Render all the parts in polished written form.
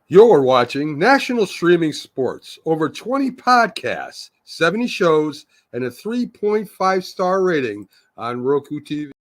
You're watching National Streaming Sports, over 20 podcasts, 70 shows, and a 3.5-star rating on Roku TV.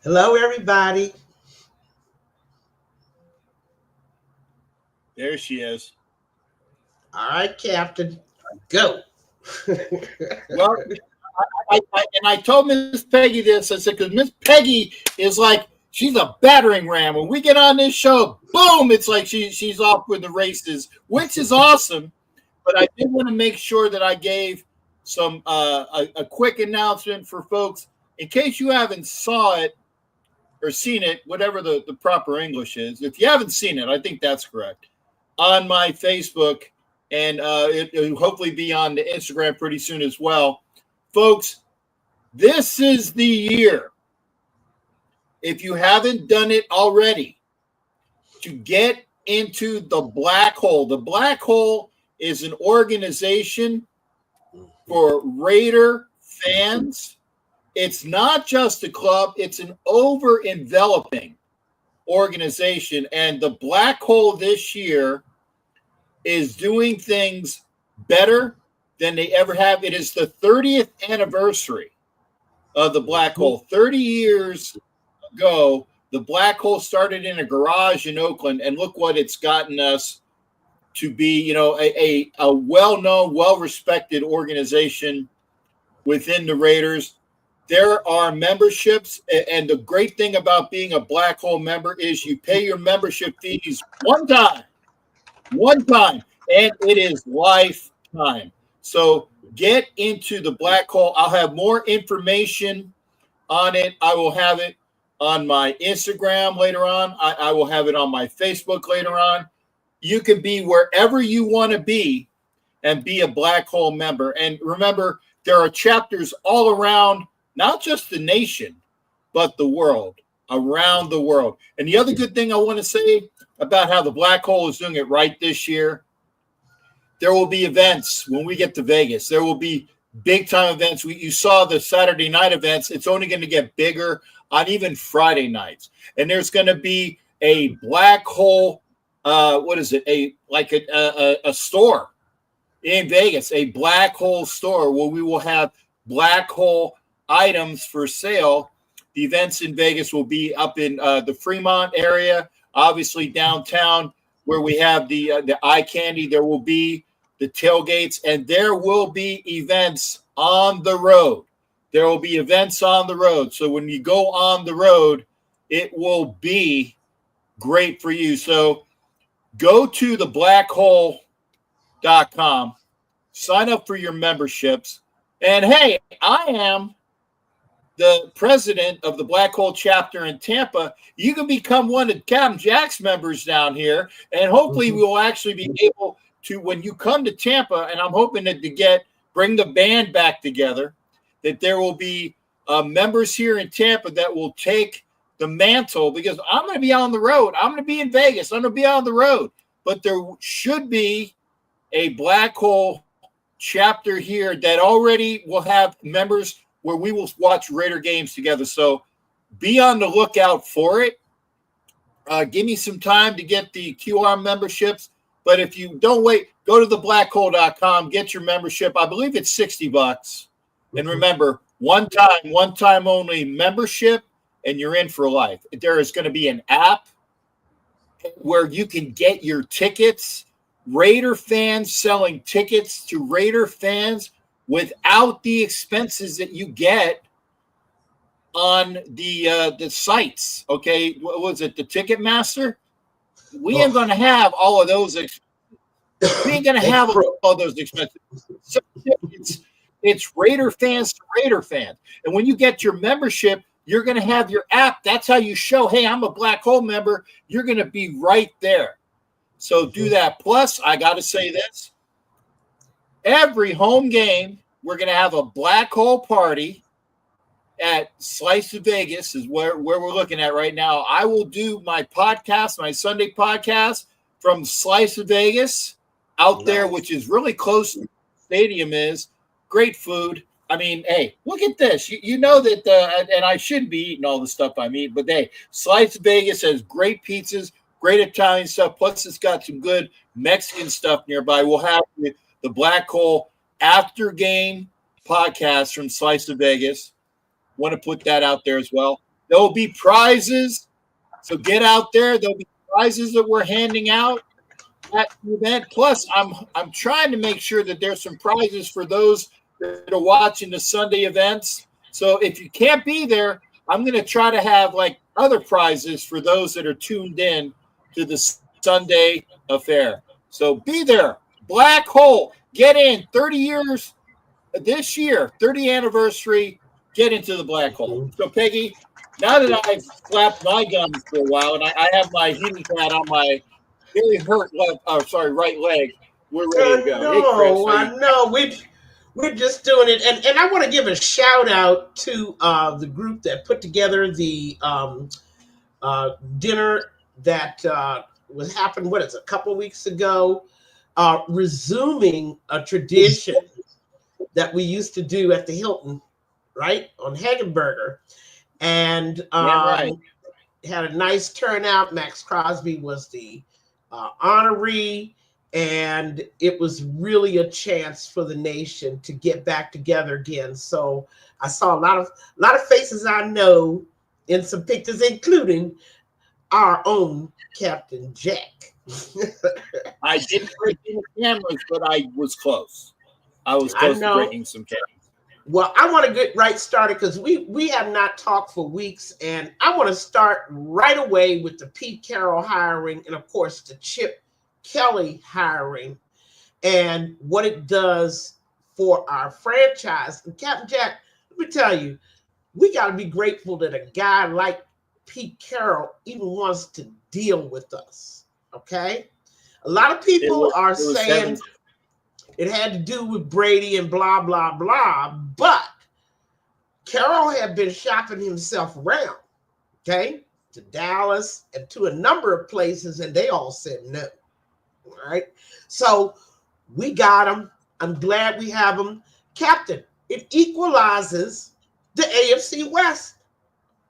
Hello, everybody. There she is. All right, Captain, go. Well, I told Miss Peggy this. I said, because Miss Peggy is like, she's a battering ram. When we get on this show, boom, it's like she's off with the races, which is awesome. But I did want to make sure that I gave some a quick announcement for folks in case you haven't saw it or seen it, whatever the proper English is. If you haven't seen it, I think that's correct. On my Facebook, and it'll hopefully be on the Instagram pretty soon as well. Folks, this is the year, if you haven't done it already, to get into the Black Hole. The Black Hole is an organization for Raider fans. It's not just a club, it's an over-enveloping organization. And the Black Hole this year is doing things better than they ever have. It is the 30th anniversary of the Black Hole. 30 years ago, the Black Hole started in a garage in Oakland, and look what it's gotten us to be, you know, a well-known, well-respected organization within the Raiders. There are memberships, and the great thing about being a Black Hole member is you pay your membership fees one time, and it is lifetime. So get into the Black Hole. I'll have more information on it. I will have it on my Instagram later on. I will have it on my Facebook later on. You can be wherever you want to be and be a Black Hole member. And remember, there are chapters all around, not just the nation, but the world, around the world. And the other good thing I want to say about how the Black Hole is doing it right this year, there will be events when we get to Vegas. There will be big time events. You saw the Saturday night events. It's only going to get bigger on even Friday nights. And there's going to be a black hole. What is it? A store in Vegas, a black hole store where we will have black hole items for sale. The events in Vegas will be up in the Fremont area, obviously downtown where we have the eye candy. There will be the tailgates, and there will be events on the road. There will be events on the road. So when you go on the road, it will be great for you. So go to theblackhole.com, sign up for your memberships. And hey, I am the president of the Black Hole chapter in Tampa. You can become one of Captain Jack's members down here, and hopefully we will actually be able to, when you come to Tampa, and I'm hoping to bring the band back together, that there will be members here in Tampa that will take the mantle, because I'm going to be on the road. I'm going to be in Vegas. I'm going to be on the road. But there should be a Black Hole chapter here that already will have members where we will watch Raider games together. So be on the lookout for it. Give me some time to get the QR memberships. But if you don't wait, go to theblackhole.com, get your membership. I believe it's $60. And remember, one time only membership, and you're in for life. There is going to be an app where you can get your tickets. Raider fans selling tickets to Raider fans without the expenses that you get on the sites. Okay, what was it? The Ticketmaster? We ain't going to have all of those. We ain't going to have all those expenses. So it's Raider fans to Raider fans. And when you get your membership, you're going to have your app. That's how you show, hey, I'm a Black Hole member. You're going to be right there. So do that. Plus, I got to say this. Every home game, we're going to have a Black Hole party at Slice of Vegas is where we're looking at right now. I will do my podcast, my Sunday podcast from Slice of Vegas out there, which is really close to the stadium is. Great food. I mean, hey, look at this. You know that, and I shouldn't be eating all the stuff I'm eating, but hey, Slice of Vegas has great pizzas, great Italian stuff. Plus, it's got some good Mexican stuff nearby. We'll have the Black Hole after game podcast from Slice of Vegas. Want to put that out there as well. There will be prizes, so get out there. There'll be prizes that we're handing out at the event. Plus, I'm trying to make sure that there's some prizes for those that are watching the Sunday events. So if you can't be there, I'm going to try to have like other prizes for those that are tuned in to the Sunday affair. So be there. Black Hole. Get in. 30 years this year, 30th anniversary. Get into the Black Hole. So, Peggy, now that I've flapped my gums for a while and I have my heating pad on my very hurt right leg, we're ready to go. No, I know. We're just doing it. And I want to give a shout out to the group that put together the dinner that happened, a couple of weeks ago, resuming a tradition that we used to do at the Hilton, right, on Hagenberger. And had a nice turnout. Max Crosby was the honoree. And it was really a chance for the nation to get back together again. So I saw a lot of faces I know in some pictures, including our own Captain Jack. I didn't break any cameras, but I was close. I was close to breaking some cameras. Well, I want to get right started because we have not talked for weeks, and I want to start right away with the Pete Carroll hiring and, of course, the Chip Kelly hiring and what it does for our franchise. And Captain Jack, let me tell you, we got to be grateful that a guy like Pete Carroll even wants to deal with us. Okay? A lot of people are saying it had to do with Brady and blah, blah, blah, but Carroll had been shopping himself around, okay, to Dallas and to a number of places, and they all said no. All right. So we got him. I'm glad we have him. Captain, it equalizes the AFC West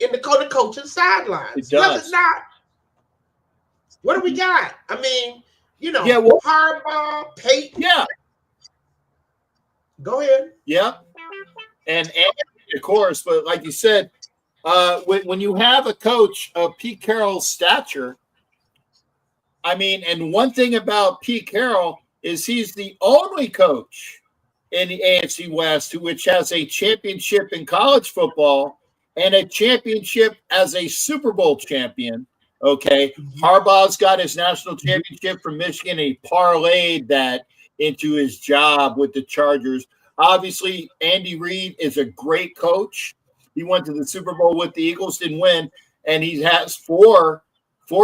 in the coaching sidelines. It does. Does it not? What do we got? I mean, Harbaugh, Peyton. Yeah. Go ahead. Yeah. And of course, but like you said, when you have a coach of Pete Carroll's stature, I mean, and one thing about Pete Carroll is he's the only coach in the AFC West which has a championship in college football and a championship as a Super Bowl champion. Okay. Harbaugh's got his national championship from Michigan. He parlayed that into his job with the Chargers. Obviously, Andy Reid is a great coach. He went to the Super Bowl with the Eagles, didn't win, and he has four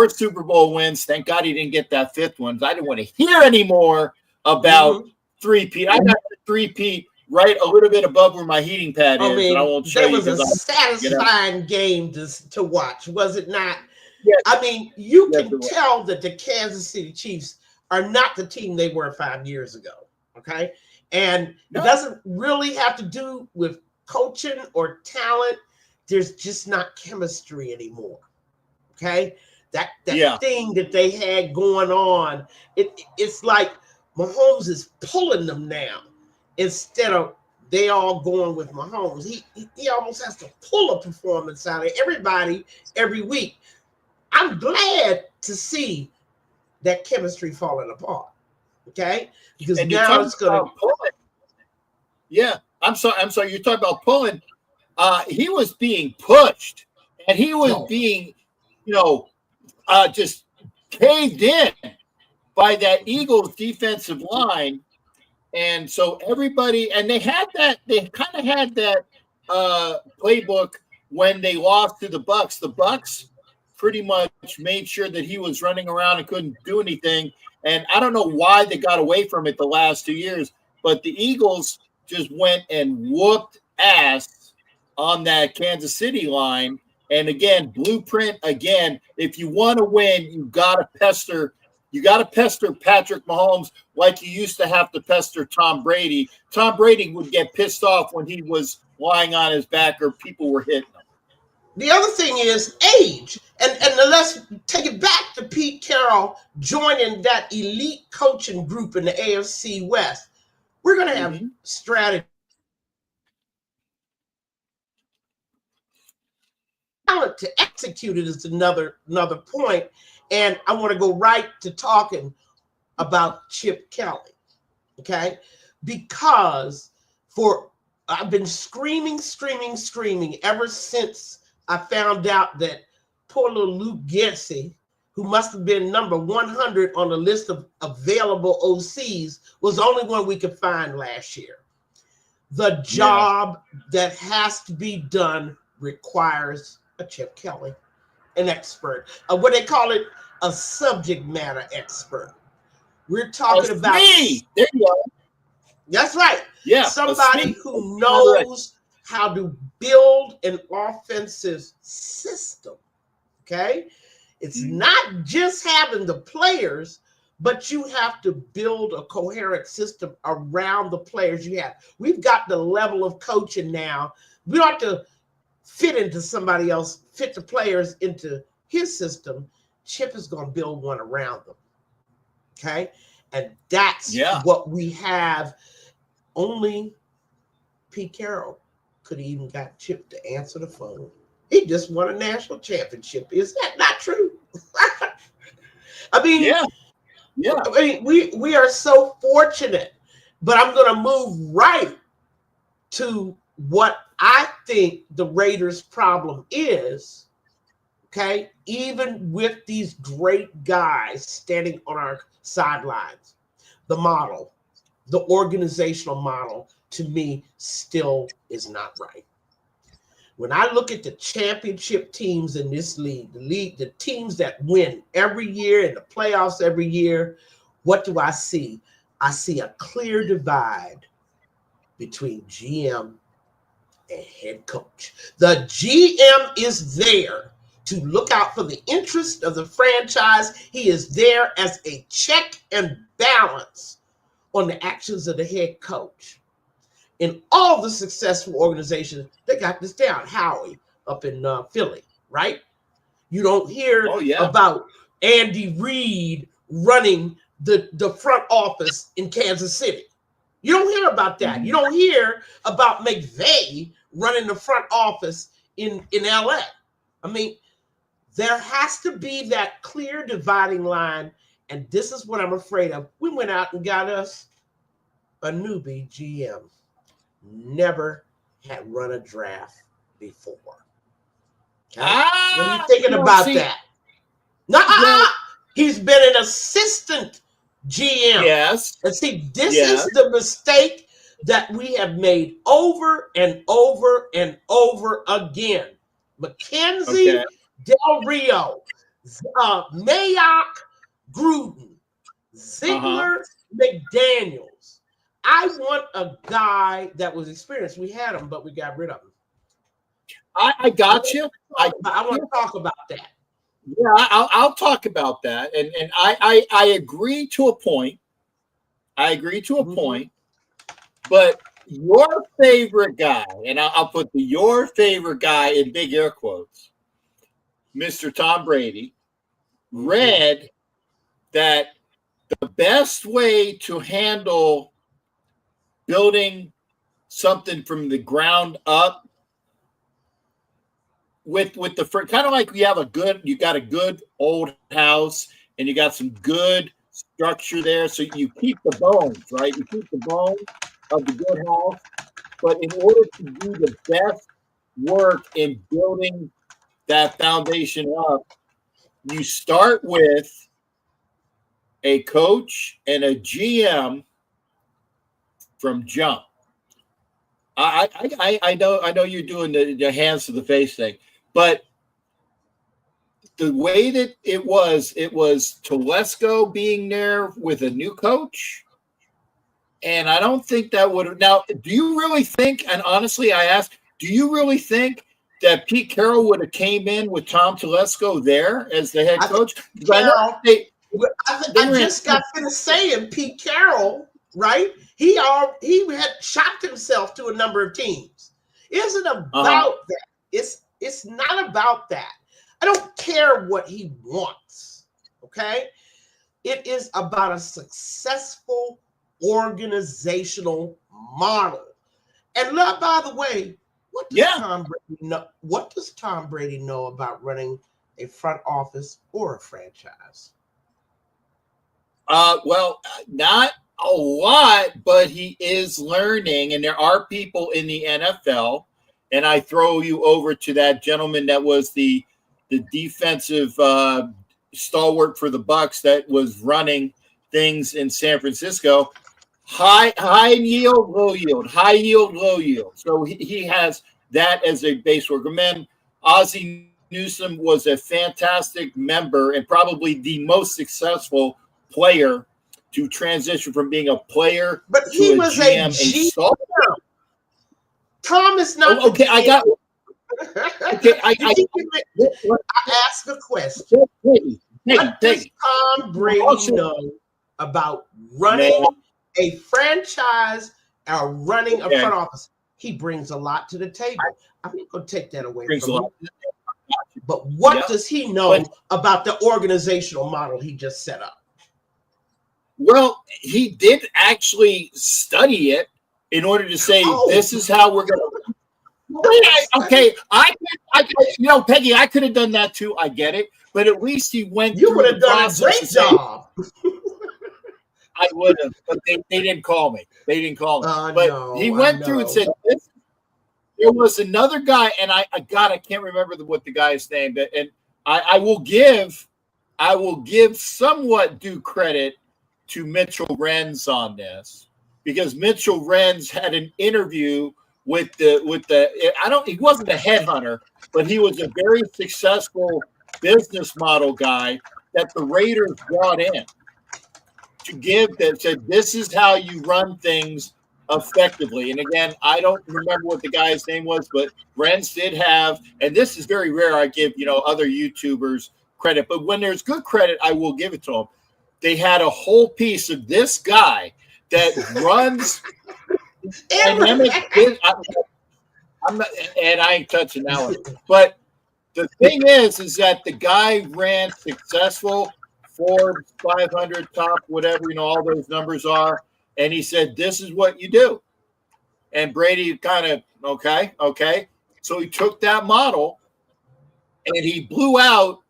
Super Bowl wins. Thank God he didn't get that fifth one. I didn't want to hear anymore about three-peat. I got the three-peat right a little bit above where my heating pad is. Mean, and I won't show that you was a satisfying game to watch, was it not? Yes. I mean, you can tell that the Kansas City Chiefs are not the team they were 5 years ago, okay? And it doesn't really have to do with coaching or talent. There's just not chemistry anymore, okay? That thing that they had going on, it's like Mahomes is pulling them now instead of they all going with Mahomes. He almost has to pull a performance out of everybody every week. I'm glad to see that chemistry falling apart, okay? Because now it's going to pull it. Yeah, I'm sorry. You're talking about pulling. He was being pushed, and he was being, just caved in by that Eagles defensive line. And so everybody, and they kind of had that playbook when they lost to the Bucks. The Bucks pretty much made sure that he was running around and couldn't do anything. And I don't know why they got away from it the last 2 years, but the Eagles just went and whooped ass on that Kansas City line. And again, blueprint again. If you want to win, you got to pester Patrick Mahomes like you used to have to pester Tom Brady. Tom Brady would get pissed off when he was lying on his back or people were hitting him. The other thing is age. And let's take it back to Pete Carroll joining that elite coaching group in the AFC West. We're going to have strategy. Talent to execute it is another point. And I want to go right to talking about Chip Kelly, okay? Because I've been screaming ever since I found out that poor little Luke Getsy, who must have been number 100 on the list of available OCs, was the only one we could find last year. The job that has to be done requires a Chip Kelly, an expert. What they call it, a subject matter expert. We're talking about me. There you go. That's right. Yeah, somebody who knows how to build an offensive system. Okay, it's not just having the players, but you have to build a coherent system around the players you have. We've got the level of coaching now. We don't have to fit into somebody else, fit the players into his system. Chip is going to build one around them. Okay. And that's what we have. Only Pete Carroll could have even got Chip to answer the phone. He just won a national championship. Is that not true? I mean, I mean, we are so fortunate, but I'm going to move right to what I think the Raiders' problem is. Okay, even with these great guys standing on our sidelines, the model, the organizational model, to me, still is not right. When I look at the championship teams in this league, the teams that win every year in the playoffs every year, what do I see? I see a clear divide between GM and head coach. The GM is there to look out for the interest of the franchise. He is there as a check and balance on the actions of the head coach. in all the successful organizations that got this down. Howie up in Philly, right? You don't hear about Andy Reid running the front office in Kansas City. You don't hear about that. You don't hear about McVay running the front office in LA. I mean, there has to be that clear dividing line, and this is what I'm afraid of. We went out and got us a newbie GM. Never had run a draft before. Okay? What are you thinking about that? He's been an assistant GM. Yes. And see, this is the mistake that we have made over and over and over again. McKenzie, Del Rio, Mayock, Gruden, Ziegler, McDaniels. I want a guy that was experienced. We had him, but we got rid of him. I got you. I want to talk about that. Yeah, I'll talk about that, and I agree to a point. I agree to a point, but your favorite guy, and I'll put your favorite guy in big air quotes, Mr. Tom Brady, read that the best way to handle building something from the ground up with the kind of like you got a good old house and you got some good structure there, so you keep the bones, right? You keep the bones of the good house, but in order to do the best work in building that foundation up, you start with a coach and a GM from jump. I know you're doing the hands to the face thing, but the way that it was Telesco being there with a new coach, and I don't think that would have. Now, do you really think? And honestly, I ask, do you really think that Pete Carroll would have came in with Tom Telesco there as the head coach? I just got finished saying Pete Carroll, right? He had shopped himself to a number of teams. It isn't about that. It's not about that. I don't care what he wants. Okay, it is about a successful organizational model. And by the way, what does Tom Brady know? What does Tom Brady know about running a front office or a franchise? Well, not a lot, but he is learning, and there are people in the NFL. And I throw you over to that gentleman that was the defensive stalwart for the Bucks that was running things in San Francisco. High yield, low yield, high yield, low yield. So he has that as a base work. And then Ozzie Newsome was a fantastic member and probably the most successful player to transition from being a player but to he a was GM. a GM. Tom is not. Okay, I got. Okay, I asked the question. What does Tom Brady know about running a franchise or running a front office? He brings a lot to the table. I'm not going to take that away from him. But what does he know about the organizational model he just set up? Well, he did actually study it in order to say this is how we're going to. Okay, Peggy, I could have done that too. I get it, but at least he went. You would have done a great job. I would have, but they didn't call me. They didn't call me. But he went through and said, there was another guy, and I can't remember what the guy's name, but and I will give somewhat due credit to Mitchell Renz on this, because Mitchell Renz had an interview with he wasn't a headhunter, but he was a very successful business model guy that the Raiders brought in to give that said, this is how you run things effectively. And again, I don't remember what the guy's name was, but Renz did have, and this is very rare. I give, other YouTubers credit, but when there's good credit, I will give it to them. They had a whole piece of this guy that runs I'm not, and I ain't touching that one. But the thing is that the guy ran successful Forbes 500 top, whatever, all those numbers are. And he said, this is what you do. And Brady kind of, okay. So he took that model and he blew out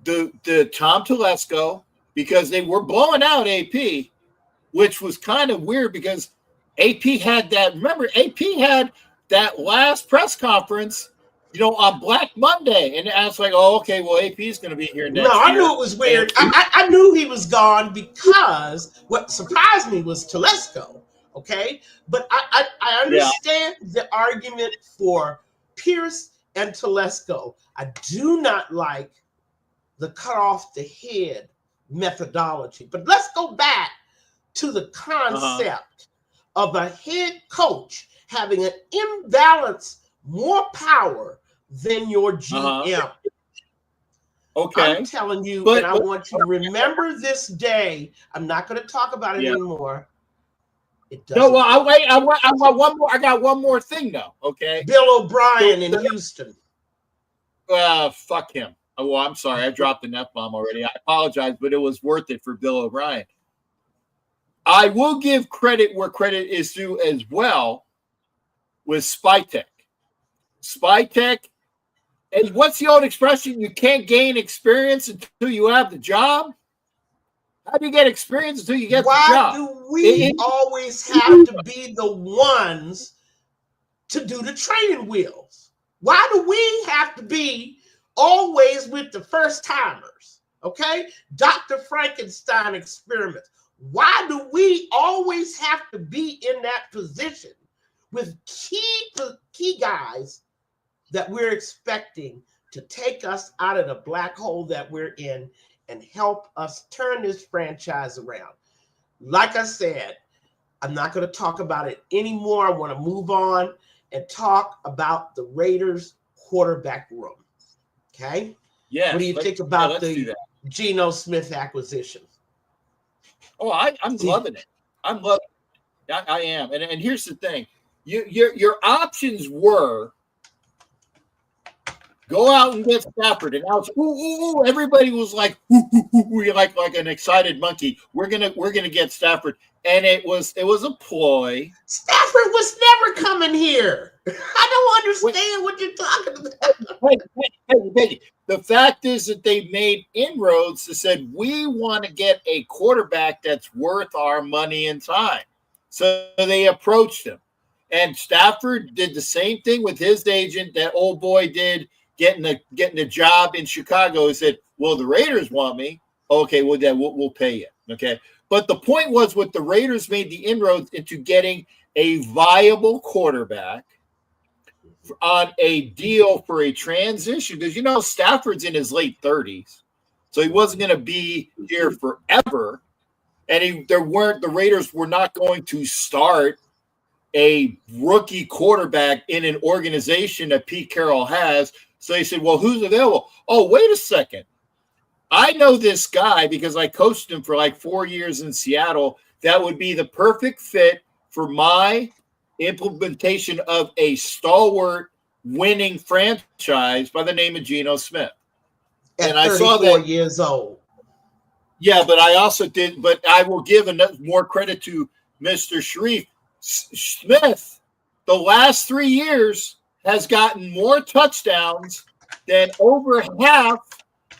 the Tom Telesco because they were blowing out AP, which was kind of weird because AP had that. Remember, AP had that last press conference, on Black Monday, and I was like, "Oh, okay. Well, AP is going to be here next." No, I knew it was weird. I knew he was gone because what surprised me was Telesco. Okay, but I understand the argument for Pierce and Telesco. I do not like the cut off the head methodology. But let's go back to the concept of a head coach having an imbalance more power than your GM. Okay. I'm telling you, and I want you to remember this day. I'm not going to talk about it anymore. It doesn't. No, well, I want one more. I got one more thing though. Okay. Bill O'Brien in Houston. Fuck him. Oh, well, I'm sorry. I dropped an F-bomb already. I apologize, but it was worth it for Bill O'Brien. I will give credit where credit is due as well with Spytech. Spytech, and what's the old expression? You can't gain experience until you have the job. How do you get experience until you get the job? Why do we always have to be the ones to do the training wheels? Why do we have to be always with the first timers? Okay, Dr. Frankenstein experiments. Why do we always have to be in that position with key guys that we're expecting to take us out of the black hole that we're in and help us turn this franchise around? Like I said, I'm not going to talk about it anymore. I want to move on and talk about the Raiders quarterback room. Okay? Yeah. What do you think about the Geno Smith acquisition? Oh, I'm loving it. I'm loving it. I am. And here's the thing. Your options were go out and get Stafford. And now it's everybody was like, like an excited monkey. We're gonna get Stafford. And it was a ploy. Stafford was never coming here. I don't understand what you're talking about. Peggy. The fact is that they made inroads that said, we want to get a quarterback that's worth our money and time. So they approached him. And Stafford did the same thing with his agent that old boy did getting a job in Chicago. He said, well, the Raiders want me. Okay, well, then we'll pay you. Okay. But the point was what the Raiders made the inroads into getting a viable quarterback on a deal for a transition, because Stafford's in his late 30s, so he wasn't going to be here forever, and the Raiders were not going to start a rookie quarterback in an organization that Pete Carroll has. So they said, well, who's available? Oh, wait a second. I know this guy because I coached him for like 4 years in Seattle. That would be the perfect fit for my implementation of a stalwart winning franchise by the name of Geno Smith. And I saw that years old. Yeah, but I also did. But I will give more credit to Mr. Sharif Smith. The last 3 years has gotten more touchdowns than over half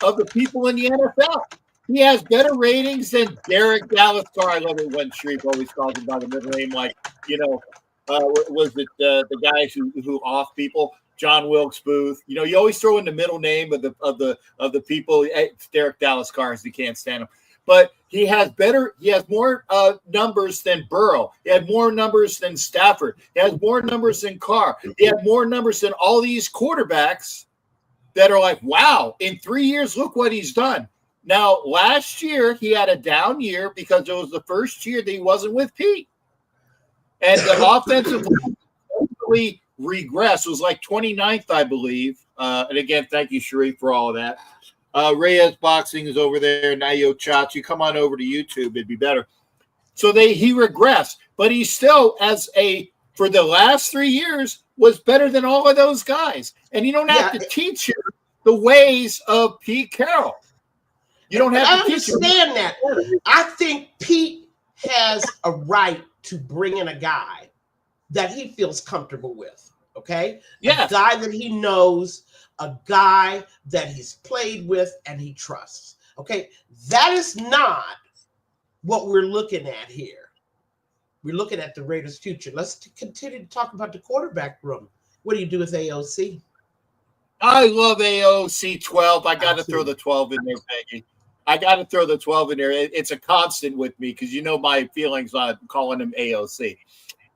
of the people in the NFL. He has better ratings than Derek Dallas Carr. I love it when Sharif always calls him by the middle name, like was it the guys who off people? John Wilkes Booth. You always throw in the middle name of the people. It's Derek Dallas Carr, he can't stand him. But he has more numbers than Burrow. He had more numbers than Stafford. He has more numbers than Carr. He had more numbers than all these quarterbacks that are like, wow, in 3 years, look what he's done. Now, last year, he had a down year because it was the first year that he wasn't with Pete. And the offensive line regressed. It was like 29th, I believe. And again, thank you, Sharif, for all of that. Reyes Boxing is over there. Nayo Chachi, come on over to YouTube. It'd be better. So he regressed, but he still, for the last 3 years, was better than all of those guys. And you don't have to teach him the ways of Pete Carroll. You don't have to teach him. I understand that. I think Pete has a right to bring in a guy that he feels comfortable with. Okay? Yeah. A guy that he knows, a guy that he's played with and he trusts. Okay? That is not what we're looking at here. We're looking at the Raiders' future. Let's continue to talk about the quarterback room. What do you do with AOC? I love AOC 12. I got to throw the 12 in there, Peggy. I got to throw the 12 in there. It's a constant with me because you know my feelings on calling him AOC.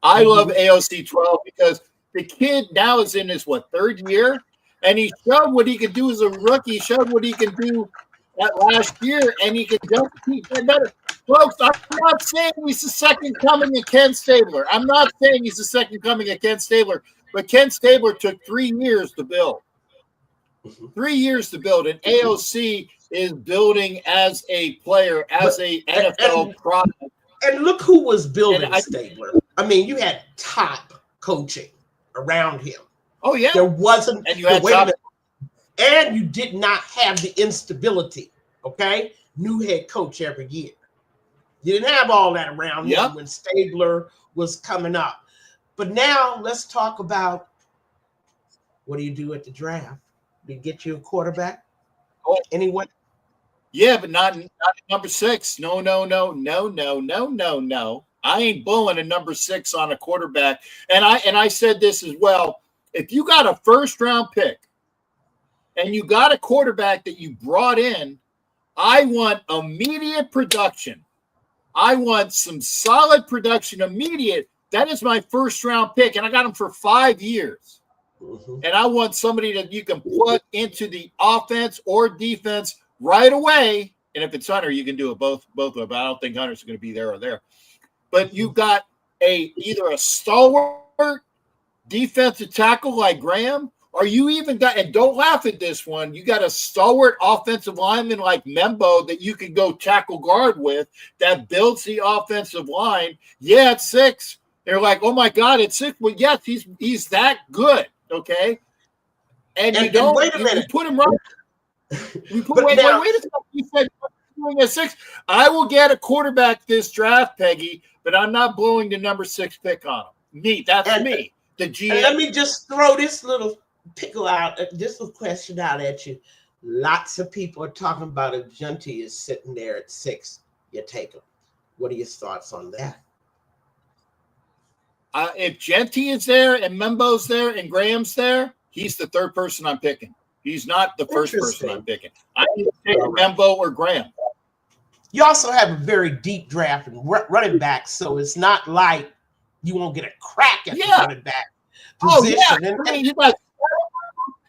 I love AOC 12 because the kid now is in his, third year? And he showed what he could do as a rookie. He showed what he can do that last year, and he can just keep getting better. Folks, I'm not saying he's the second coming of Ken Stabler. I'm not saying he's the second coming of Ken Stabler, but Ken Stabler took 3 years to build. 3 years to build, and AOC is building as a player, as a NFL product. And look who was building Stabler. I mean, you had top coaching around him. Oh, yeah. There wasn't. And you had top. And you did not have the instability, okay? New head coach every year. You didn't have all that around him when Stabler was coming up. But now let's talk about what do you do at the draft? Do you get you a quarterback? Oh, anyone? Yeah, but not number 6. No. I ain't bulling a number 6 on a quarterback. And I said this as well. If you got a first-round pick and you got a quarterback that you brought in, I want immediate production. I want some solid production, immediate. That is my first-round pick, and I got him for 5 years. And I want somebody that you can plug into the offense or defense right away. And if it's Hunter, you can do it both of them. I don't think Hunter's going to be there or there. But you got either a stalwart defensive tackle like Graham, or you even got, and don't laugh at this one, you got a stalwart offensive lineman like Membo that you can go tackle guard with that builds the offensive line. Yeah, at 6. They're like, oh my God, at 6. Well, yes, he's that good. Okay. And you don't wait a minute. You put him right. Wait a second. You said at 6. I will get a quarterback this draft, Peggy, but I'm not blowing the number 6 pick on him. That's me. The GM. And let me just throw this little question out at you. Lots of people are talking about if Junty is sitting there at 6, you take him. What are your thoughts on that? If Genty is there and Membo's there and Graham's there, he's the third person I'm picking. He's not the first person I'm picking. I need to pick Membo or Graham. You also have a very deep draft and running back, so it's not like you won't get a crack at the running back position. Oh, yeah. I mean,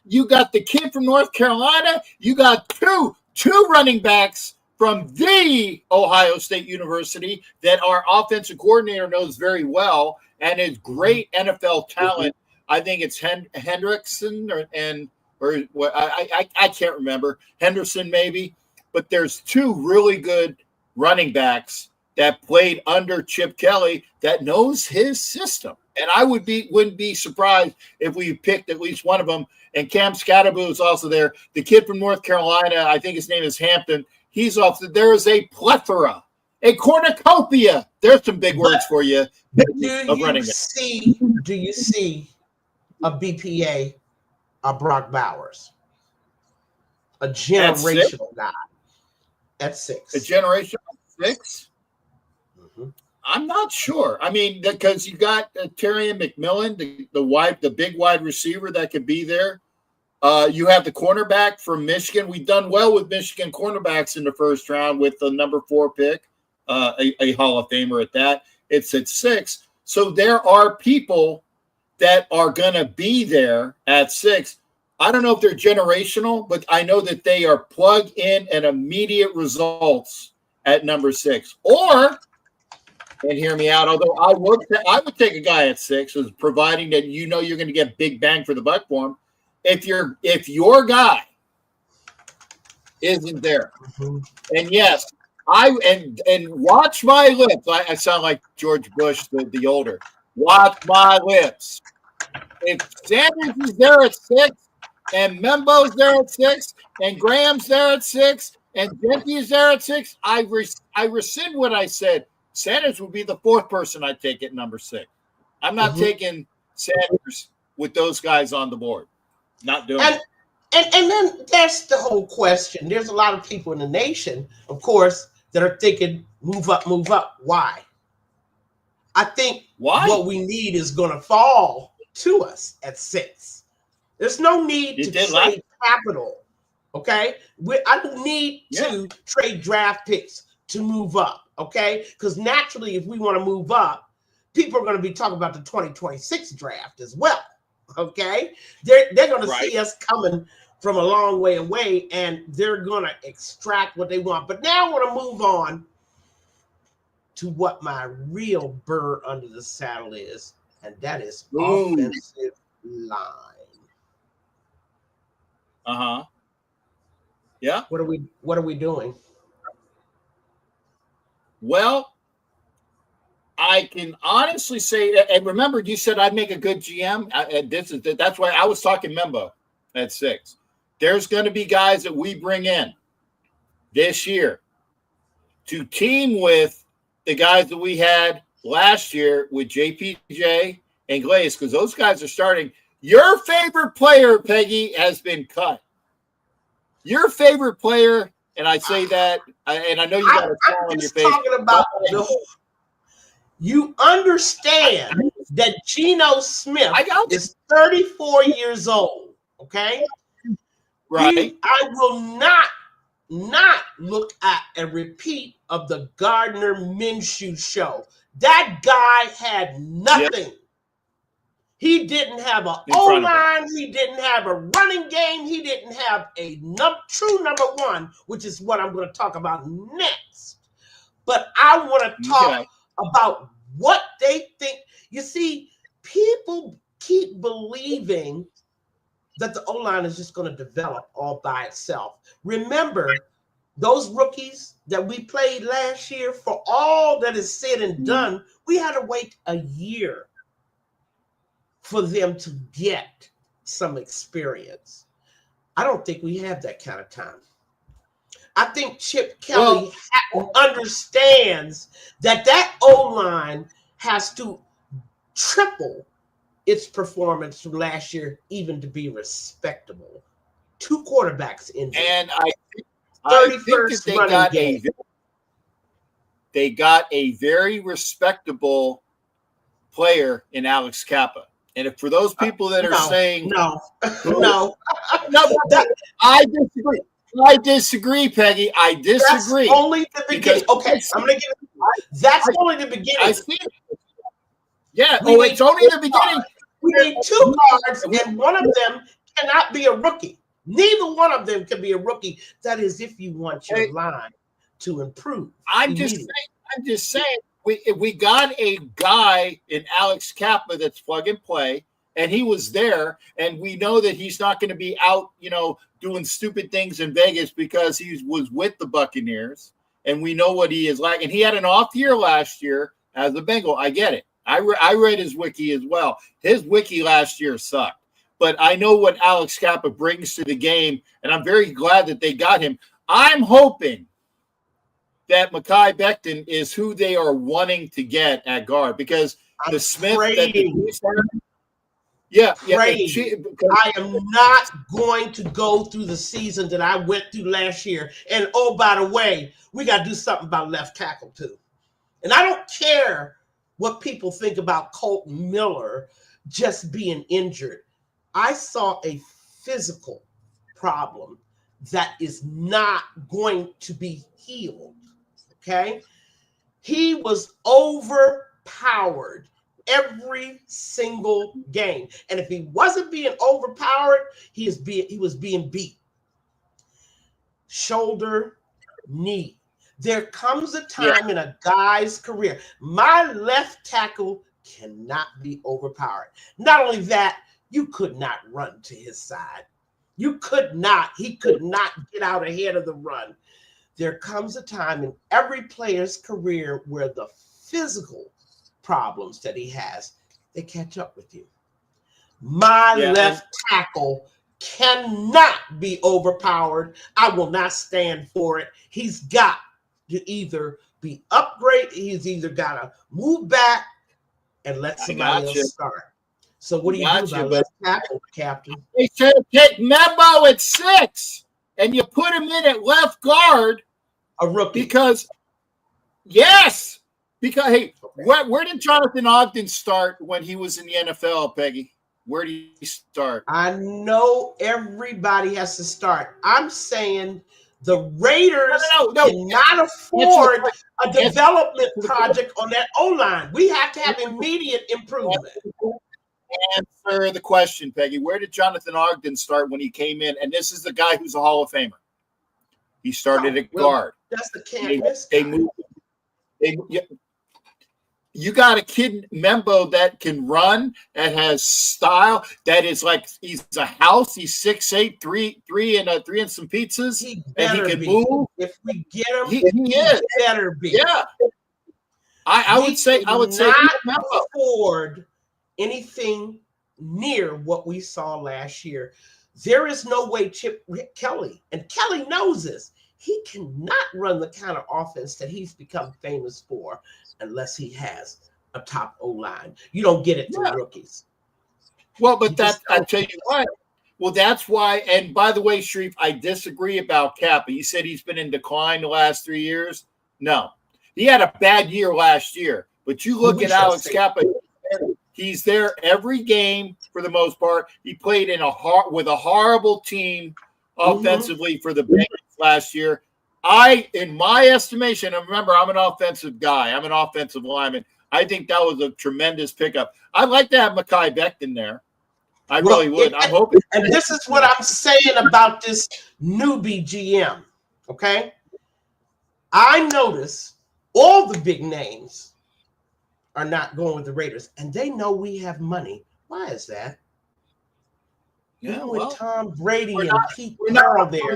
you got the kid from North Carolina. You got two running backs from the Ohio State University that our offensive coordinator knows very well and is great NFL talent. I think it's Hendrickson or I can't remember. Henderson maybe. But there's 2 really good running backs that played under Chip Kelly that knows his system. And I wouldn't be surprised if we picked at least one of them. And Cam Scatterboo is also there. The kid from North Carolina, I think his name is Hampton. He's off. There is a plethora, a cornucopia. There's some big words for you. Do you see a BPA, a Brock Bowers, a generational guy at 6? A generational 6? I'm not sure. I mean, because you got Terry McMillan, the big wide receiver that could be there. You have the cornerback from Michigan. We've done well with Michigan cornerbacks in the first round with the number 4 pick, a Hall of Famer at that. It's at 6. So there are people that are going to be there at 6. I don't know if they're generational, but I know that they are plug in and immediate results at number 6. Or, and hear me out, although I would take a guy at 6, providing that you know you're going to get big bang for the buck for him. If your guy isn't there, and yes, And watch my lips. I sound like George Bush, the older. Watch my lips. If Sanders is there at 6, and Membo's there at 6, and Graham's there at 6, and Genty is there at 6, I rescind what I said. Sanders would be the 4th person I'd take at number 6. I'm not taking Sanders with those guys on the board. Not doing it. And then that's the whole question. There's a lot of people in the nation, of course, that are thinking, move up, move up. Why? I think what we need is going to fall to us at 6. There's no need to trade capital, okay? I don't need to trade draft picks to move up, okay? Because naturally, if we want to move up, people are going to be talking about the 2026 draft as well, okay? They're going to see us coming from a long way away, and they're going to extract what they want. But now I want to move on to what my real burr under the saddle is, and that is offensive line. Yeah. What are we doing? Well, I can honestly say, and remember, you said I'd make a good GM. That's why I was talking Membo at 6. There's going to be guys that we bring in this year to team with the guys that we had last year with JPJ and Glaze, because those guys are starting. Your favorite player, Peggy, has been cut. Your favorite player, and I say that, and I know you got a smile on your face. Talking about you understand that Geno Smith is 34 years old, okay? Right. I will not look at a repeat of the Gardner Minshew show. That guy had nothing. Yep. He didn't have an O-line. He didn't have a running game. He didn't have a true number 1, which is what I'm going to talk about next. But I want to talk about what they think. You see, people keep believing that the O-line is just going to develop all by itself. Remember, those rookies that we played last year, for all that is said and done, we had to wait a year for them to get some experience. I don't think we have that kind of time. I think Chip Kelly understands that O-line has to triple its performance from last year, even to be respectable. 2 quarterbacks injured. And I think that they got a very respectable player in Alex Kappa. And if for those people that are saying no, I disagree. I disagree, Peggy. I disagree. That's only the beginning. Okay, I'm going to give it. That's only the beginning. I see it. Yeah. It's only the beginning. We need 2 guards, and one of them cannot be a rookie. Neither one of them can be a rookie. That is, if you want your line to improve. I'm just saying. We got a guy in Alex Kappa that's plug and play, and he was there, and we know that he's not going to be out, doing stupid things in Vegas because he was with the Buccaneers, and we know what he is like. And he had an off year last year as a Bengal. I get it. I read his wiki as well. His wiki last year sucked, but I know what Alex Kappa brings to the game, and I'm very glad that they got him. I'm hoping that Mekhi Becton is who they are wanting to get at guard, because the Smith I am not going to go through the season that I went through last year. And oh, by the way, we got to do something about left tackle too. And I don't care what people think about Colton Miller just being injured. I saw a physical problem that is not going to be healed. Okay, he was overpowered every single game, and if he wasn't being overpowered, he was being beat. Shoulder, knee. There comes a time in a guy's career. My left tackle cannot be overpowered. Not only that, you could not run to his side. He could not get out ahead of the run. there comes a time in every player's career where the physical problems that he has, they catch up with you. My left tackle cannot be overpowered. I will not stand for it. He's got to either be upgraded. He's either got to move back and let somebody else start. So what do you do about left tackle, Captain? They said take Memo at 6, and you put him in at left guard. A rookie. Because hey, where did Jonathan Ogden start when he was in the NFL, Peggy? Where did he start? I know everybody has to start. I'm saying the Raiders cannot afford a development project on that O-line. We have to have immediate improvement. Answer the question, Peggy. Where did Jonathan Ogden start when he came in? And this is the guy who's a Hall of Famer. He started at guard. That's the can't they moved. You got a kid, Membo, that can run, that has style, that is like he's a house. He's 6'8", three and some pizzas, and he can move. If we get him, he better be. Yeah, I would say not afford anything near what we saw last year. There is no way Chip Kelly, and Kelly knows this, he cannot run the kind of offense that he's become famous for unless he has a top O-line. You don't get it through rookies. Well, but I tell you what. Well, that's why. And by the way, Sharif, I disagree about Kappa. You said he's been in decline the last 3 years. No, he had a bad year last year. But you look at Alex Kappa. He's there every game for the most part. He played with a horrible team offensively for the Bengals last year. In my estimation, and remember, I'm an offensive guy. I'm an offensive lineman. I think that was a tremendous pickup. I'd like to have Mekhi Becton there. I really would. I'm hoping. And this is what I'm saying about this newbie GM, okay? I notice all the big names are not going with the Raiders, and they know we have money. Why is that? Yeah, with Tom Brady and Pete Carroll there,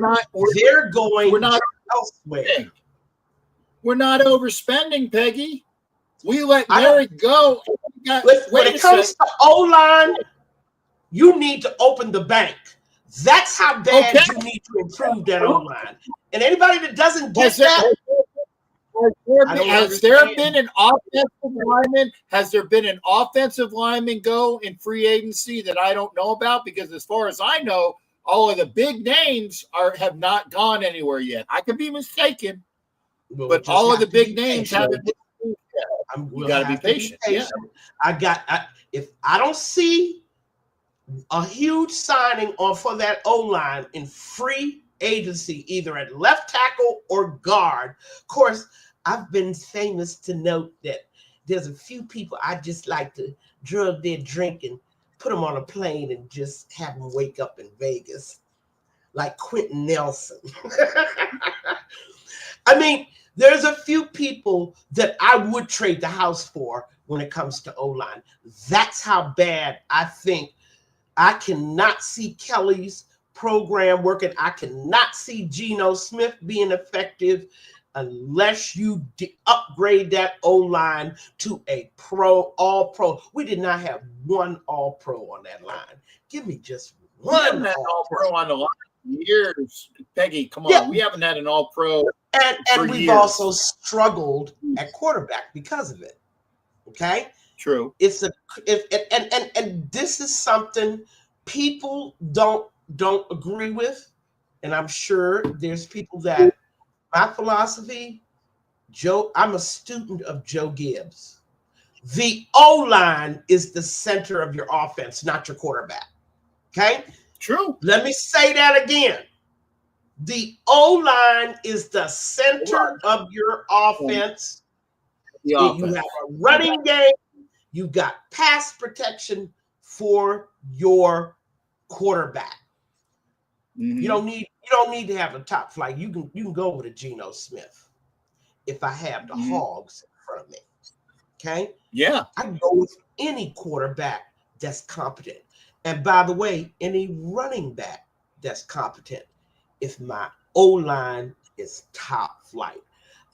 they're going elsewhere. We're not overspending, Peggy. We let Merrick go. When it comes to O-line, you need to open the bank. That's how bad you need to improve that O-line. And anybody that doesn't get has there been an offensive lineman? Has there been an offensive lineman go in free agency that I don't know about? Because as far as I know, all of the big names have not gone anywhere yet. I could be mistaken, but all of the big names haven't been. You got to be patient. Yeah. If I don't see a huge signing for that O-line in free agency, either at left tackle or guard. Of course, I've been famous to note that there's a few people I just like to drug their drink and put them on a plane and just have them wake up in Vegas, like Quentin Nelson. I mean, there's a few people that I would trade the house for when it comes to O-line. That's how bad I think. I cannot see Kelly's program working. I cannot see Geno Smith being effective unless you upgrade that O-line to a all-pro. We did not have one all-pro on that line. Give me just one all-pro on the line in years. Peggy, come on. We haven't had an all-pro and we've also struggled at quarterback because of it. Okay? True. And this is something people don't agree with, and I'm sure there's people that my philosophy, I'm a student of Joe Gibbs. The O-line is the center of your offense, not your quarterback. Okay? True. Let me say that again. The O-line is the center of your offense. You have a running game. You got pass protection for your quarterback. Mm-hmm. You don't need to have a top flight. You can go with a Geno Smith if I have the Hogs in front of me. Okay? Yeah. I can go with any quarterback that's competent. And by the way, any running back that's competent if my O-line is top flight.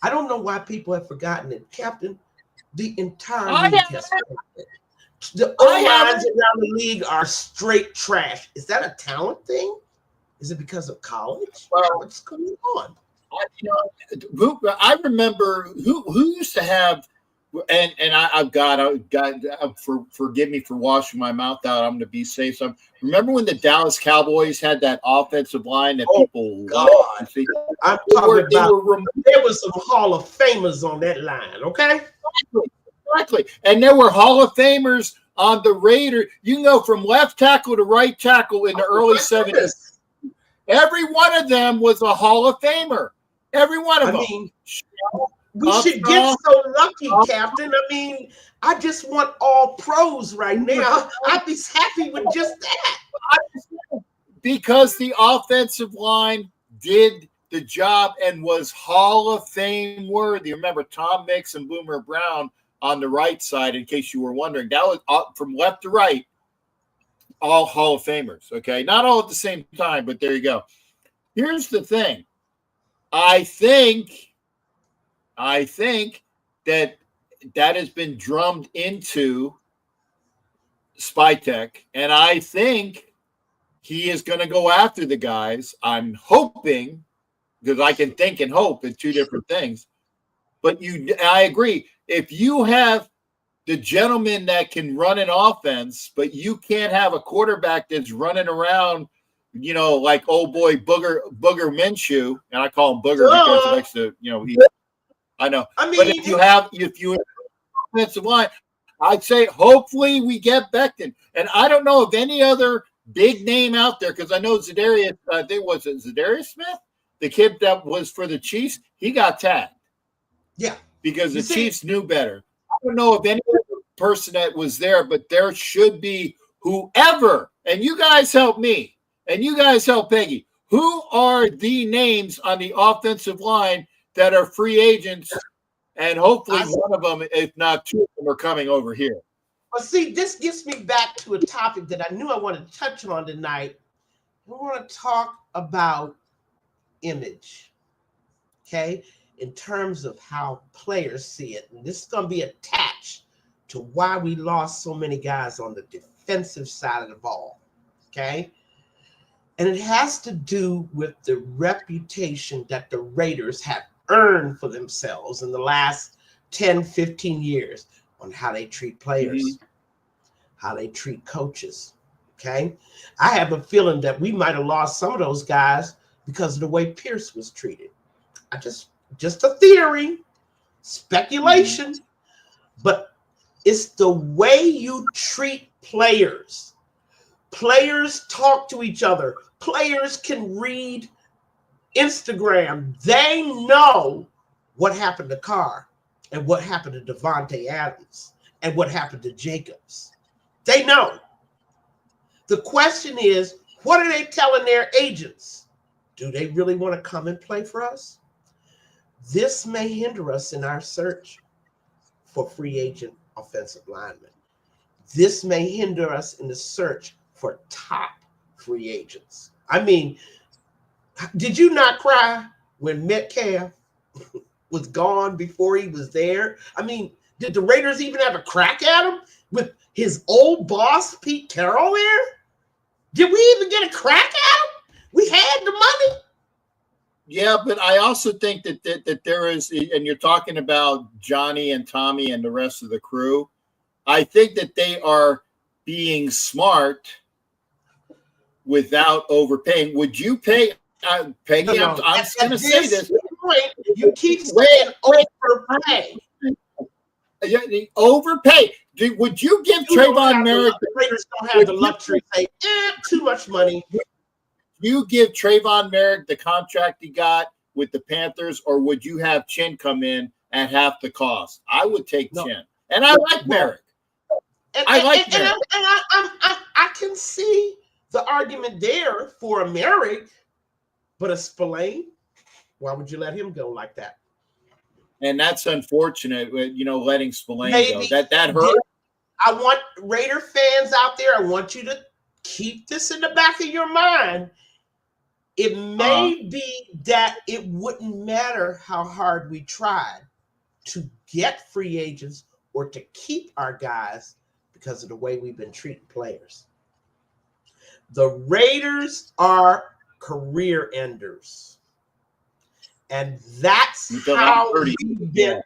I don't know why people have forgotten it, Captain. The entire league has forgotten. The O-lines around the league are straight trash. Is that a talent thing? Is it because of college? Well, what's going on? I remember who used to have, and I've got forgive me for washing my mouth out. I'm going to be safe. So remember when the Dallas Cowboys had that offensive line that people loved? I'm talking about there was some Hall of Famers on that line. Okay, exactly, and there were Hall of Famers on the Raiders. You can go from left tackle to right tackle in the early 70s. Every one of them was a Hall of Famer. Every one of them. Mean, we should get so lucky, Captain. I mean, I just want all pros right now. I'd be happy with just that. Because the offensive line did the job and was Hall of Fame worthy. Remember, Tom Mix and Boomer Brown on the right side, in case you were wondering. That was from left to right, all Hall of Famers, okay? Not all at the same time, but there you go. Here's the thing. I think that has been drummed into Spytek, and I think he is going to go after the guys. I'm hoping, because I can think and hope in two different things. But I agree. If you have the gentleman that can run an offense, but you can't have a quarterback that's running around, like old boy Booger Minshew, and I call him Booger because he likes to, I know. But if you have offensive line, I'd say hopefully we get Becton. And I don't know of any other big name out there, because I know Zadarius, I think was it Zadarius Smith, the kid that was for the Chiefs, he got tagged. Yeah. Because the Chiefs knew better. I don't know of any other person that was there, but there should be whoever, and you guys help me, and you guys help Peggy. Who are the names on the offensive line that are free agents? And hopefully one of them, if not two of them, are coming over here. Well, see, this gets me back to a topic that I knew I wanted to touch on tonight. We want to talk about image, okay, in terms of how players see it. And this is going to be attached to why we lost so many guys on the defensive side of the ball, okay? And it has to do with the reputation that the Raiders have earned for themselves in the last 10, 15 years on how they treat players, how they treat coaches, okay? I have a feeling that we might have lost some of those guys because of the way Pierce was treated. Just a theory, speculation, but it's the way you treat players. Players talk to each other. Players can read Instagram. They know what happened to Carr and what happened to Devontae Adams and what happened to Jacobs. They know. The question is, what are they telling their agents? Do they really want to come and play for us? This may hinder us in our search for free agent offensive linemen. This may hinder us in the search for top free agents. I mean, did you not cry when Metcalf was gone before he was there? I mean, did the Raiders even have a crack at him with his old boss, Pete Carroll, there? Did we even get a crack at him? We had the money. Yeah, but I also think that there is, and you're talking about Johnny and Tommy and the rest of the crew, I think that they are being smart without overpaying. Would you pay, Peggy? No. I'm going to say this. Point, you keep saying overpay. Overpay. Would you give Trayvon Merrick? The Raiders don't have the luxury to say, too much money. You give Trayvon Merrick the contract he got with the Panthers, or would you have Chin come in at half the cost? I would take Chin. And I like Merrick. Merrick. I can see the argument there for a Merrick, but a Spillane, why would you let him go like that? And that's unfortunate, letting Spillane go. That hurt. I want Raider fans out there, I want you to keep this in the back of your mind. It may be that it wouldn't matter how hard we tried to get free agents or to keep our guys because of the way we've been treating players. The Raiders are career enders. And that's how we've been.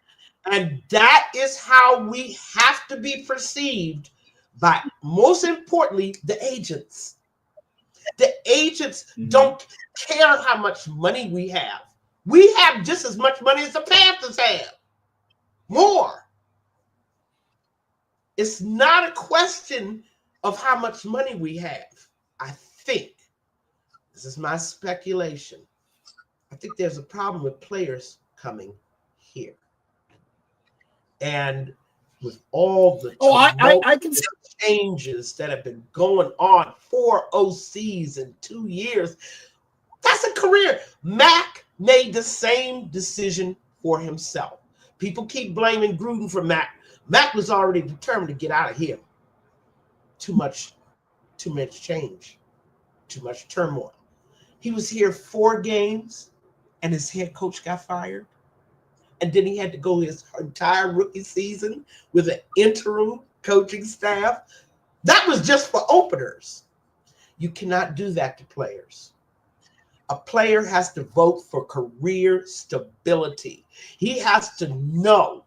And that is how we have to be perceived by, most importantly, the agents. The agents don't care how much money we have. We have just as much money as the Panthers have. More. It's not a question of how much money we have. I think, this is my speculation, I think there's a problem with players coming here. And with all the I can changes that have been going on, 4 OCs in 2 years, that's a career. Mac made the same decision for himself. People keep blaming Gruden for Mac. Mac was already determined to get out of here. Too much change, too much turmoil. He was here 4 games and his head coach got fired. And then he had to go his entire rookie season with an interim coaching staff. That was just for openers. You cannot do that to players. A player has to vote for career stability. He has to know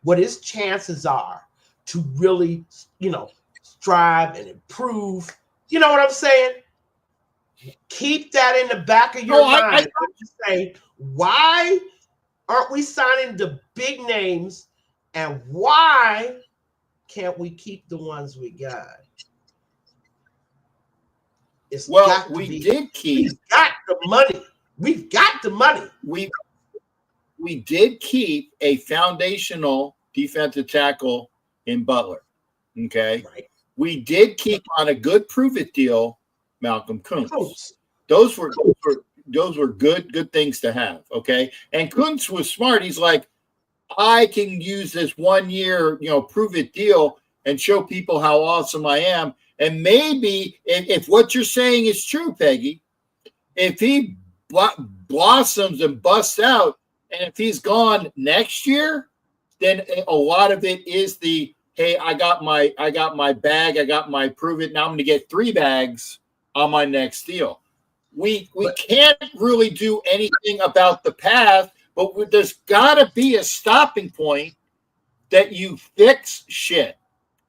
what his chances are to really, strive and improve. You know what I'm saying? Keep that in the back of your mind. Say, why aren't we signing the big names, and why can't we keep the ones we got? We've got the money. We've got the money. We did keep a foundational defensive tackle in Butler. Okay. Right. We did keep on a good prove-it deal, Malcolm Kuntz. Those were good things to have. Okay. And Kuntz was smart. He's like, I can use this 1 year, prove-it deal and show people how awesome I am. And maybe if what you're saying is true, Peggy, if he blossoms and busts out, and if he's gone next year, then a lot of it is the, hey, I got my bag, I got my prove it. Now I'm going to get 3 bags on my next deal. We can't really do anything about the past, but there's got to be a stopping point that you fix shit.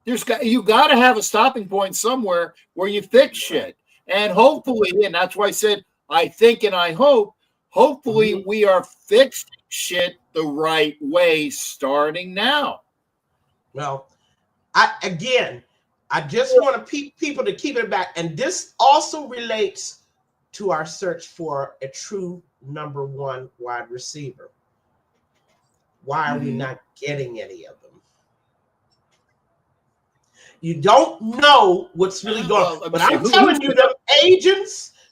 You got to have a stopping point somewhere where you fix shit. And hopefully, and that's why I said, I think and I hope, hopefully we are fixing shit the right way starting now. Well, I just want people to keep it back. And this also relates to our search for a true number 1 wide receiver. Why are we not getting any of them? You don't know what's really going on. But I'm telling you,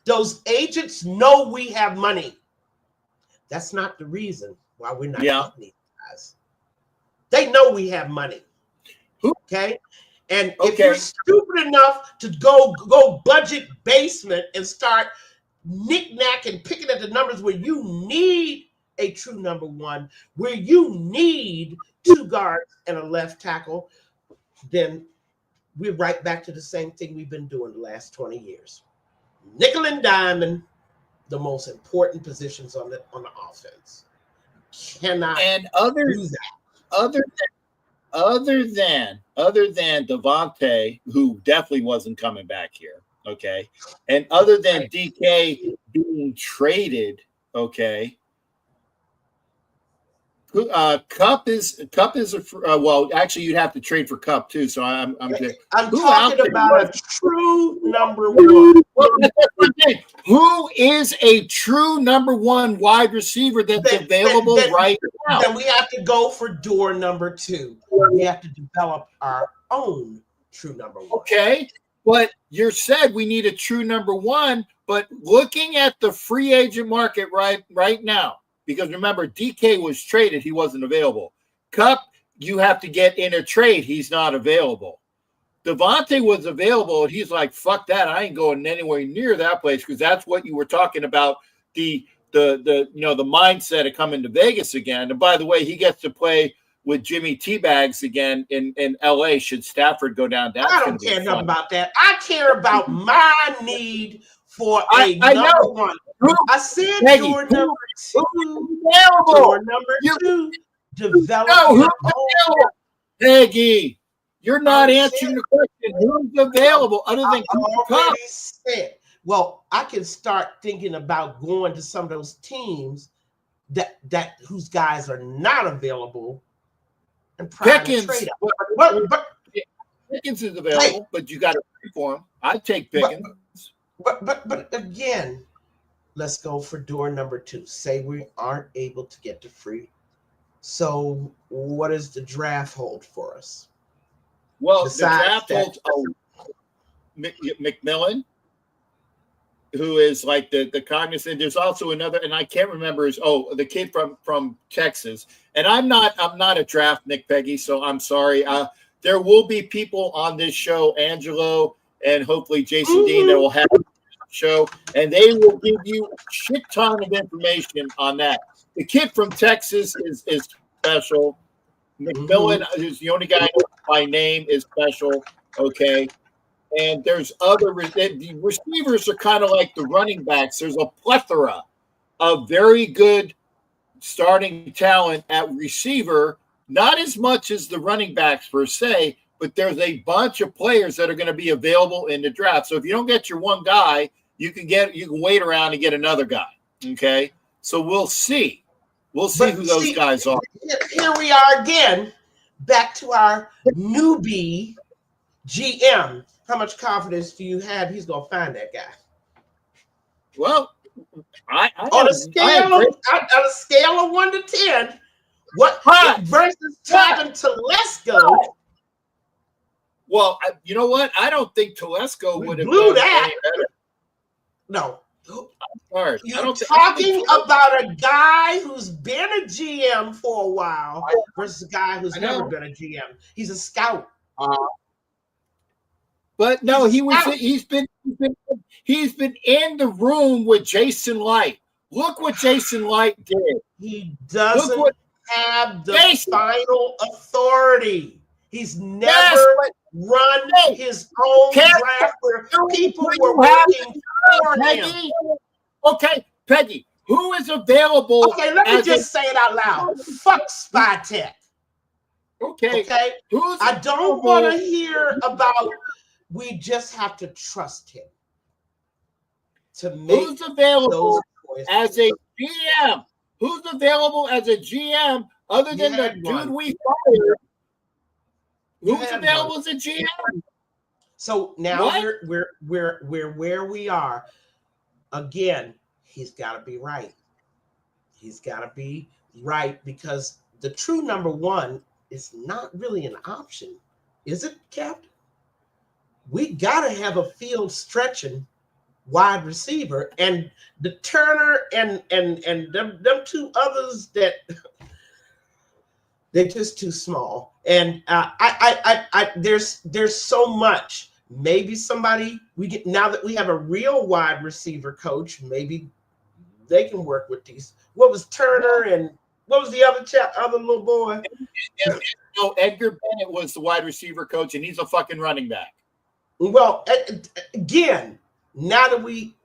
those agents know we have money. That's not the reason why we're not getting these guys. They know we have money. Okay? And if you're stupid enough to go budget basement and start knick-knack and picking at the numbers where you need a true number 1, where you need 2 guards and a left tackle, then we're right back to the same thing we've been doing the last 20 years. Nickel and diamond, the most important positions on the offense. Cannot do that. Other than Devontae, who definitely wasn't coming back here, okay, and other than DK being traded, okay, Cup is well, actually you'd have to trade for Cup too, so I'm good. I'm talking about a true number 1. Who is a true number 1 wide receiver that's available right now? Then we have to go for door number 2. We have to develop our own true number 1. Okay, but you said we need a true number 1, but looking at the free agent market right now, because remember, DK was traded. He wasn't available. Cup, you have to get in a trade. He's not available. Devontae was available, and he's like, "Fuck that! I ain't going anywhere near that place," because that's what you were talking about, the mindset of coming to Vegas again. And by the way, he gets to play with Jimmy Teabags again in LA. Should Stafford go down? That's I don't care enough about that. I care about my need for a number one. I said Peggy, door number two. Available. Door number two. Develop your own. Peggy, you're not answering the question. Who's available other than Cooper Kupp? Said. Well, I can start thinking about going to some of those teams that whose guys are not available and Pickens. trade up. But Pickens is available, but you got to pay for him. I'd take Pickens. But again, let's go for door number two. Say we aren't able to get to free. So what does the draft hold for us? Well, the draft holds McMillan, who is like the cognizant. There's also another, and I can't remember the kid from Texas. And I'm not a draft Nick Peggy, so I'm sorry. There will be people on this show, Angelo and hopefully Jason Dean, that will have a show, and they will give you a shit ton of information on that. The kid from Texas is special. McMillan is the only guy I know by name is special. Okay. And there's other the receivers are kind of like the running backs. There's a plethora of very good starting talent at receiver, not as much as the running backs per se, but there's a bunch of players that are going to be available in the draft. So if you don't get your one guy, you can wait around and get another guy. Okay. So we'll see. We'll see who those guys are. Here we are again, back to our newbie GM. How much confidence do you have he's going to find that guy? Well, on a scale of 1 to 10, what versus Tavin Telesco? Well, you know what? I don't think Telesco would have blew that. No. You're talking about a guy who's been a GM for a while versus a guy who's never been a GM. He's a scout. But no, he's been in the room with Jason Light. Look what Jason Light did. He doesn't have the final authority. He's never run his own draft where people were working for him. Okay, Peggy, who is available? Okay, let me just say it out loud. Fuck Spy Tech. Okay. I don't want to hear about. We just have to trust him to make. Who's available as a GM? Who's available as a GM other than the dude we fired? Who's available as a GM? So now we're where we are. Again, he's got to be right. He's got to be right because the true number one is not really an option, is it, Captain? We got to have a field stretching wide receiver, and the Turner and them two others that they're just too small. And there's so much. Maybe somebody now that we have a real wide receiver coach, maybe they can work with these. What was Turner and what was the other little boy? No, Edgar Bennett was the wide receiver coach, and he's a fucking running back. Well, again, now that we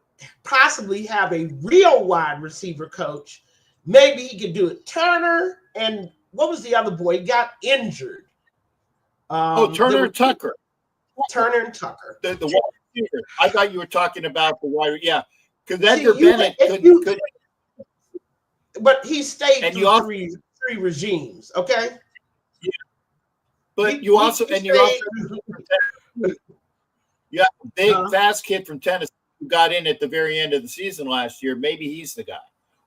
possibly have a real wide receiver coach, maybe he could do it. Turner and what was the other boy? He got injured. Turner and Tucker. Turner and Tucker. The wide receiver. I thought you were talking about the wide. Yeah, because Edgar Bennett could. But he stayed through three regimes. Okay. Yeah. But you also. Yeah, big fast kid from Tennessee who got in at the very end of the season last year. Maybe he's the guy.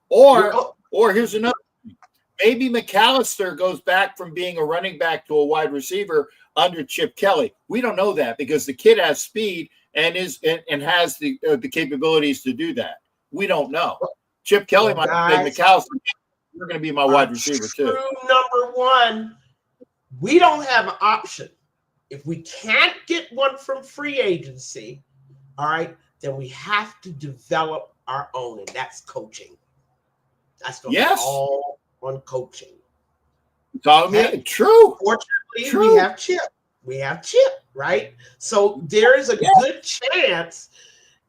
Or here's another thing. Maybe McAllister goes back from being a running back to a wide receiver under Chip Kelly. We don't know that because the kid has speed and has the capabilities to do that. We don't know. Chip Kelly might say McAllister, you're going to be my wide receiver too. True number one, we don't have an option. If we can't get one from free agency, all right, then we have to develop our own, and that's coaching. That's going to be all on coaching. True. Fortunately, we have Chip. We have Chip, right? So there is a good chance,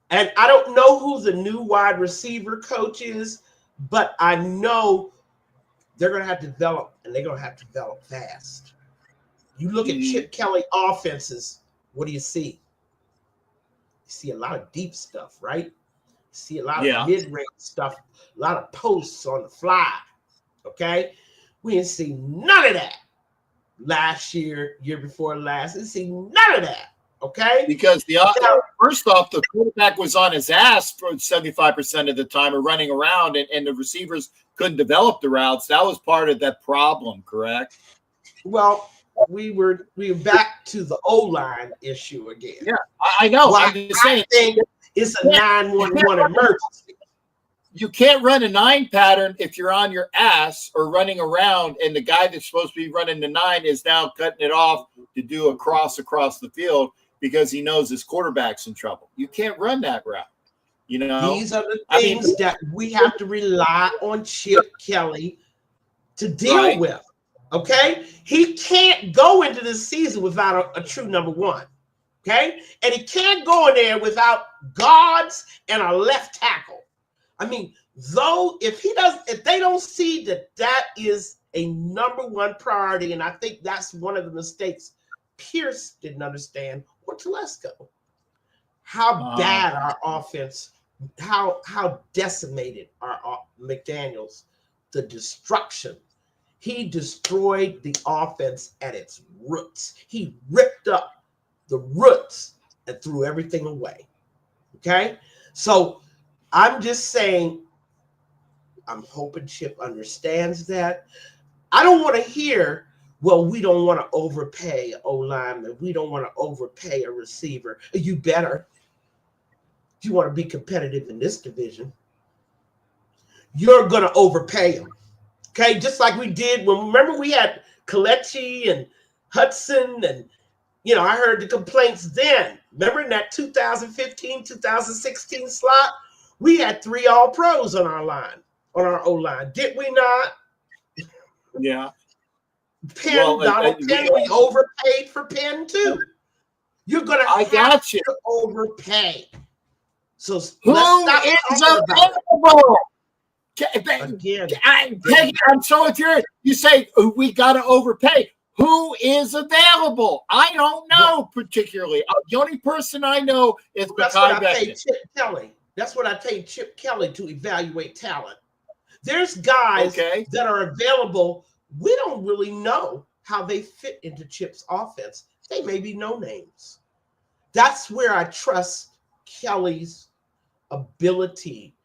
and I don't know who the new wide receiver coach is, but I know they're going to have to develop, and they're going to have to develop fast. You look at Chip Kelly offenses, what do you see? You see a lot of deep stuff, right? You see a lot of mid-range stuff, a lot of posts on the fly, okay? We didn't see none of that last year, year before last. We didn't see none of that, okay? Because first off, the quarterback was on his ass for 75% of the time or running around, and the receivers couldn't develop the routes. That was part of that problem, correct? Well, we were back to the O-line issue again. Yeah, I know. Well, I'm just saying it's a 911 emergency. You can't run a 9 pattern if you're on your ass or running around, and the guy that's supposed to be running the 9 is now cutting it off to do a cross across the field because he knows his quarterback's in trouble. You can't run that route. You know, these are the things that we have to rely on Chip Kelly to deal with. Okay, he can't go into this season without a true number one. Okay, and he can't go in there without guards and a left tackle. I mean, though, if they don't see that is a number one priority, and I think that's one of the mistakes Pierce didn't understand, or Telesco, how bad our offense, how decimated our McDaniels, the destruction. He destroyed the offense at its roots. He ripped up the roots and threw everything away. Okay, so I'm just saying, I'm hoping Chip understands that. I don't want to hear, well, we don't want to overpay an O-lineman. We don't want to overpay a receiver. You better. If you want to be competitive in this division, you're going to overpay them. Okay, just like we did when, remember, we had Kalechi and Hudson, and, you know, I heard the complaints then. Remember in that 2015, 2016 slot? We had 3 All-Pros on our line, on our O-line. Did we not? Yeah. Penn, Donald Penn, we overpaid for Penn too. You're going to have to overpay. So let's stop available? Peggy, I'm so infuriated. You say we got to overpay. Who is available? I don't know particularly. The only person I know is that's what I paid Chip Kelly. That's what I paid Chip Kelly to evaluate talent. There's guys that are available. We don't really know how they fit into Chip's offense. They may be no names. That's where I trust Kelly's ability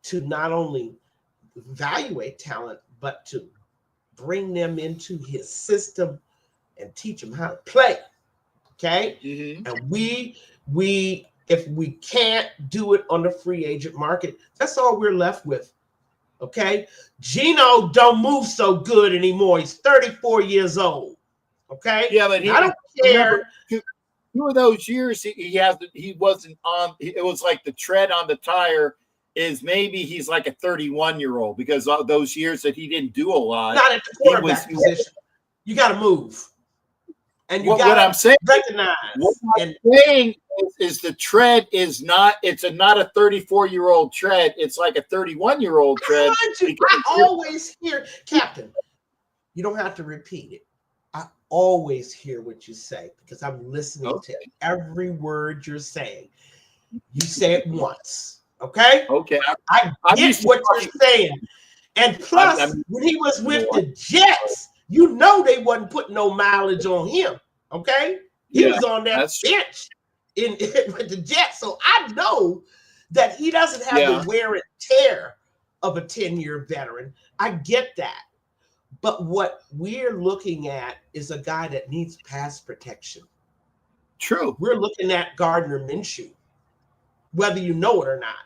to not only evaluate talent, but to bring them into his system and teach them how to play. Okay? Mm-hmm. And if we can't do it on the free agent market, that's all we're left with. Okay? Gino don't move so good anymore. He's 34 years old. Okay? Yeah, but I don't care. Two of those years he wasn't on. It was like the tread on the tire is maybe he's like a 31-year-old because of those years that he didn't do a lot. Not at the quarterback position. You got to move. And you got to recognize. What I'm saying is the tread is not, it's not a 34-year-old tread. It's like a 31-year-old tread. I always hear, Captain, you don't have to repeat it. I always hear what you say because I'm listening to every word you're saying. You say it once. Okay? Okay. I get what you're saying. And plus, when he was with the Jets, you know they wasn't putting no mileage on him. Okay? He was on that bench with the Jets. So I know that he doesn't have the wear and tear of a 10-year veteran. I get that. But what we're looking at is a guy that needs pass protection. True. We're looking at Gardner Minshew, whether you know it or not.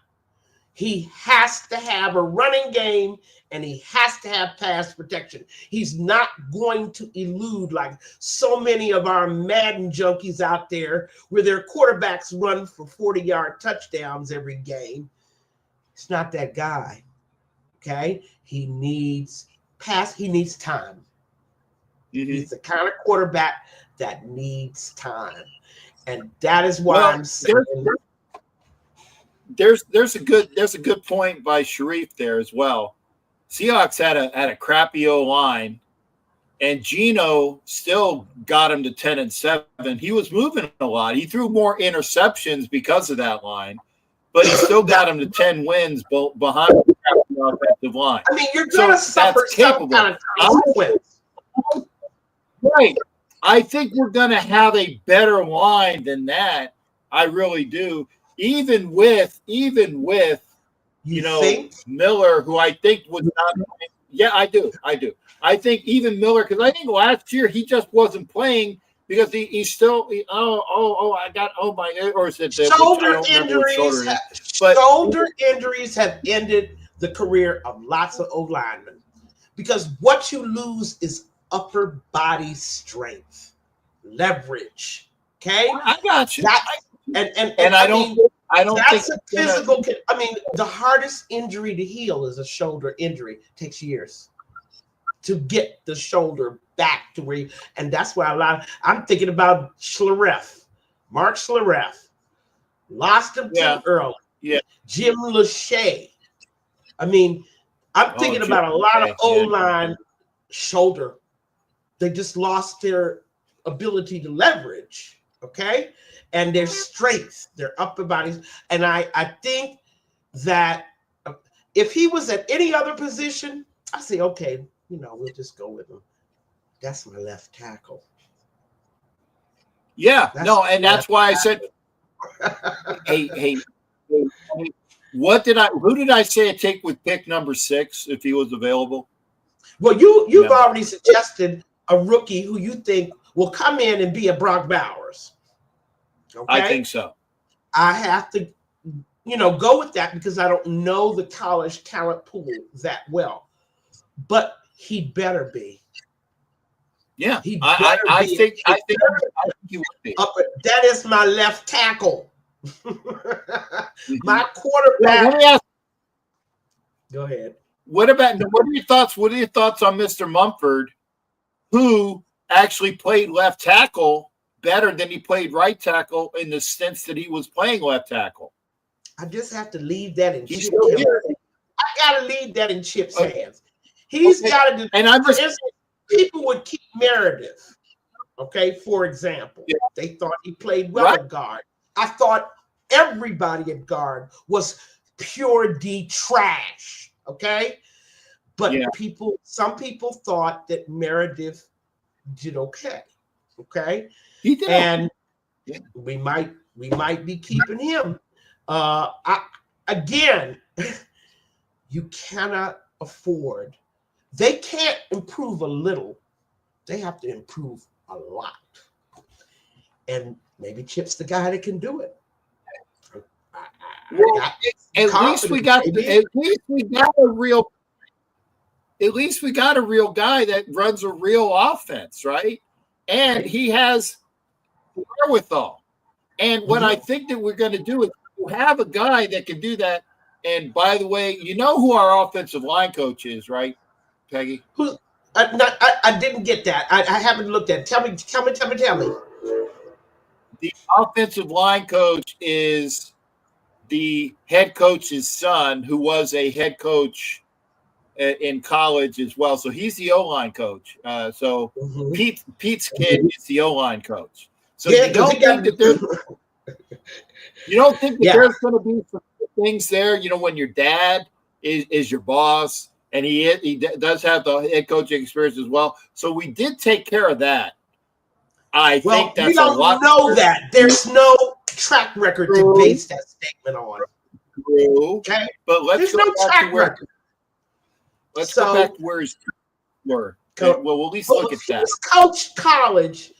He has to have a running game, and he has to have pass protection. He's not going to elude like so many of our Madden junkies out there where their quarterbacks run for 40-yard touchdowns every game. It's not that guy, okay? He needs time. Mm-hmm. He's the kind of quarterback that needs time. And that is why I'm saying there's a good point by Sharif there as well. Seahawks had a crappy O-line, and Geno still got him to 10-7. He was moving a lot. He threw more interceptions because of that line, but he still got him to 10 wins behind the crappy offensive line. I mean, you're going to suffer some kind of consequence. Right. I think we're going to have a better line than that. I really do. Even with think? Miller, who I think was not. Yeah, I do. I think even Miller, because I think last year he just wasn't playing because he's still. I got my or is it shoulder injuries? Shoulder injuries have ended the career of lots of O linemen because what you lose is upper body strength, leverage. Okay, I got you. And I don't that's think a physical. I mean, the hardest injury to heal is a shoulder injury. It takes years to get the shoulder back to where, and that's why I'm thinking about Mark Schlereth, lost him too early. Yeah, Jim Lachey. I mean, I'm thinking about a lot of O-line shoulder. They just lost their ability to leverage. Okay. And their strength, their upper bodies. And I think that if he was at any other position, I say, okay, we'll just go with him. That's my left tackle. Yeah, that's why I said, hey, who did I say to take with pick number 6 if he was available? Well, you've already suggested a rookie who you think will come in and be a Brock Bowers. Okay? I think so. I have to, go with that because I don't know the college talent pool that well. But he'd better be. Yeah, I think he would be. That is my left tackle. My quarterback. Let me ask. Go ahead. What are your thoughts? What are your thoughts on Mr. Mumford, who actually played left tackle better than he played right tackle in the sense that he was playing left tackle? I just have to leave that in Chip's hands. I gotta leave that in Chip's hands. He's got to do. And people would keep Meredith. Okay, for example, they thought he played well at guard. I thought everybody at guard was pure D trash. Okay, but some people thought that Meredith did okay. Okay. He did. And we might be keeping him. Again, you cannot afford. They can't improve a little. They have to improve a lot. And maybe Chip's the guy that can do it. At least we got a real guy that runs a real offense, right? And he has wherewithal. And what I think that we're going to do is have a guy that can do that. And by the way, you know who our offensive line coach is, right, Peggy? I didn't get that. I haven't looked at it. Tell me. The offensive line coach is the head coach's son, who was a head coach in college as well. So he's the O-line coach. Pete's kid is the O-line coach. So you don't think that there's going to be some things there, when your dad is your boss and he does have the head coaching experience as well. So we did take care of that. I think that's a lot. We don't know that. There's no track record to base that statement on. True. Okay. But let's go back to where. Let's go back to where he's were. Well, at least look at that. He's coached college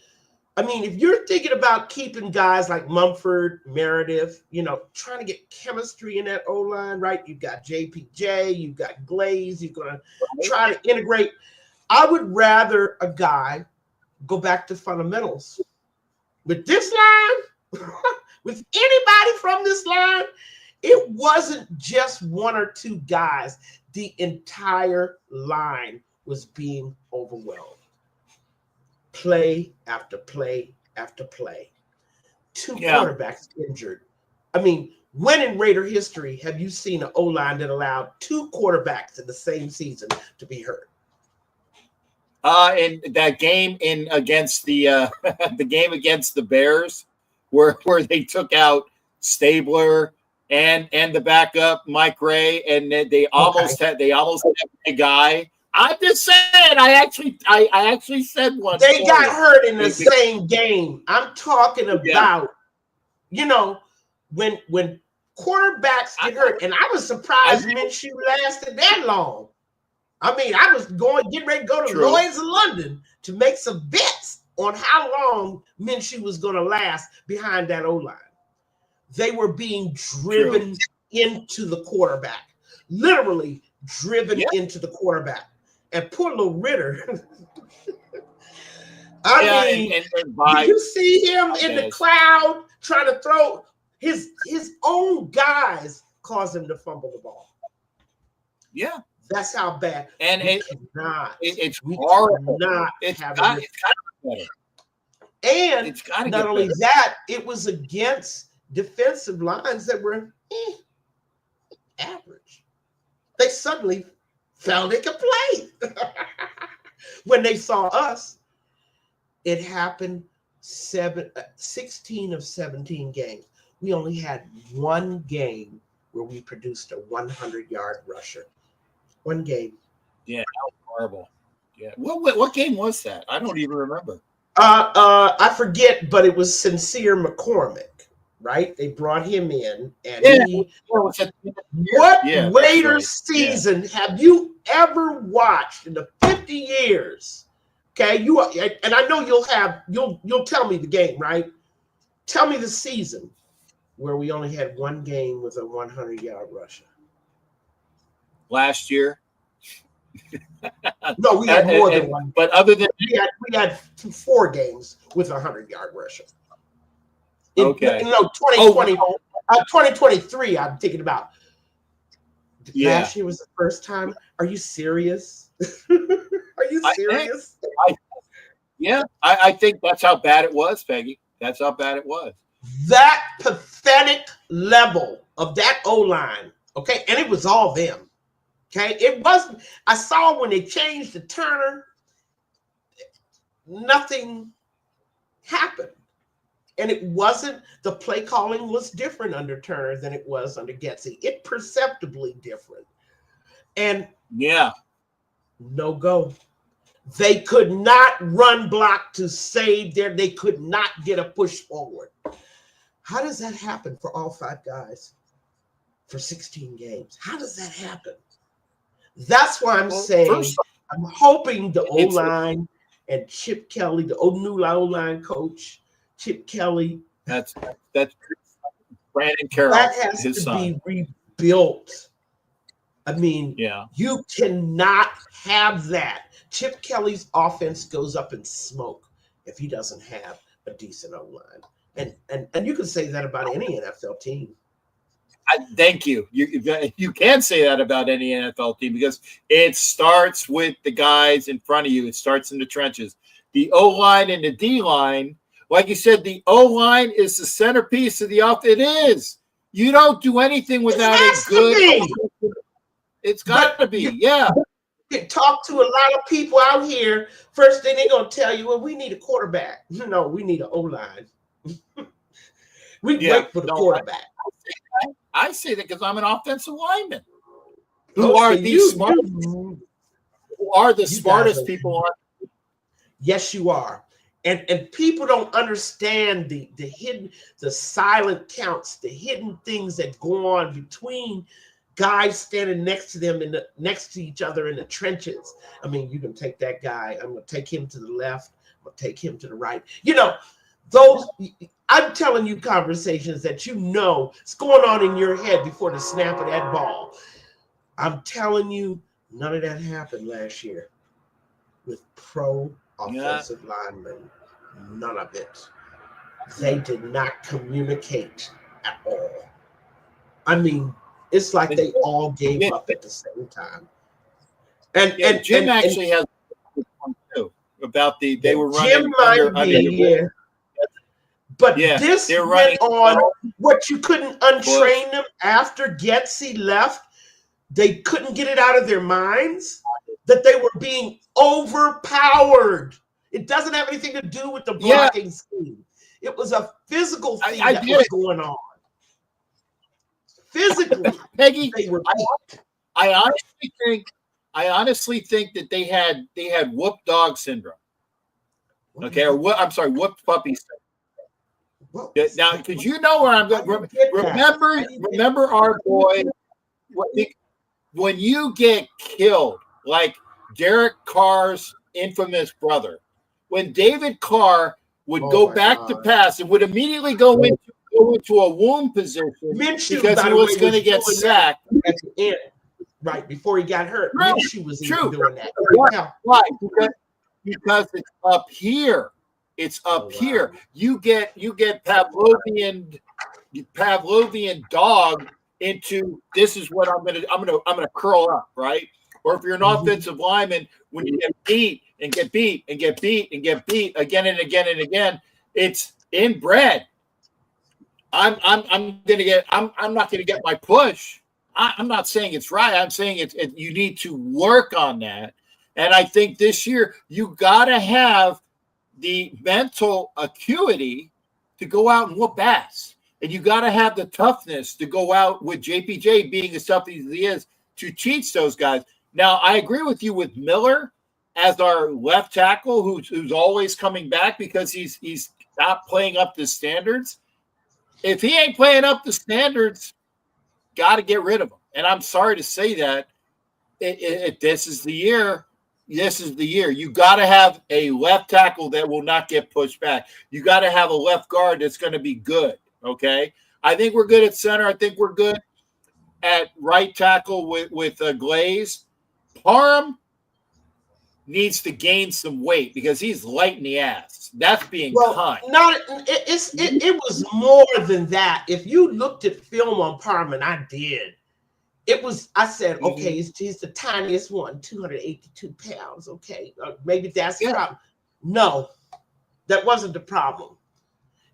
I mean, if you're thinking about keeping guys like Mumford, Meredith, trying to get chemistry in that O-line, right? You've got JPJ, you've got Glaze, you're going to try to integrate. I would rather a guy go back to fundamentals. With this line, with anybody from this line, it wasn't just one or two guys. The entire line was being overwhelmed. Play after play after play. Two quarterbacks injured. I mean, when in Raider history have you seen an O-line that allowed two quarterbacks in the same season to be hurt? In that game against the the game against the Bears, where they took out Stabler and the backup Mike Ray, and they almost had a guy. I'm just saying. I actually said one. They got hurt in the same game. I'm talking about, when quarterbacks get hurt, and I was surprised Minshew lasted that long. I mean, I was getting ready to go to Lloyd's of London to make some bets on how long Minshew was going to last behind that O-line. They were being driven into the quarterback, literally driven into the quarterback. And poor little Ritter. Did you see him in the crowd trying to throw his own guys cause him to fumble the ball? Yeah. That's how bad. And it's horrible. It's got to be better. And not only that, it was against defensive lines that were average. They suddenly found it could play. When they saw us, it happened 16 of 17 games. We only had one game where we produced a 100-yard rusher. One game. Yeah, that was horrible. Yeah. What game was that? I don't even remember. I forget, but it was Sincere McCormick, right? They brought him in, and Raiders season have you ever watched in the 50 years? Okay, and I know you'll tell me the game, right? Tell me the season where we only had one game with a 100-yard rusher. Last year. No, we had more than one. But other than we had 4 games with a 100-yard rusher. 2023. I'm thinking about. Last year was the first time. Are you serious? Are you serious? I think that's how bad it was, Peggy. That's how bad it was. That pathetic level of that O-line. Okay, and it was all them. Okay, it wasn't. I saw when they changed to Turner, nothing happened. And it wasn't, the play calling was different under Turner than it was under Getsy. It perceptibly different. And no go. They could not run block to save they could not get a push forward. How does that happen for all 5 guys for 16 games? How does that happen? That's why I'm saying I'm hoping the O-line and Chip Kelly, the new O-line coach, Chip Kelly. That's Brandon Carroll. That has to be rebuilt. I mean, you cannot have that. Chip Kelly's offense goes up in smoke if he doesn't have a decent O-line. And you can say that about any NFL team. Thank you. You can say that about any NFL team because it starts with the guys in front of you. It starts in the trenches. The O-line and the D-line, like you said, the O-line is the centerpiece of the offense. It is. You don't do anything without a good. It's got to be, You can talk to a lot of people out here. First thing they're going to tell you, well, we need a quarterback. No, we need an O-line. We wait for the quarterback. I say that because I'm an offensive lineman. Who are the smartest people on? Yes, you are. And people don't understand the hidden, the silent counts, the hidden things that go on between guys standing next to them next to each other in the trenches. I mean, you can take that guy. I'm going to take him to the left. I'm gonna take him to the right. You know, those. I'm telling you conversations that you know is going on in your head before the snap of that ball. I'm telling you, none of that happened last year with pro offensive linemen. None of it. They did not communicate at all. I mean, it's like they all gave up at the same time. And Jim actually has one too about they were Jim running under. But this went on. What you couldn't untrain them after Getsy left. They couldn't get it out of their minds that they were being overpowered. It doesn't have anything to do with the blocking scheme. It was a physical thing that was going on. Physically, Peggy, they were. I honestly think that they had whoop dog syndrome. Okay, or what? I'm sorry, whooped puppy syndrome. Now, because you know where I'm going. Remember our boy. When you get killed, like Derek Carr's infamous brother, when David Carr would go back to pass, it would immediately go into a wound position because he was going to get sacked at the end, right before he got hurt. Minshew was even doing that. Why? Because it's up here. It's up here. You get Pavlovian dog into this is what I'm gonna curl up, right? Or if you're an offensive lineman, when you get beat and get beat and get beat and get beat again and again and again, it's inbred. I'm not gonna get my push. I'm not saying it's right. I'm saying you need to work on that. And I think this year you gotta have the mental acuity to go out and whoop ass. And you got to have the toughness to go out with JPJ being as tough as he is to teach those guys. Now, I agree with you with Miller as our left tackle, who's always coming back because he's not playing up to standards. If he ain't playing up to standards, got to get rid of him. And I'm sorry to say that. This is the year. This is the year. You got to have a left tackle that will not get pushed back. You got to have a left guard that's going to be good. Okay, I think we're good at center. I think we're good at right tackle with Glaze. Parham needs to gain some weight because he's light in the ass. That's being kind. It was more than that. If you looked at film on Parham, and I did, I said, okay, he's the tiniest one, 282 pounds. Okay, maybe that's the problem. No, that wasn't the problem.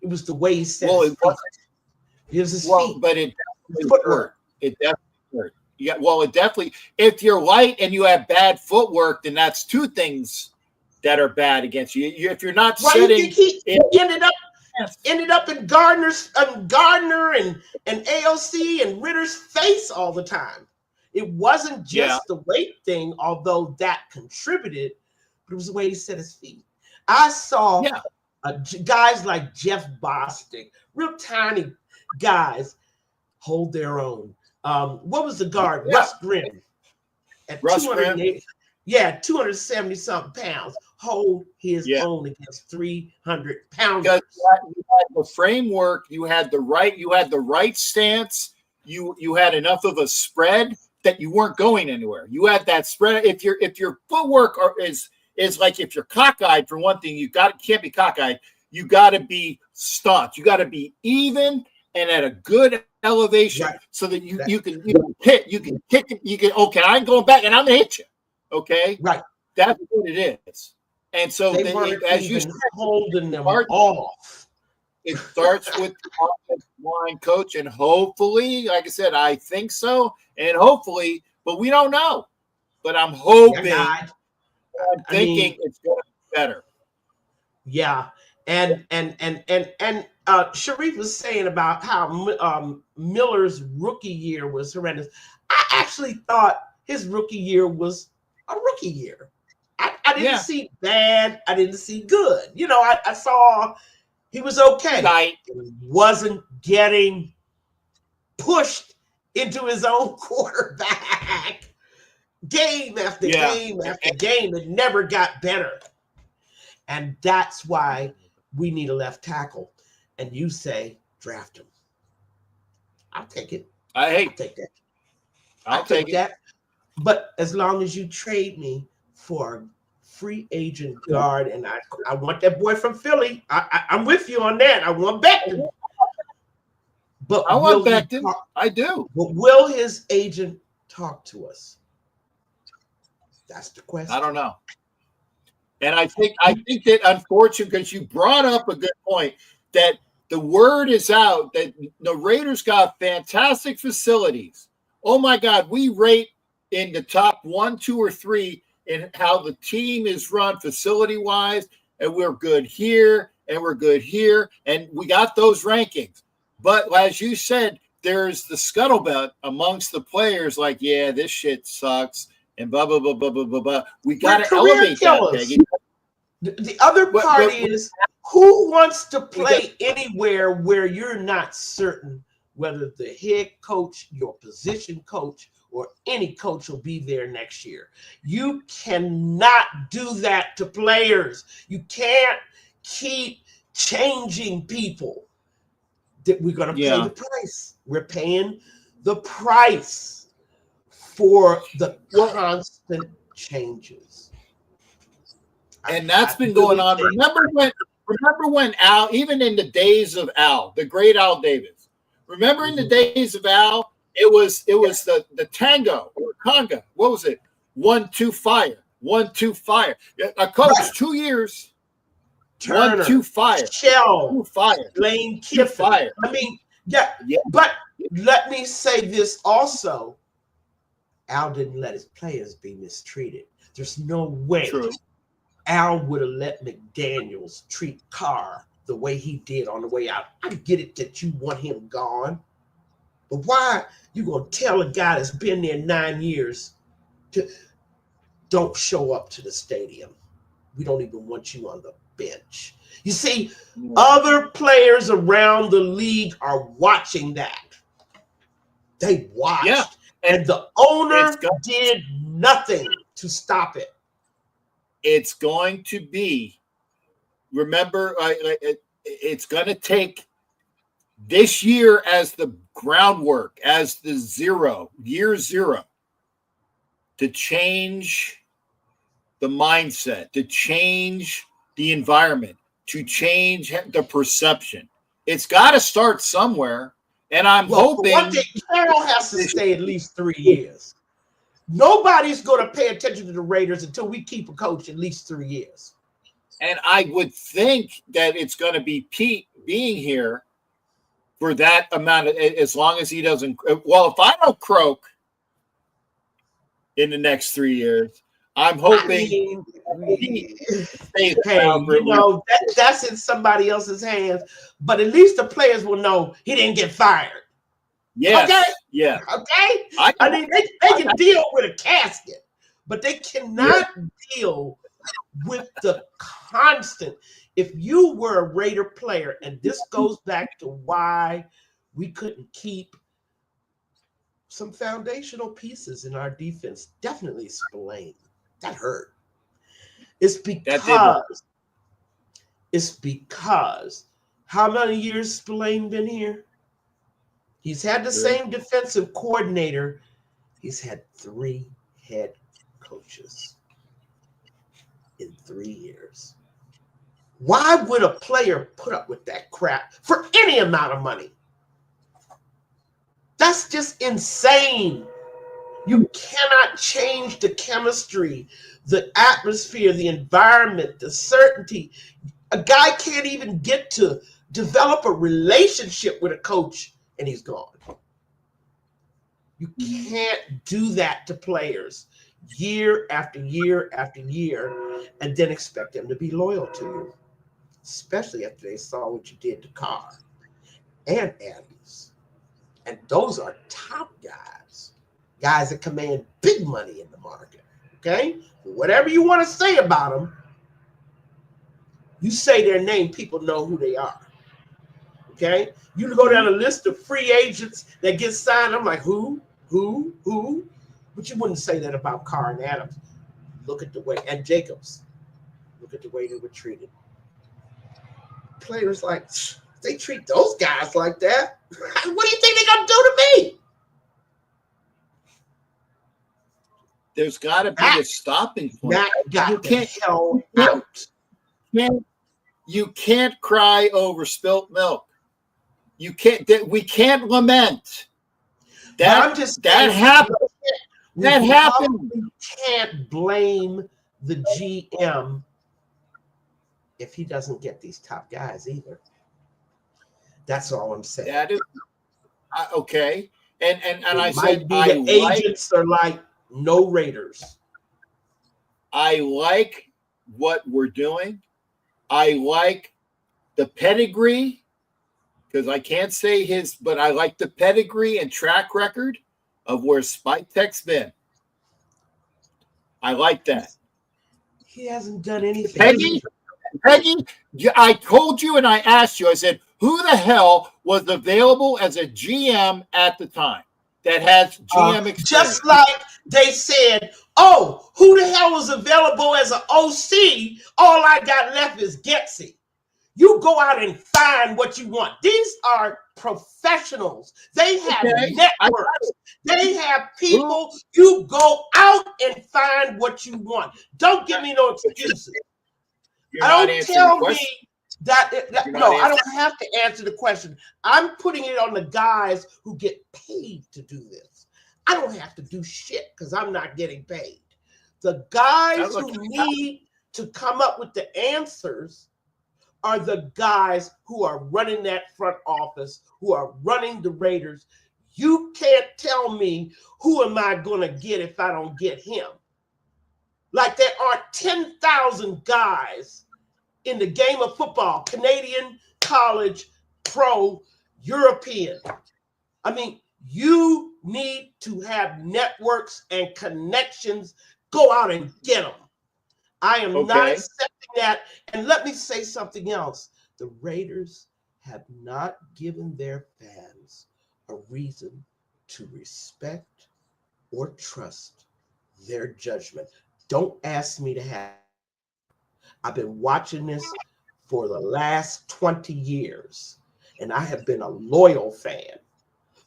It was the way he said it was his feet. But it definitely hurt. It definitely hurt. Yeah, it definitely. If you're light and you have bad footwork, then that's two things that are bad against you. If you're not setting, he ended up in Gardner and AOC and Ritter's face all the time. It wasn't just the weight thing, although that contributed, but it was the way he set his feet. I saw. Yeah. Guys like Jeff Bostic, real tiny guys, hold their own. What was the guard? Russ Grimm. At 270-something pounds, hold his own against 300 pounds. Because you had the framework, you had the right stance, you had enough of a spread that you weren't going anywhere. You had that spread. If your footwork is like if you're cockeyed, for one thing, can't be cockeyed. You got to be staunch. You got to be even and at a good elevation so that you can hit. You can kick it. You can I'm going back and I'm gonna hit you. Okay, right. That's what it is. And so as you start holding them off, it starts with the offensive line coach, and hopefully, like I said, I think so, and hopefully, but we don't know. But I'm hoping. I'm thinking it's going to be better. Yeah, and Sharif was saying about how Miller's rookie year was horrendous. I actually thought his rookie year was a rookie year. I didn't see bad. I didn't see good. You know, I saw he was okay. Right. He wasn't getting pushed into his own quarterback. Game after game after game, it never got better. And that's why we need a left tackle. And you say, draft him. I'll take it. I'll take that. I'll take that. But as long as you trade me for a free agent guard, and I want that boy from Philly. I'm with you on that. I want Becton. But I want Becton. I do. But will his agent talk to us? That's the question. I don't know. And I think that, unfortunately, because you brought up a good point, that the word is out that the Raiders got fantastic facilities. Oh my God, we rate in the top 1, 2, or 3 in how the team is run facility-wise, and we're good here, and we're good here, and we got those rankings. But as you said, there's the scuttlebutt amongst the players, like, yeah, this shit sucks, and blah, blah, blah, blah, blah, blah, blah. We got to elevate that, Peggy. The other part is, who wants to play anywhere where you're not certain whether the head coach, your position coach, or any coach will be there next year? You cannot do that to players. You can't keep changing people. That we're going to pay the price. We're paying the price for the constant changes. And that's been going on. Remember when Al, even in the days of Al, the great Al Davis, remember in the days of Al, it was the tango or conga. What was it? 1-2 fire. 1-2 fire. A coach, 2 years. Turner, 1-2 fire. Shell, 2 fire. Lane Kiffin. Fire. I mean, yeah. But let me say this also. Al didn't let his players be mistreated. There's no way Al would have let McDaniels treat Carr the way he did on the way out. I get it that you want him gone, but why you gonna tell a guy that's been there 9 years to don't show up to the stadium? We don't even want you on the bench. You see, other players around the league are watching that. They watched, and the owner did nothing to stop it. It's going to be, remember, it's going to take this year as the groundwork, as the year zero, to change the mindset, to change the environment, to change the perception. It's got to start somewhere, and I'm hoping. One thing, Carroll has to stay at least 3 years. Nobody's going to pay attention to the Raiders until we keep a coach at least 3 years. And I would think that it's going to be Pete being here for that amount of, as long as he doesn't. Well, if I don't croak in the next 3 years, I'm hoping. That's in somebody else's hands. But at least the players will know he didn't get fired. Yes. Okay. Yeah. Okay. I mean, they can deal with a casket, but they cannot deal with the constant. If you were a Raider player, and this goes back to why we couldn't keep some foundational pieces in our defense, definitely Spillane. That hurt. It's because how many years Spillane been here? He's had the same defensive coordinator. He's had 3 head coaches in 3 years. Why would a player put up with that crap for any amount of money? That's just insane. You cannot change the chemistry, the atmosphere, the environment, the certainty. A guy can't even get to develop a relationship with a coach and he's gone. You can't do that to players year after year after year and then expect them to be loyal to you, especially after they saw what you did to Carr and Adams. And those are top guys that command big money in the market, okay? Whatever you want to say about them, you say their name, people know who they are, okay? You go down a list of free agents that get signed, I'm like, who? But you wouldn't say that about Carr and Adams. Look at the way, and Jacobs. Look at the way they were treated. Players like, they treat those guys like that. What do you think they're going to do to me? There's got to be a stopping point. Matt got You can't the hell out. You can't cry over spilt milk. You can't. We can't lament. I'm just that happened. That happened. You can't blame the GM if he doesn't get these top guys either. That's all I'm saying. That is okay. And I said the agents are like no Raiders. I like what we're doing. I like the pedigree, because I can't say his, but I like the pedigree and track record of where Spike Tech's been. I like that. He hasn't done anything. Peggy, I told you and I asked you, I said, who the hell was available as a GM at the time that has GM experience? Just like they said, oh, who the hell was available as an OC? All I got left is Getsy. You go out and find what you want. These are professionals. They have networks. They have people. You go out and find what you want. Don't give me no excuses. Don't tell me that no, I don't have to answer the question. I'm putting it on the guys who get paid to do this. I don't have to do shit because I'm not getting paid. The guys who need to come up with the answers are the guys who are running that front office, who are running the Raiders. You can't tell me who am I going to get if I don't get him. Like there are 10,000 guys in the game of football, Canadian, college, pro, European. I mean, you need to have networks and connections. Go out and get them. I am not accepting that. And let me say something else. The Raiders have not given their fans a reason to respect or trust their judgment. Don't ask me to have. I've been watching this for the last 20 years, and I have been a loyal fan.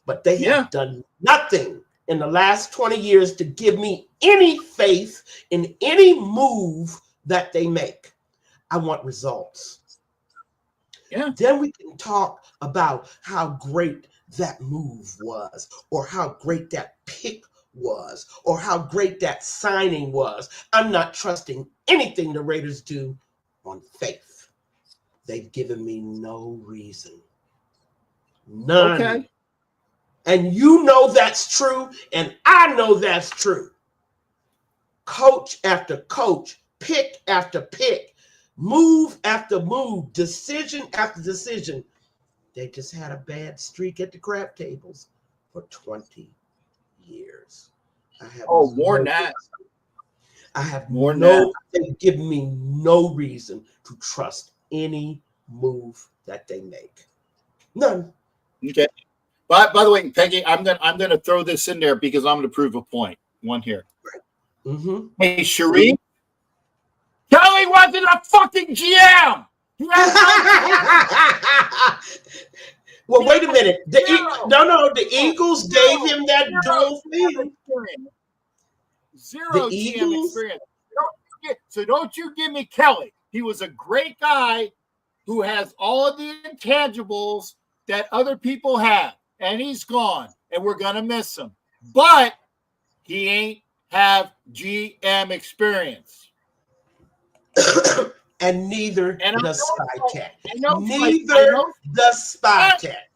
But they have done nothing in the last 20 years to give me any faith in any move that they make. I want results. Yeah. Then we can talk about how great that move was, or how great that pick was, or how great that signing was. I'm not trusting anything the Raiders do on faith. They've given me no reason. None. Okay. And you know that's true, and I know that's true. Coach after coach, pick after pick, move after move, decision after decision. They just had a bad streak at the crap tables for 20 years. I have more than that. I have more than that. They've given me no reason to trust any move that they make. None. Okay. By the way, Peggy, I'm gonna throw this in there because I'm gonna prove a point. One here. Mm-hmm. Hey, Sheree, Kelly wasn't a fucking GM. Well, wait a minute. The Eagles gave him that dual thing. Zero GM experience. So don't you give me Kelly. He was a great guy who has all of the intangibles that other people have. And he's gone, and we're going to miss him. But he ain't have GM experience. And neither the Spy Cat. Neither the Spy Cat.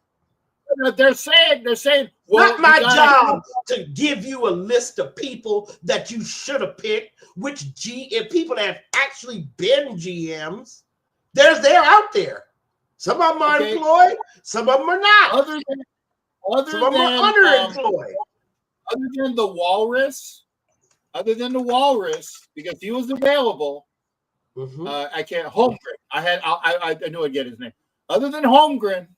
They're saying, well, not my job to give you a list of people that you should have picked, if people that have actually been GMs. They're out there. Some of them are employed, some of them are not. Other than some of them are underemployed. Other than the Walrus, because he was available. Mm-hmm. I can't. Holmgren. I knew I'd get his name. Other than Holmgren,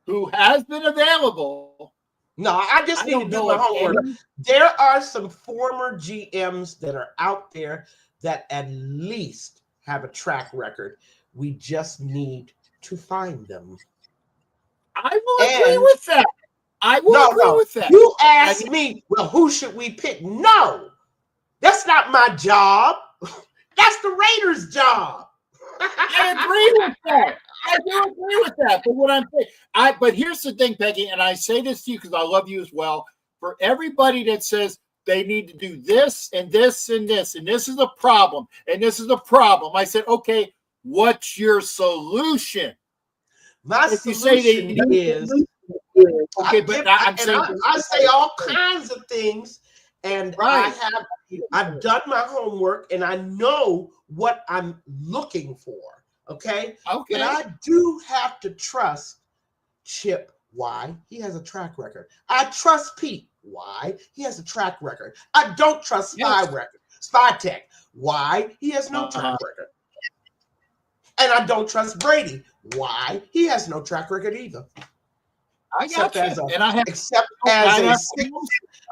who has been available. No, I just need to do my homework. There are some former GMs that are out there that at least have a track record. We just need to find them. I will agree with that. I will agree with that. You asked me, well, who should we pick? No, that's not my job. That's the Raiders' job. I agree with that. I do agree with that. But what I'm saying, but here's the thing, Peggy, and I say this to you because I love you as well. For everybody that says they need to do this and this and this, and this is a problem, and this is a problem, I said, okay, what's your solution? My solution is okay, I say all kinds of things, and I've done my homework, and I know what I'm looking for. Okay. But I do have to trust Chip. Why? He has a track record. I trust Pete. Why? He has a track record. I don't trust Spy Tech. Why? He has no track record. And I don't trust Brady. Why? He has no track record either. Except as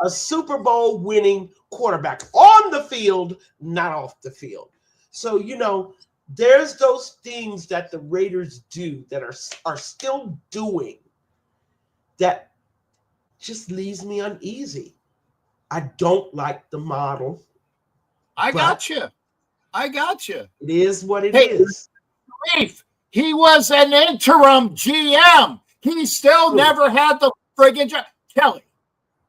a Super Bowl winning quarterback on the field, not off the field. So, there's those things that the Raiders do that are still doing that just leaves me uneasy. I don't like the model. I got you. It is what it is. He was an interim GM. He still never had the friggin' job. Kelly.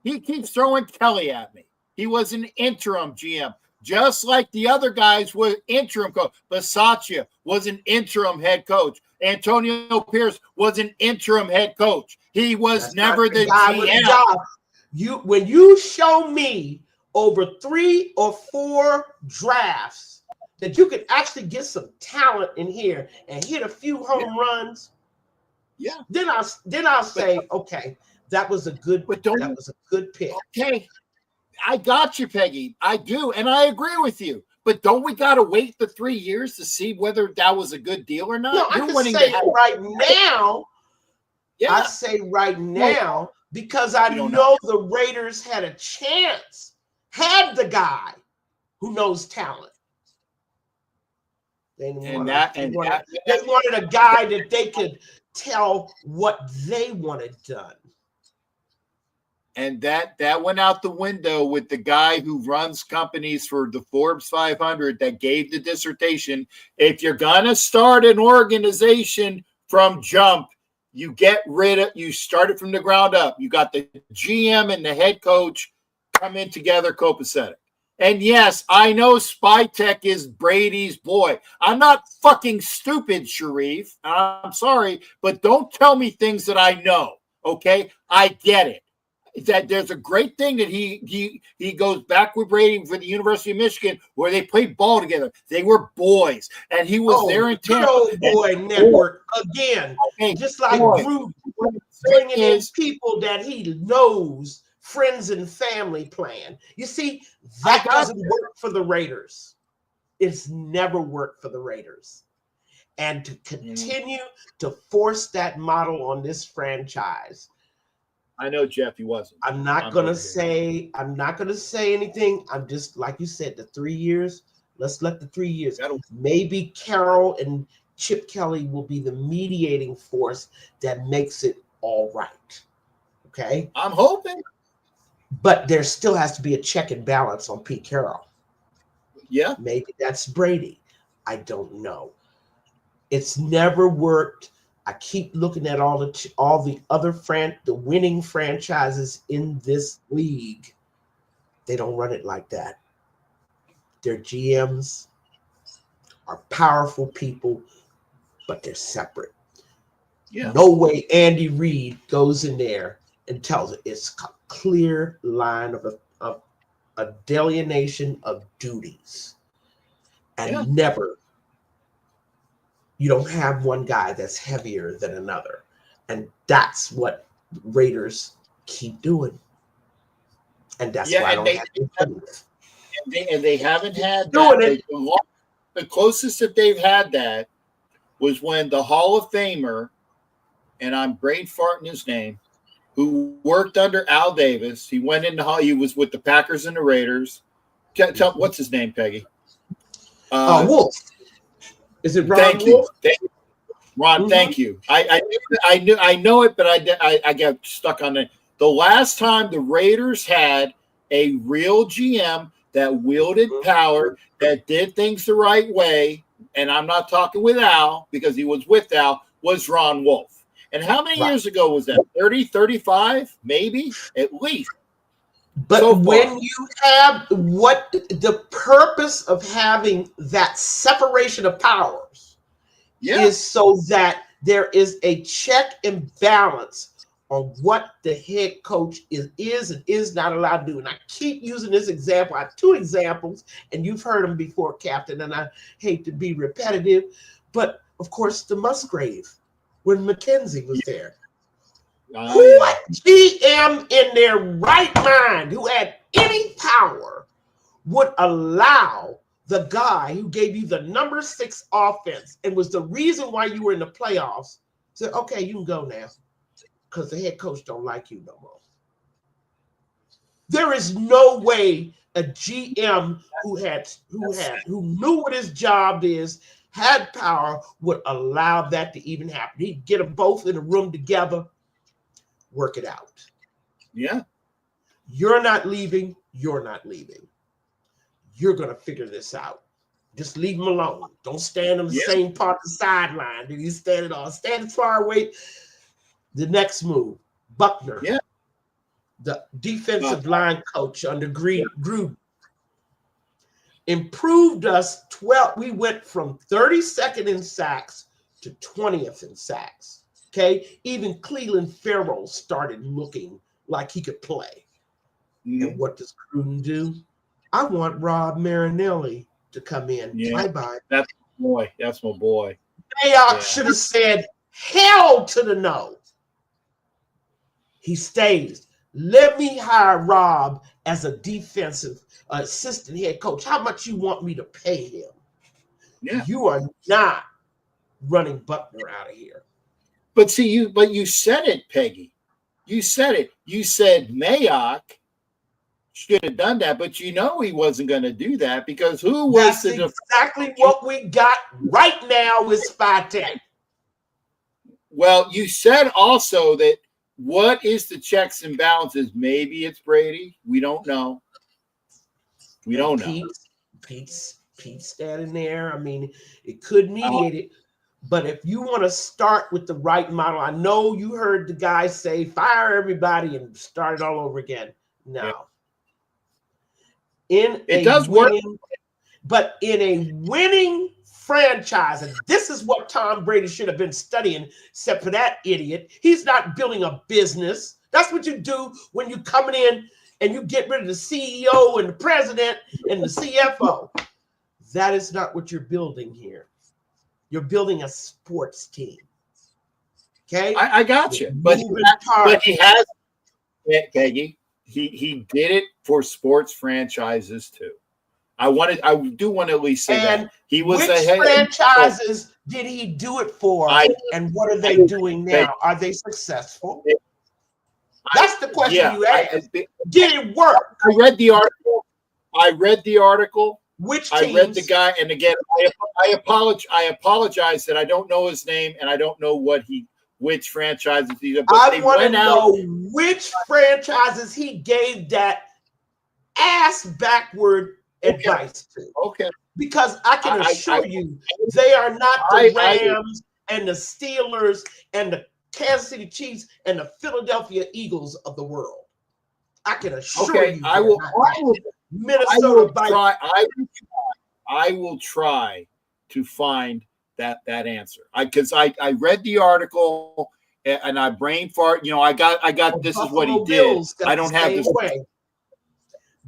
He keeps throwing Kelly at me. He was an interim GM. Just like the other guys were interim coach. Bisaccia was an interim head coach. Antonio Pierce was an interim head coach. He was never the GM. When you show me over 3 or 4 drafts that you could actually get some talent in here and hit a few home runs, then I'll say, okay, that was a good pick. Okay. I got you, Peggy. I do, and I agree with you. But don't we got to wait the 3 years to see whether that was a good deal or not? No, I can say right now. Yeah. I say right now because I know the Raiders had a chance, had the guy who knows talent. They wanted a guy that they could tell what they wanted done. And that went out the window with the guy who runs companies for the Forbes 500 that gave the dissertation. If you're going to start an organization from jump, you start it from the ground up. You got the GM and the head coach come in together copacetic. And yes, I know Spy Tech is Brady's boy. I'm not fucking stupid, Sharif. I'm sorry, but don't tell me things that I know, okay? I get it. That there's a great thing that he goes back with Brady for the University of Michigan where they played ball together. They were boys, and he was there in Tampa. Good old boy network again, just like Drew bringing in people that he knows, friends and family plan. You see, that doesn't work for the Raiders. It's never worked for the Raiders, and to continue to force that model on this franchise. I know, Jeff, he wasn't. I'm not gonna say anything. I'm just, like you said, the 3 years. Let's let the 3 years. Maybe Carroll and Chip Kelly will be the mediating force that makes it all right. Okay? I'm hoping. But there still has to be a check and balance on Pete Carroll. Yeah. Maybe that's Brady. I don't know. It's never worked. I keep looking at all the other the winning franchises in this league. They don't run it like that. Their GMs are powerful people, but they're separate. Yeah. No way Andy Reid goes in there and tells it. It's a clear line of a delineation of duties, and never. You don't have one guy that's heavier than another. And that's what Raiders keep doing. And that's why I don't have to do it. And they haven't had that. The closest that they've had that was when the Hall of Famer, and I'm brain farting his name, who worked under Al Davis. He went into he was with the Packers and the Raiders. What's his name, Peggy? Wolf. Is it Ron Thank Wolf? you. Ron, thank you. I know it, but I got stuck on it. The last time the Raiders had a real GM that wielded power, that did things the right way, and I'm not talking with Al because he was with Al, was Ron Wolf. And how many years ago was that? 30, 35, maybe, at least. But so when you have what the purpose of having that separation of powers is so that there is a check and balance on what the head coach is and is not allowed to do. And I keep using this example. I have two examples, and you've heard them before, Captain, and I hate to be repetitive, but of course the Musgrave when McKenzie was there. What GM in their right mind who had any power would allow the guy who gave you the number 6 offense and was the reason why you were in the playoffs said, okay, you can go now because the head coach don't like you no more. There is no way a GM who knew what his job is, had power, would allow that to even happen. He'd get them both in a room together, work it out. Yeah. You're not leaving. You're not leaving. You're going to figure this out. Just leave him alone. Don't stand on the same part of the sideline. Did he stand at all? Stand as far away. The next move, Buckner, the defensive line coach under Gruden, improved us 12. We went from 32nd in sacks to 20th in sacks. Okay, even Cleveland Farrell started looking like he could play. And what does Gruden do? I want Rob Marinelli to come in. Bye-bye. That's my boy. That's my boy. Mayock should have said hell to the no. He stays. Let me hire Rob as a defensive assistant head coach. How much you want me to pay him? Yeah. You are not running Buckner out of here. But see, you said it, Peggy. You said it. You said Mayock should have done that, but you know he wasn't going to do that because who was exactly what we got right now with Spytek. Well, you said also that what is the checks and balances? Maybe it's Brady. We don't know. We don't know. Pete's standing there. I mean, it could mediate it. But if you want to start with the right model, I know you heard the guy say, fire everybody and start it all over again. No. It does work. But in a winning franchise, and this is what Tom Brady should have been studying, except for that idiot. He's not building a business. That's what you do when you're coming in and you get rid of the CEO and the president and the CFO. That is not what you're building here. You're building a sports team. Okay? I got you. But he has, Peggy, he did it for sports franchises too. I do want to at least say that. He was which ahead. Franchises did he do it for? And what are they doing now? Are they successful? That's the question you asked. Did it work? I read the article. Which teams? I read the guy, and again, I apologize that I don't know his name and I don't know which franchises he's. I want to know which franchises he gave that ass backward advice to. Okay. Because I can assure you, they are not the Rams and the Steelers and the Kansas City Chiefs and the Philadelphia Eagles of the world. I can assure you. I will Minnesota I will try to find that answer. Because I read the article and I brain fart. You know, I got this is what he did. I don't have this way.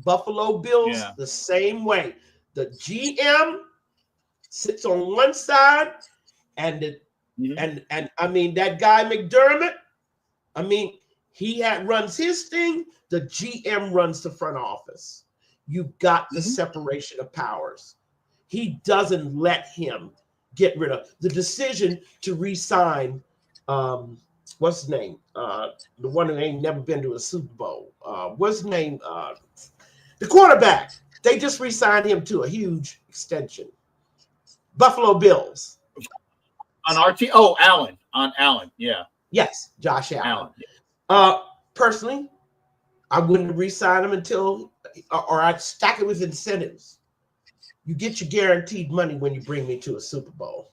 Buffalo Bills the same way. The GM sits on one side, and and I mean that guy McDermott. I mean he runs his thing. The GM runs the front office. You've got the separation of powers. He doesn't let him get rid of the decision to re-sign. What's his name? The one who ain't never been to a Super Bowl. What's his name? The quarterback. They just re-signed him to a huge extension. Buffalo Bills. On RT. Oh, Allen. On Allen. Yeah. Yes, Josh Allen. Personally, I wouldn't re-sign him until, or I'd stack it with incentives. You get your guaranteed money when you bring me to a Super Bowl.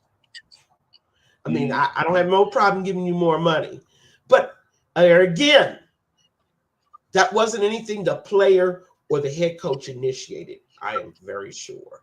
I mean, I don't have no problem giving you more money. But again, that wasn't anything the player or the head coach initiated. I am very sure.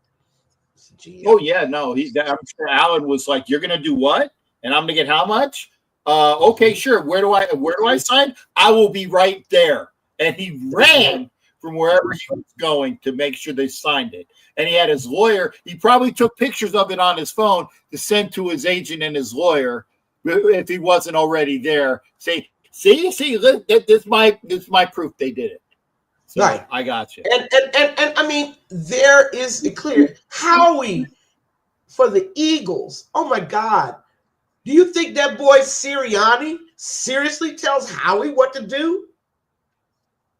Oh, yeah. No, I'm sure Allen was like, you're going to do what? And I'm going to get how much? Okay, sure. Where do I sign? I will be right there. And he ran from wherever he was going to make sure they signed it. And he had his lawyer. He probably took pictures of it on his phone to send to his agent and his lawyer if he wasn't already there. Say, see, look, this is my proof they did it. So right. I got you. And I mean, there is a clear Howie for the Eagles. Oh my God. Do you think that boy Sirianni seriously tells Howie what to do?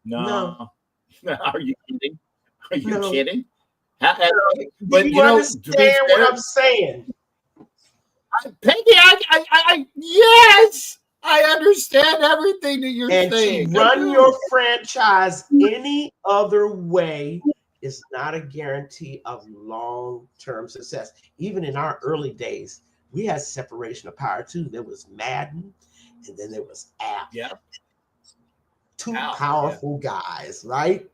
No. Are you kidding? Are you No. kidding? But you understand what I'm saying? Peggy, yes, I understand everything that you're saying. And to run your franchise any other way is not a guarantee of long-term success. Even in our early days, we had separation of power too. There was Madden, and then there was Al. Yeah. Two powerful guys, right?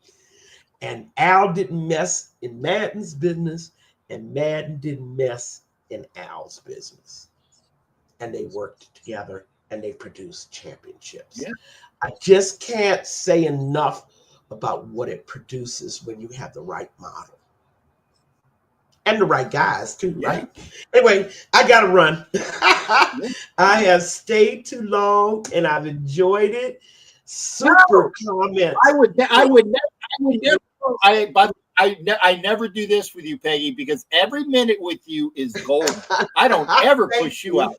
And Al didn't mess in Madden's business, and Madden didn't mess in Al's business. And they worked together, and they produced championships. Yeah. I just can't say enough about what it produces when you have the right model. And the right guys too, right? Anyway, I gotta run. I have stayed too long, and I've enjoyed it. Super comments. I never do this with you, Peggy, because every minute with you is gold. I don't ever push you out.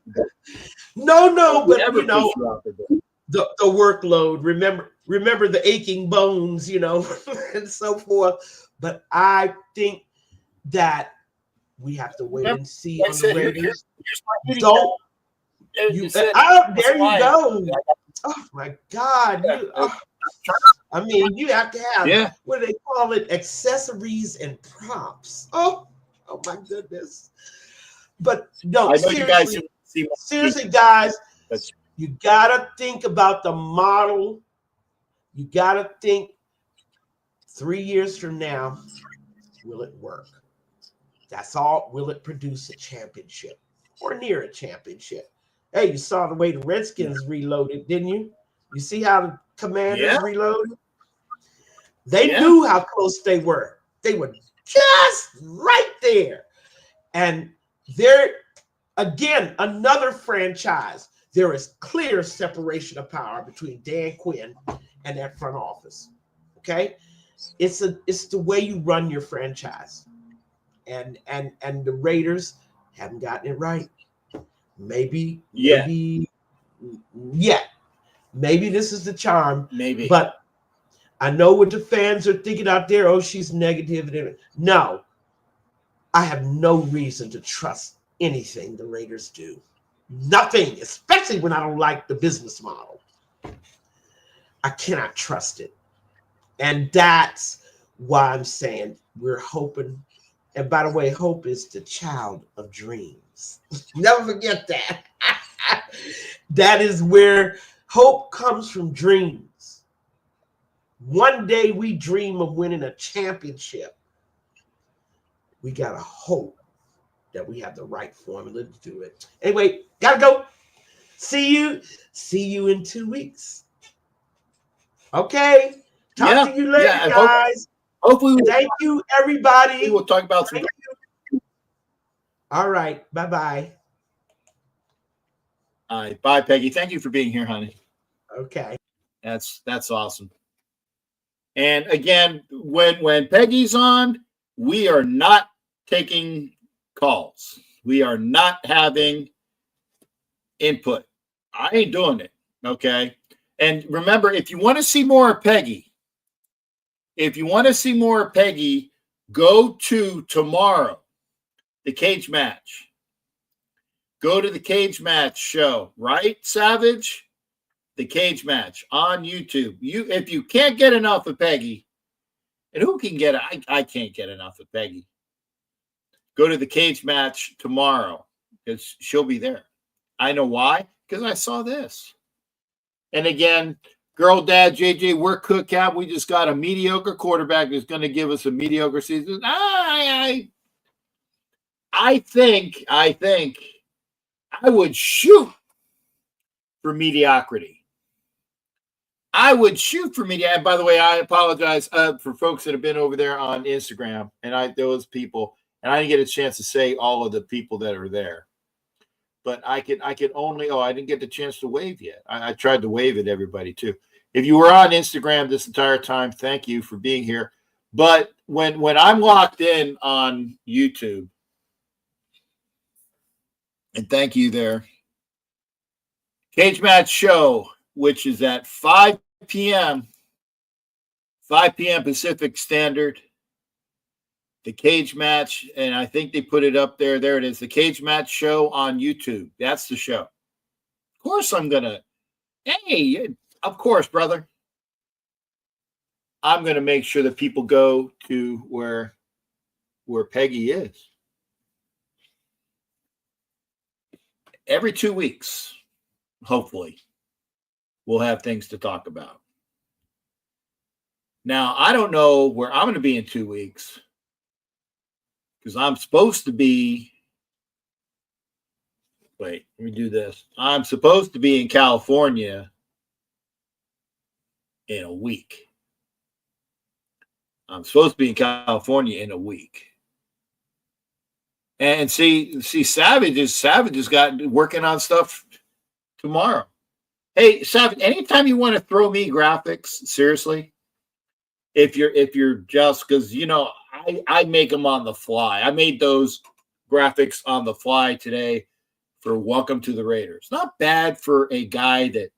No, but you know the workload. Remember the aching bones, you know, and so forth. But I think that we have to wait and see on the Raiders. There you go. Oh my God! I mean, you have to have what do they call it? Accessories and props. Oh my goodness! But no, seriously, guys, you gotta think about the model. You gotta think 3 years from now, will it work? That's all. Will it produce a championship or near a championship? Hey, you saw the way the Redskins reloaded, didn't you? You see how the Commanders reloaded? They knew how close they were. They were just right there. And they're, again, another franchise. There is clear separation of power between Dan Quinn and that front office. Okay? It's the way you run your franchise. And the Raiders haven't gotten it right. Maybe this is the charm. Maybe. But I know what the fans are thinking out there. Oh, she's negative. No, I have no reason to trust anything the Raiders do. Nothing, especially when I don't like the business model. I cannot trust it. And that's why I'm saying we're hoping. And by the way, hope is the child of dreams. Never forget that. That is where hope comes from, dreams. One day we dream of winning a championship. We got to hope that we have the right formula to do it. Anyway, gotta go. See you in 2 weeks. Okay. Talk to you later, guys. Hopefully, thank you, everybody. We'll talk about some. All right. Bye-bye. All right. Bye, Peggy. Thank you for being here, honey. Okay. That's awesome. And again, when Peggy's on, we are not taking calls. We are not having input. I ain't doing it. Okay. And remember, if you want to see more of Peggy, go to tomorrow. The cage match. Go to the cage match show, right, Savage? The cage match on YouTube. If you can't get enough of Peggy, and who can get it? I can't get enough of Peggy. Go to the cage match tomorrow because she'll be there. I know why, because I saw this. And again, girl dad JJ, we're cookout. We just got a mediocre quarterback that's going to give us a mediocre season. I think I would shoot for mediocrity. I would shoot for media. And by the way, I apologize for folks that have been over there on Instagram and those people, and I didn't get a chance to say all of the people that are there. But I can only, I didn't get the chance to wave yet. I tried to wave at everybody too. If you were on Instagram this entire time, thank you for being here. But when I'm locked in on YouTube, and thank you there, Cage Match Show, which is at 5 p.m. Pacific Standard. The cage match, and I think they put it up there. There it is. The Cage Match Show on YouTube. That's the show. Of course I'm going to. Hey, of course, brother. I'm going to make sure that people go to where Peggy is. Every 2 weeks, hopefully, we'll have things to talk about. Now, I don't know where I'm going to be in 2 weeks because I'm supposed to be. Wait, let me do this. I'm supposed to be in California in a week. I'm supposed to be in California in a week. And see, Savage has got working on stuff tomorrow. Hey, Savage, anytime you want to throw me graphics, seriously, if you're just, because I make them on the fly. I made those graphics on the fly today for Welcome to the Raiders. Not bad for a guy that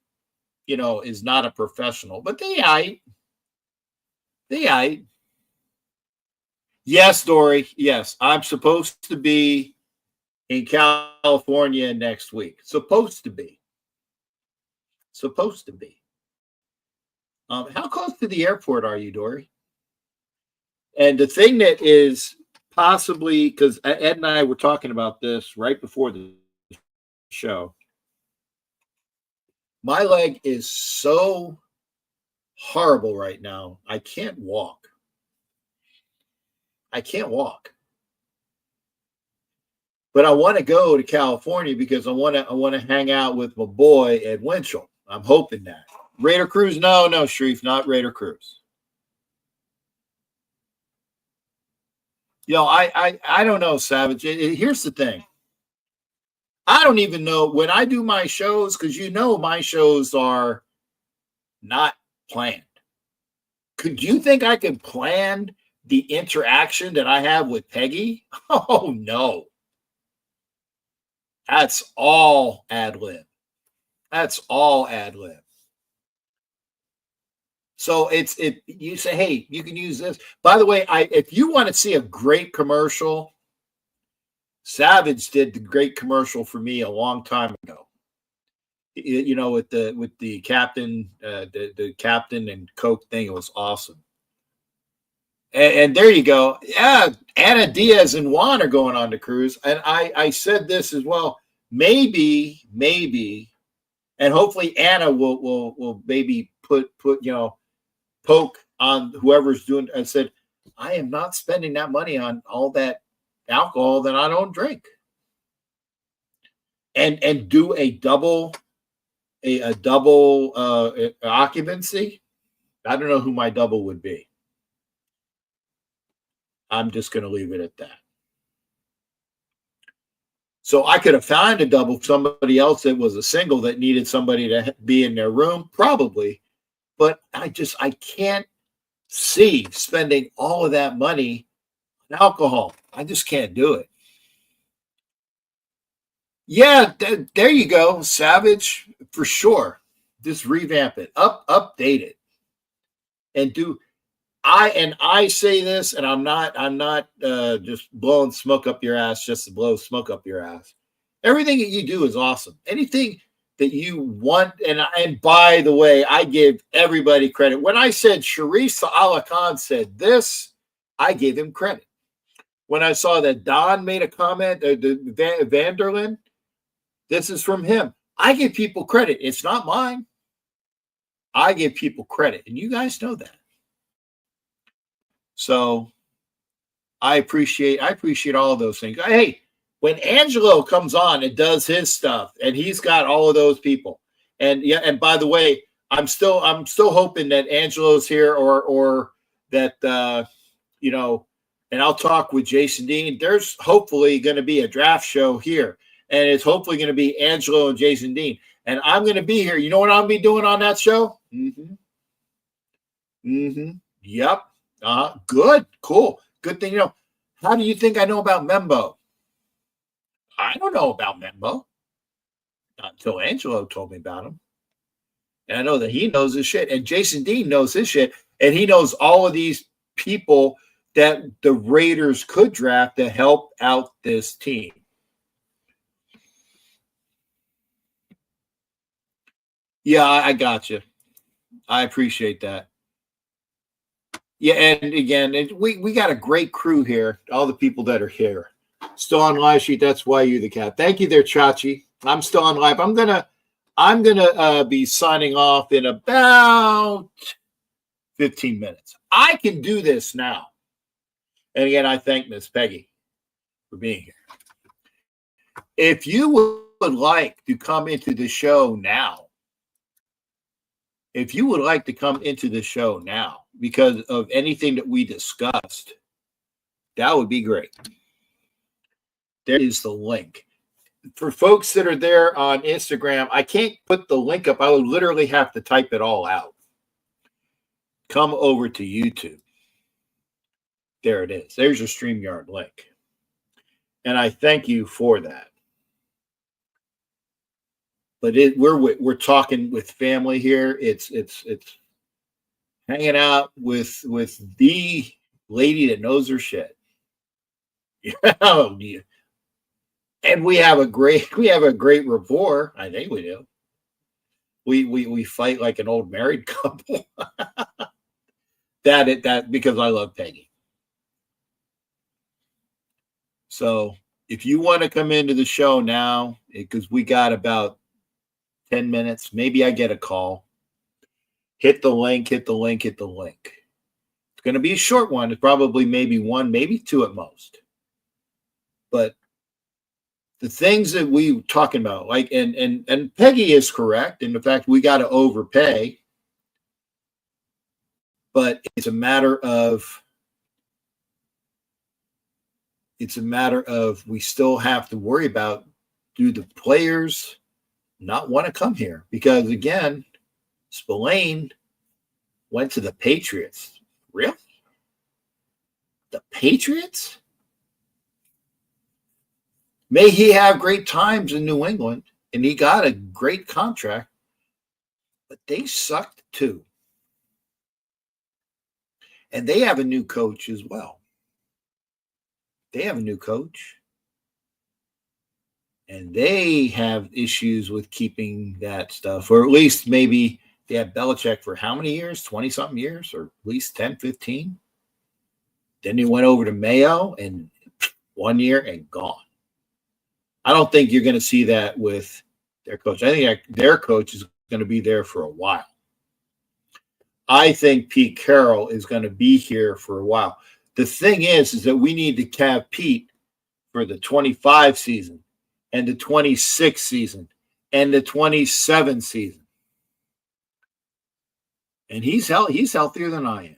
is not a professional, but they Yes, Dory. Yes, I'm supposed to be in California next week. Supposed to be. How close to the airport are you, Dory? And the thing that is possibly, because Ed and I were talking about this right before the show, my leg is so horrible right now. I can't walk. But I want to go to California because I want to hang out with my boy Ed Winchell. I'm hoping that. Raider Cruise? No, Sharif, not Raider Cruise. I don't know, Savage. Here's the thing. I don't even know when I do my shows, because my shows are not planned. Could you think I could plan the interaction that I have with Peggy? Oh, no. That's all ad lib. So you say, hey, you can use this. By the way, if you want to see a great commercial, Savage did the great commercial for me a long time ago. With the captain, the captain and Coke thing, it was awesome. And there you go. Yeah, Anna Diaz and Juan are going on the cruise. And I said this as well. Maybe, and hopefully Anna will maybe put poke on whoever's doing. I said, I am not spending that money on all that alcohol that I don't drink. And do a double occupancy. I don't know who my double would be. I'm just going to leave it at that. So I could have found a double, somebody else that was a single that needed somebody to be in their room, probably. But I can't see spending all of that money on alcohol. I just can't do it. Yeah, there you go, Savage, for sure. Just revamp it, update it, and do. I say this, and I'm not just blowing smoke up your ass just to blow smoke up your ass. Everything that you do is awesome. Anything that you want, and by the way, I give everybody credit. When I said Sharice Allah Khan said this, I gave him credit. When I saw that Don made a comment, Vanderlyn, this is from him. I give people credit. It's not mine. I give people credit, and you guys know that. So I appreciate all of those things. Hey, when Angelo comes on and does his stuff, and he's got all of those people, and yeah, and by the way, I'm still hoping that Angelo's here, or that and I'll talk with Jason Dean. There's hopefully going to be a draft show here, and it's hopefully going to be Angelo and Jason Dean, and I'm going to be here. You know what I'll be doing on that show? Yep. Good, cool, good thing. How do you think I know about Membo? I don't know about Membo. Not until Angelo told me about him. And I know that he knows his shit. And Jason Dean knows his shit. And he knows all of these people that the Raiders could draft to help out this team. Yeah, I got you. I appreciate that. Yeah, and again, we got a great crew here. All the people that are here. Still on live sheet. That's why you the cat. Thank you there, Chachi. I'm still on live. I'm gonna be signing off in about 15 minutes. I can do this now. And again, I thank Miss Peggy for being here. If you would like to come into the show now, because of anything that we discussed, that would be great. There is the link. For folks that are there on Instagram, I can't put the link up. I would literally have to type it all out. Come over to YouTube. There it is. There's your StreamYard link. And I thank you for that. But we're talking with family here. It's hanging out with the lady that knows her shit. And we have a great rapport. I think we do. We fight like an old married couple. that because I love Peggy. So if you want to come into the show now, because we got about 10 minutes, maybe I get a call. Hit the link. It's going to be a short one. It's probably maybe one, maybe two at most. But the things that we were talking about, like, and Peggy is correct in the fact we got to overpay, but it's a matter of we still have to worry about, do the players not want to come here? Because again, Spillane went to the Patriots. Really? The Patriots? May he have great times in New England, and he got a great contract, but they sucked too. And they have a new coach as well. And they have issues with keeping that stuff, or at least maybe they had Belichick for how many years? 20-something years, or at least 10, 15. Then he went over to Mayo, and 1 year and gone. I don't think you're going to see that with their coach. I think their coach is going to be there for a while. I think Pete Carroll is going to be here for a while. The thing is that we need to have Pete for the 25 season and the 26 season and the 27 season. And he's healthier than I am.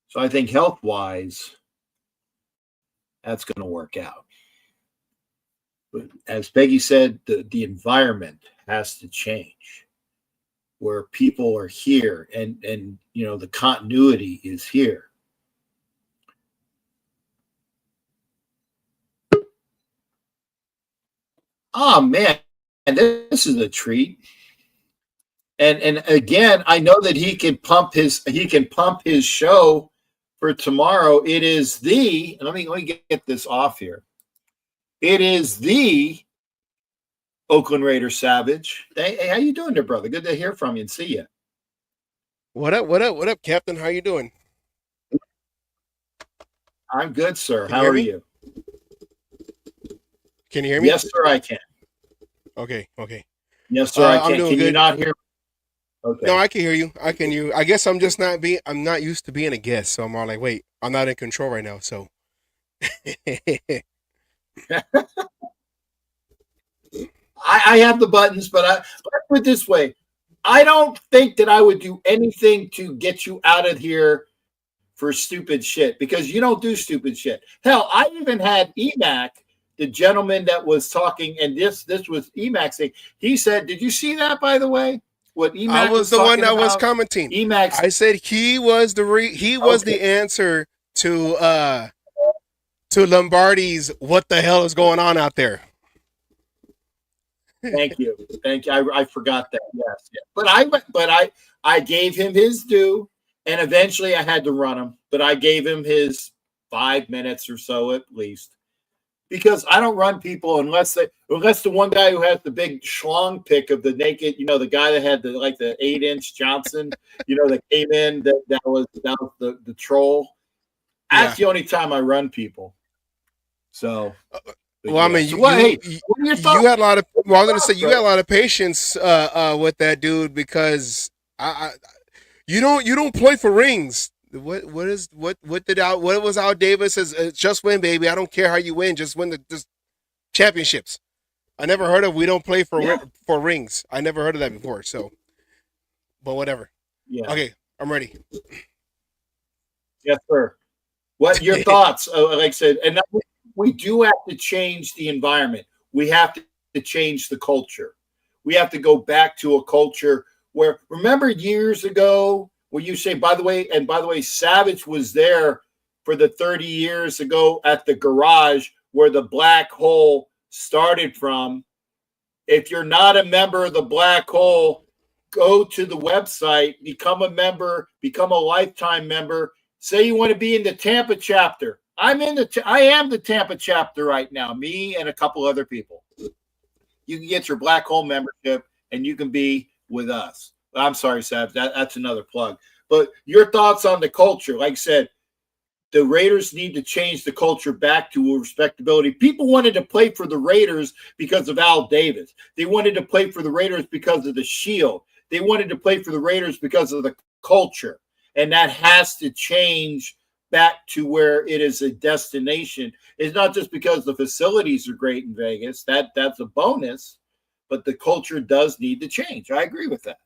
So I think health-wise, that's going to work out. But as Peggy said, the environment has to change, where people are here and the continuity is here. Oh man, and this is a treat. And again, I know that he can pump his show for tomorrow. It is the let me get this off here. It is the Oakland Raiders Savage. Hey, how you doing there, brother? Good to hear from you and see you. What up, Captain? How you doing? I'm good, sir. Can you How hear are me? you? Can you hear me? Yes, sir, I can. Okay. Yes, sir, I I'm can. doing Can you good. not hear me? Okay. No, I can hear you. I can hear you. I guess I'm just I'm not used to being a guest, so I'm all like, wait, I'm not in control right now, so I have the buttons, but let's put it this way. I don't think that I would do anything to get you out of here for stupid shit because you don't do stupid shit. Hell, I even had Emac, the gentleman that was talking, and this was Emac saying, he said, did you see that, by the way? What Emac I was the one that was commenting. Emac, I said he was the answer to Lombardi's what the hell is going on out there. Thank you. I forgot that. Yes. But I gave him his due, and eventually I had to run him. But I gave him his 5 minutes or so at least, because I don't run people unless the one guy who has the big schlong pick of the naked, the guy that had the 8-inch Johnson, that came in that was the troll. That's the only time I run people. So. Well, I mean, you had a lot of. Well, I was gonna say you had a lot of patience with that dude because you don't play for rings. What was Al Davis says? Just win, baby. I don't care how you win. Just win the championships. I never heard of we don't play for rings. I never heard of that before. So, but whatever. Yeah. Okay, I'm ready. Yes, sir. What your thoughts? Like I said, and. We do have to change the environment. We have to change the culture. We have to go back to a culture where, remember years ago, where you say, by the way, Savage was there for the 30 years ago at the garage where the black hole started from. If you're not a member of the black hole, go to the website, become a member, become a lifetime member. Say you want to be in the Tampa chapter. I am the Tampa chapter right now, me and a couple other people. You can get your black hole membership and you can be with us. I'm sorry, Sav, that's another plug. But your thoughts on the culture, like I said, the Raiders need to change the culture back to respectability. People wanted to play for the Raiders because of Al Davis. They wanted to play for the Raiders because of the Shield. They wanted to play for the Raiders because of the culture. And that has to change back to where it is a destination. It's not just because the facilities are great in Vegas. That's a bonus, but the culture does need to change. I agree with that.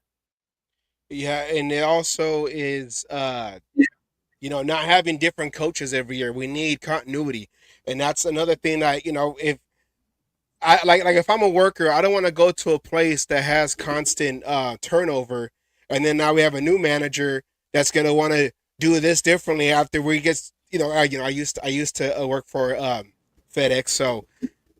Yeah, and it also is not having different coaches every year. We need continuity. And that's another thing that, if I like if I'm a worker, I don't want to go to a place that has constant turnover and then now we have a new manager that's going to want to do this differently after we get, I used to work for FedEx, so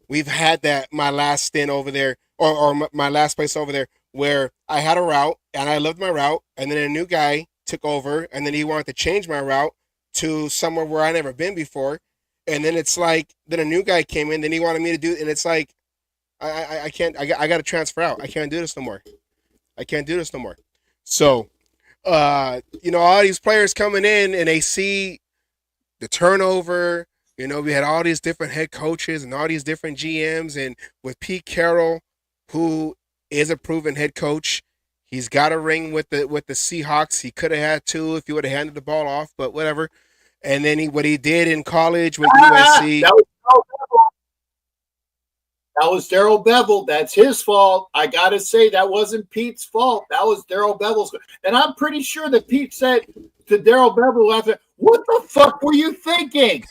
we've had that my last stint over there or my last place over there where I had a route and I loved my route, and then a new guy took over and then he wanted to change my route to somewhere where I never been before, and then it's like then a new guy came in, then he wanted me to do, and it's like I can't, I got to transfer out. I can't do this no more. So. All these players coming in and they see the turnover. We had all these different head coaches and all these different GMs, and with Pete Carroll, who is a proven head coach, he's got a ring with the Seahawks. He could have had two if he would have handed the ball off, but whatever. And then what he did in college with USC. That was Daryl Bevel. That's his fault. I got to say, that wasn't Pete's fault. That was Daryl Bevel's. And I'm pretty sure that Pete said to Daryl Bevel after, what the fuck were you thinking?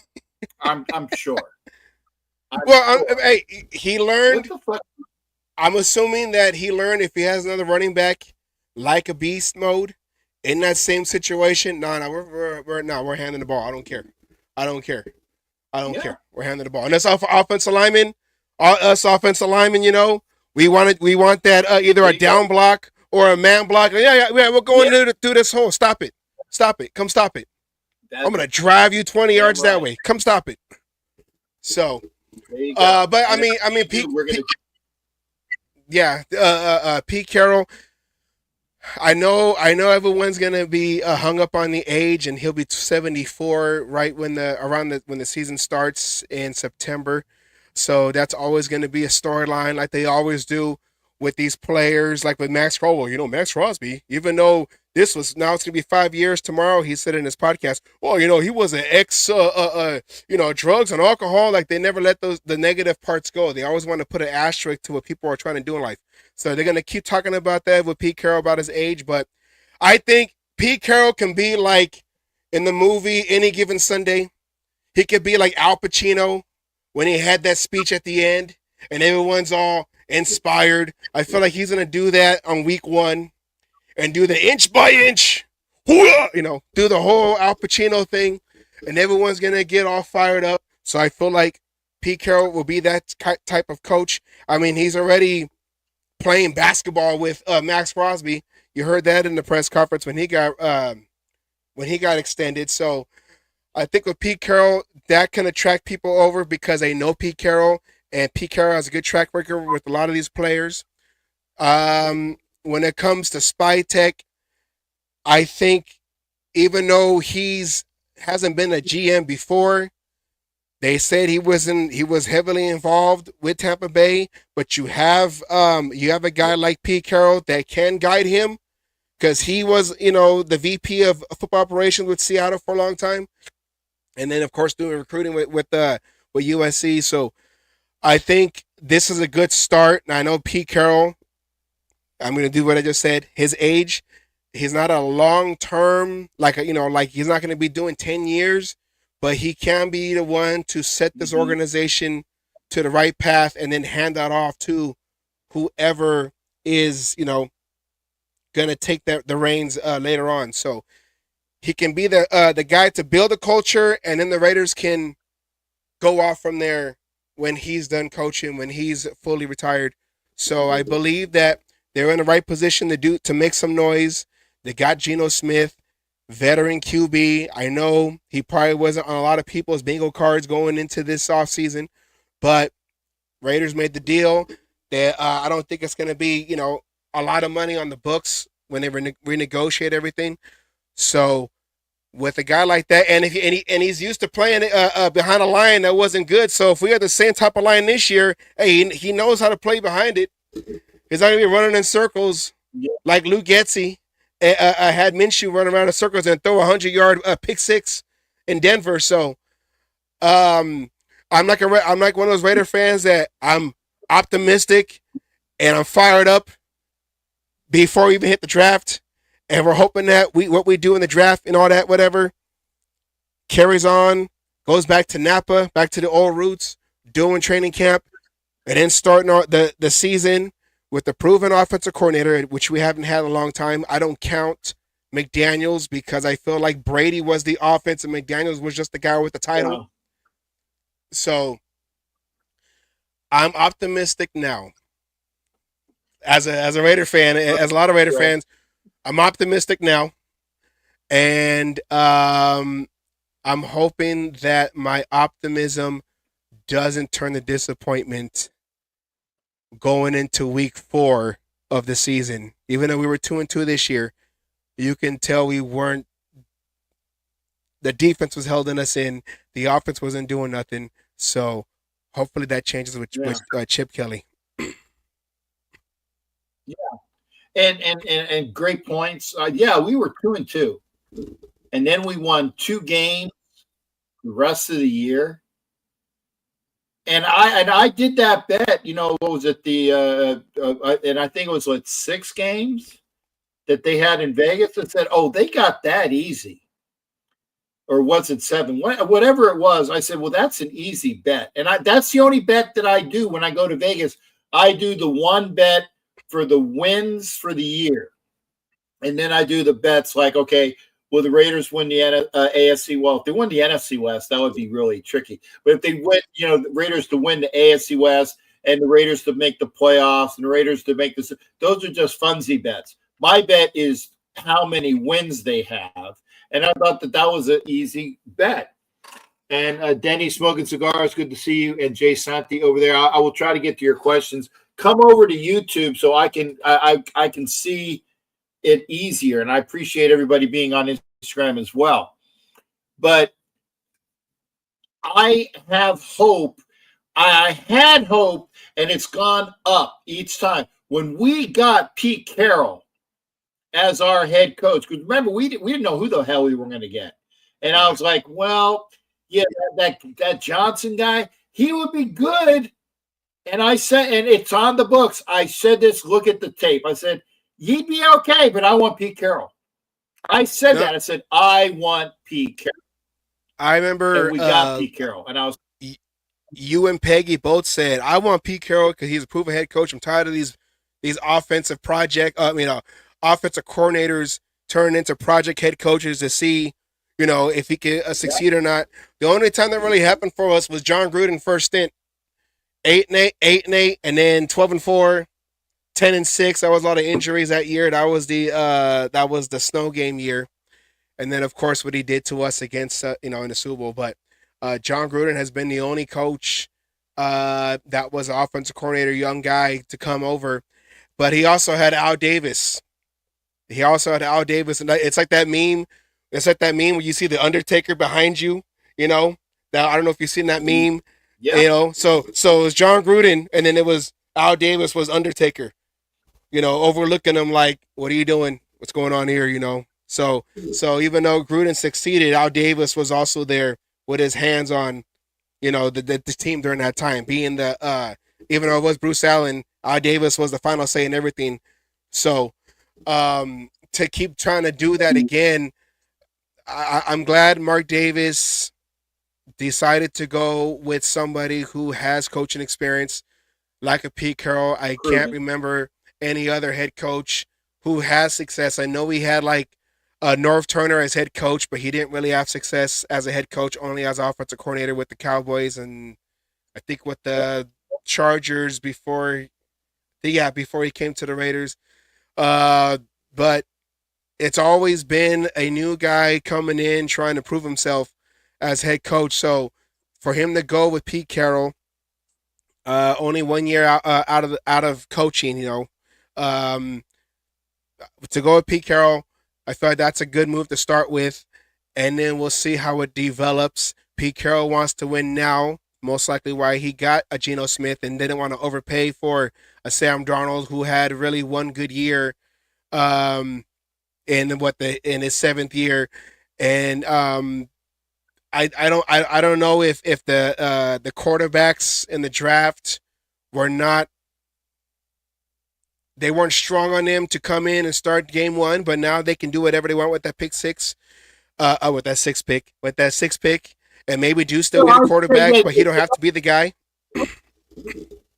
I'm sure. Hey, he learned. What the fuck? I'm assuming that he learned if he has another running back like a beast mode in that same situation. We're handing the ball. I don't care. We're handing the ball. And that's offensive lineman. Us offensive linemen, we want that either a down block or a man block. Yeah, we're going through this hole. Stop it. Come stop it. I'm gonna drive you 20 yards that way. Come stop it. So, but I mean, Pete Carroll. I know everyone's gonna be hung up on the age, and he'll be 74 right when the season starts in September. So that's always going to be a storyline, like they always do with these players, like with Max Crosby. Max Crosby, even though it's going to be 5 years tomorrow, he said in his podcast, he was an ex, drugs and alcohol. Like they never let the negative parts go. They always want to put an asterisk to what people are trying to do in life. So they're going to keep talking about that with Pete Carroll about his age. But I think Pete Carroll can be like in the movie Any Given Sunday. He could be like Al Pacino when he had that speech at the end and everyone's all inspired. I feel like he's going to do that on week 1 and do the inch by inch, do the whole Al Pacino thing, and everyone's going to get all fired up. So I feel like Pete Carroll will be that type of coach. I mean, he's already playing basketball with Max Crosby. You heard that in the press conference when he got extended. So I think with Pete Carroll, that can attract people over because they know Pete Carroll, and Pete Carroll has a good track record with a lot of these players. When it comes to Spy Tech, I think even though hasn't been a GM before, they said he was heavily involved with Tampa Bay, but you have a guy like Pete Carroll that can guide him because he was, the VP of football operations with Seattle for a long time. And then, of course, doing recruiting with USC. So I think this is a good start. And I know Pete Carroll, I'm going to do what I just said. His age, he's not a long-term, he's not going to be doing 10 years, but he can be the one to set this organization to the right path and then hand that off to whoever is, going to take the reins later on. So he can be the guy to build a culture, and then the Raiders can go off from there when he's done coaching, when he's fully retired. So I believe that they're in the right position to make some noise. They got Geno Smith, veteran QB. I know he probably wasn't on a lot of people's bingo cards going into this offseason, but Raiders made the deal. I don't think it's going to be, a lot of money on the books when they renegotiate everything. So with a guy like that, and he's used to playing behind a line that wasn't good. So if we have the same type of line this year, hey, he knows how to play behind it. He's not going to be running in circles like Luke Getsy had Minshew run around in circles and throw a 100-yard pick six in Denver. So I'm like one of those Raider fans that I'm optimistic and I'm fired up before we even hit the draft. And we're hoping that what we do in the draft and all that, whatever, carries on, goes back to Napa, back to the old roots, doing training camp, and then starting the season with the proven offensive coordinator, which we haven't had in a long time. I don't count McDaniels because I feel like Brady was the offense and McDaniels was just the guy with the title. Wow. So I'm optimistic now. As a Raider fan, as a lot of Raider fans, I'm optimistic now, and I'm hoping that my optimism doesn't turn to disappointment going into week 4 of the season. Even though we were 2-2 this year, you can tell we weren't. The defense was holding us in. The offense wasn't doing nothing. So hopefully that changes with Chip Kelly. Yeah. And great points. We were 2-2, and then we won 2 games the rest of the year. And I did that bet. What was it? And I think it was 6 games that they had in Vegas that said, "Oh, they got that easy," or was it 7? Whatever it was. I said, "Well, that's an easy bet," and that's the only bet that I do when I go to Vegas. I do the one bet for the wins for the year. And then I do the bets like, okay, will the Raiders win the AFC? Well, if they win the NFC West, that would be really tricky. But if they win, the Raiders to win the AFC West and the Raiders to make the playoffs and the Raiders to make this. Those are just funsy bets. My bet is how many wins they have. And I thought that was an easy bet. And Denny Smoking Cigars, good to see you. And Jay Santi over there. I will try to get to your questions. Come over to YouTube so I can see it easier. And I appreciate everybody being on Instagram as well. But I have hope. I had hope, and it's gone up each time. When we got Pete Carroll as our head coach, because remember, we didn't know who the hell we were going to get. And I was like, well, yeah, that Johnson guy, he would be good. And I said, and it's on the books. I said this, look at the tape. I said, he'd be okay, but I want Pete Carroll. I said that. I said, I want Pete Carroll. I remember and we got Pete Carroll. And I was you and Peggy both said, I want Pete Carroll because he's a proven head coach. I'm tired of these offensive offensive coordinators turn into project head coaches to see, if he can succeed or not. The only time that really happened for us was John Gruden first stint, 8-8, and then 12-4, 10-6. That was a lot of injuries that year. That was the snow game year, and then of course what he did to us against in the Super Bowl. But John Gruden has been the only coach that was an offensive coordinator, young guy to come over. But he also had Al Davis. And it's like that meme. It's like that meme where you see the Undertaker behind you. Now I don't know if you've seen that meme. Yeah. So it was John Gruden, and then it was Al Davis was Undertaker. Overlooking him like, what are you doing? What's going on here? So even though Gruden succeeded, Al Davis was also there with his hands on, the team during that time. Being the even though it was Bruce Allen, Al Davis was the final say in everything. So to keep trying to do that again, I'm glad Mark Davis decided to go with somebody who has coaching experience, like a Pete Carroll. I can't remember any other head coach who has success. I know we had Norv Turner as head coach, but he didn't really have success as a head coach, only as offensive coordinator with the Cowboys and I think with the Chargers before he came to the Raiders. But it's always been a new guy coming in trying to prove himself as head coach. So for him to go with Pete Carroll, only 1 year out of coaching, to go with Pete Carroll, I thought that's a good move to start with, and then we'll see how it develops. Pete Carroll wants to win now, most likely why he got a Geno Smith and didn't want to overpay for a Sam Darnold who had really one good year in his seventh year. And I don't know if the quarterbacks in the draft they weren't strong on them to come in and start game one, but now they can do whatever they want with that sixth pick, and maybe do still get a quarterback, but he don't have to be the guy.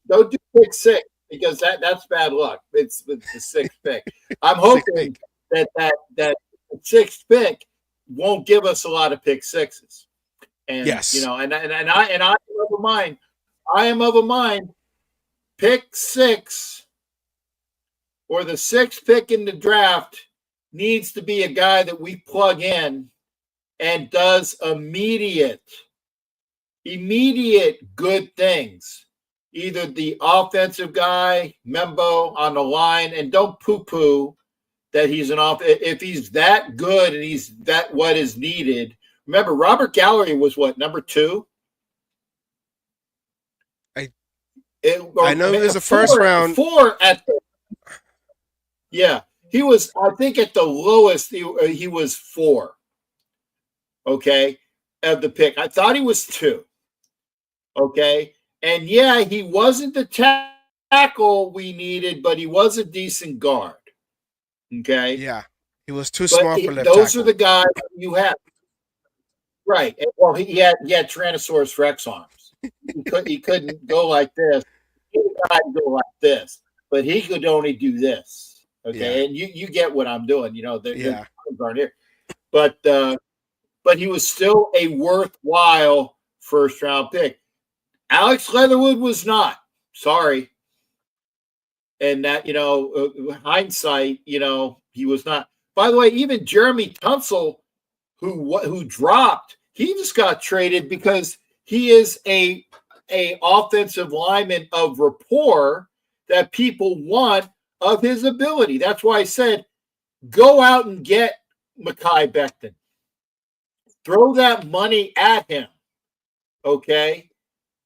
Don't do pick six because that's bad luck. It's the sixth pick. I'm hoping that sixth pick won't give us a lot of pick sixes. And yes, and I am of a mind. I am of a mind. Pick six, or the sixth pick in the draft, needs to be a guy that we plug in and does immediate good things. Either the offensive guy, Membo on the line, and don't poo-poo that he's if he's that good and he's that what is needed. Remember, Robert Gallery was what, number 2? I know he was a first round. 4 at the he was, I think at the lowest, he was 4. Okay, of the pick. I thought he was 2. Okay, and he wasn't the tackle we needed, but he was a decent guard. Okay. Yeah, he was too small for left those tackle. Are the guys you have. Right. Well, he had Tyrannosaurus Rex arms. He couldn't go like this. He could go like this, but he could only do this. Okay, and you get what I'm doing. The aren't here, but he was still a worthwhile first round pick. Alex Leatherwood was not. Sorry. And that, hindsight, he was not. By the way, even Jeremy Tunsil, who dropped, he just got traded because he is a offensive lineman of rapport that people want of his ability. That's why I said, go out and get Mekhi Becton. Throw that money at him. Okay?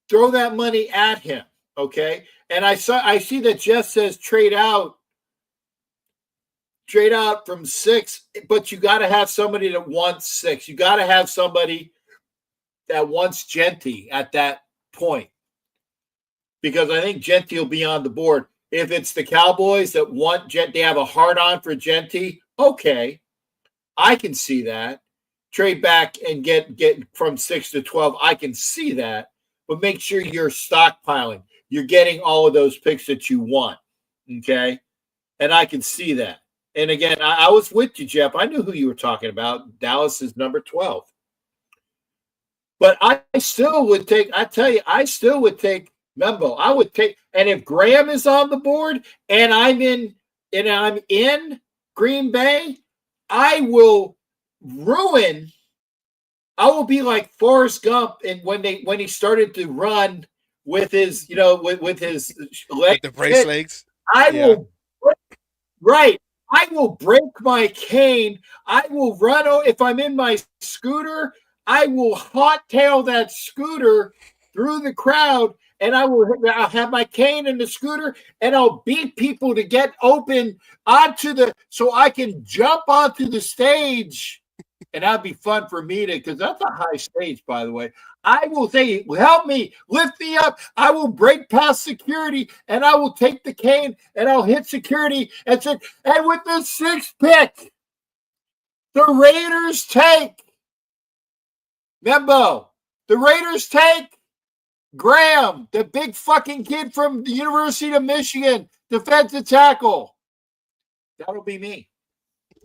Throw that money at him. Okay? And I see that Jeff says trade out from 6, but you got to have somebody that wants 6. You got to have somebody that wants Genty at that point, because I think Genty will be on the board. If it's the Cowboys that want Genty, they have a hard on for Genty. Okay, I can see that. Trade back and get from 6 to 12. I can see that, but make sure you're stockpiling. You're getting all of those picks that you want. Okay, and I can see that. And again, I was with you, Jeff. I knew who you were talking about. Dallas is number 12. But I still would take, I still would take Membo. I would take, and if Graham is on the board and I'm in Green Bay, I will be like Forrest Gump, and when he started to run with his, with his legs, with the brace legs. I will break my cane. I will run. If I'm in my scooter, I will hot tail that scooter through the crowd, and I'll have my cane in the scooter, and I'll beat people to get open so I can jump onto the stage. And that'd be fun for me because that's a high stage, by the way. I will say, help me, lift me up. I will break past security, and I will take the cane, and I'll hit security and say, and with the 6th pick, the Raiders take Membo. The Raiders take Graham, the big fucking kid from the University of Michigan, defensive tackle. That'll be me.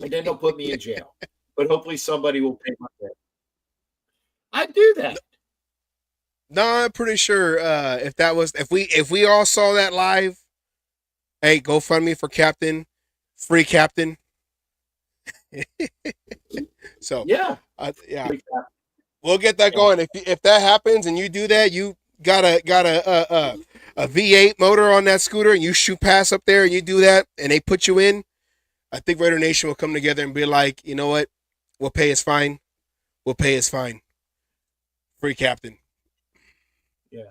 And then they'll put me in jail. But hopefully somebody will pay my debt. I do that. No, I'm pretty sure if we all saw that live, hey, GoFundMe for Captain, free Captain. So yeah, we'll get that going. If that happens and you do that, you got a V8 motor on that scooter and you shoot past up there and you do that and they put you in. I think Raider Nation will come together and be like, you know what? We'll pay his fine. We'll pay his fine. Free Captain. Yeah.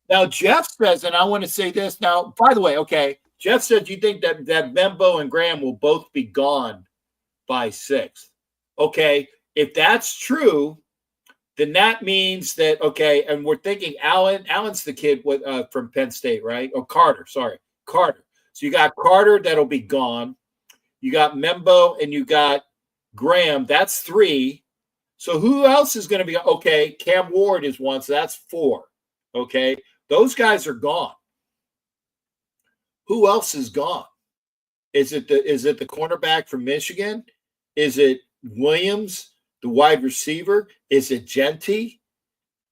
Now, Jeff says, and I want to say this now, by the way, okay, Jeff says you think that Membo and Graham will both be gone by 6th. Okay, if that's true, then that means that, okay, and we're thinking Allen's the kid from Penn State, right? Oh, Carter. So you got Carter that'll be gone. You got Membo and you got Graham. That's 3. So who else is going to be? Okay, Cam Ward is 1, so that's 4. Okay, those guys are gone. Who else is gone? Is it the cornerback from Michigan? Is it Williams, the wide receiver? Is it Genty?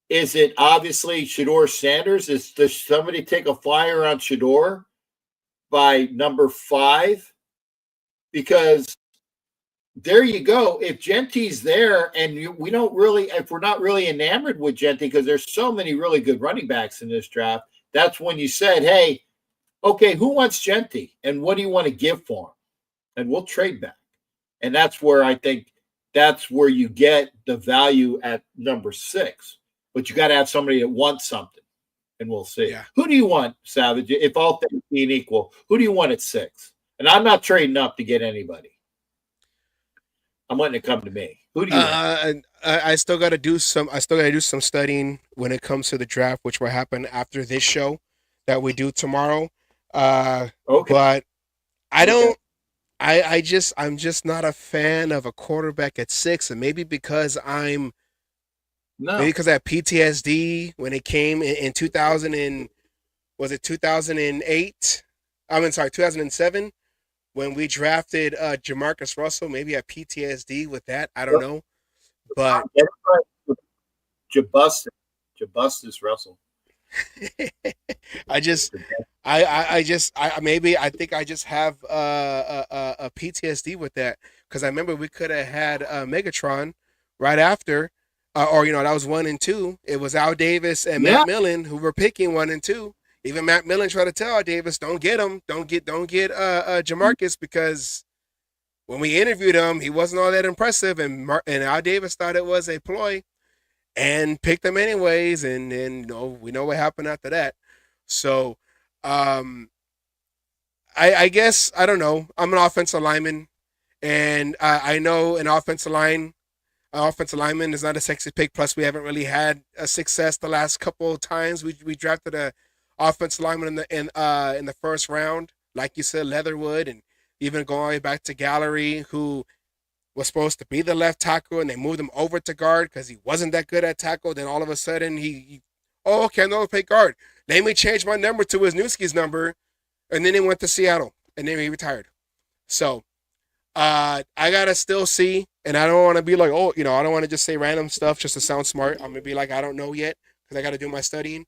Is it obviously Shedeur Sanders? Does somebody take a flyer on Shedeur by number 5? Because there you go. If Genty's there and if we're not really enamored with Genty because there's so many really good running backs in this draft, that's when you said, hey, okay, who wants Genty and what do you want to give for him? And we'll trade back. And that's where I think that's where you get the value at number 6. But you got to have somebody that wants something. And we'll see. Yeah. Who do you want, Savage? If all things being equal, who do you want at 6? And I'm not trading up to get anybody. I'm letting it come to me. Who do you want? I still got to do some studying when it comes to the draft, which will happen after this show that we do tomorrow. Okay. But I don't. I'm just not a fan of a quarterback at 6, and maybe because maybe because I had PTSD when it came in 2000 was it 2008? 2007 when we drafted Jamarcus Russell. Maybe I had PTSD with that. I don't know, but Jabustis Russell. I just, maybe I think I just have a PTSD with that because I remember we could have had Megatron right after, or that was 1 and 2. It was Al Davis and Yeah. Matt Millen who were picking 1 and 2. Even Matt Millen tried to tell Al Davis, "Don't get him, don't get Jamarcus," because when we interviewed him, he wasn't all that impressive, and Al Davis thought it was a ploy and picked him anyways, and we know what happened after that. So, I guess I don't know. I'm an offensive lineman, and I know an offensive lineman is not a sexy pick. Plus, we haven't really had a success the last couple of times. We drafted a offensive lineman in the first round, like you said, Leatherwood, and even going all the way back to Gallery, who was supposed to be the left tackle, and they moved him over to guard because he wasn't that good at tackle. Then all of a sudden, oh, okay, I'm going to play guard. Let me change my number to Wisniewski's number, and then he went to Seattle, and then he retired. So, I gotta still see, and I don't want to be like, oh, I don't want to just say random stuff just to sound smart. I'm gonna be like, I don't know yet because I got to do my studying.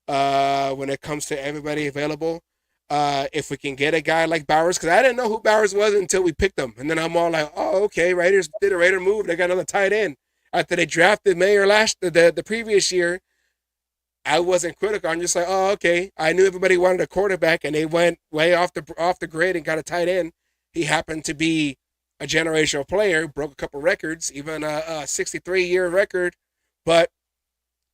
When it comes to everybody available, if we can get a guy like Bowers, because I didn't know who Bowers was until we picked him, and then I'm all like, oh, okay, Raiders did a Raider move. They got another tight end after they drafted Mayer the previous year. I wasn't critical. I'm just like, oh, okay. I knew everybody wanted a quarterback, and they went way off the grid and got a tight end. He happened to be a generational player, broke a couple records, even a 63-year record. But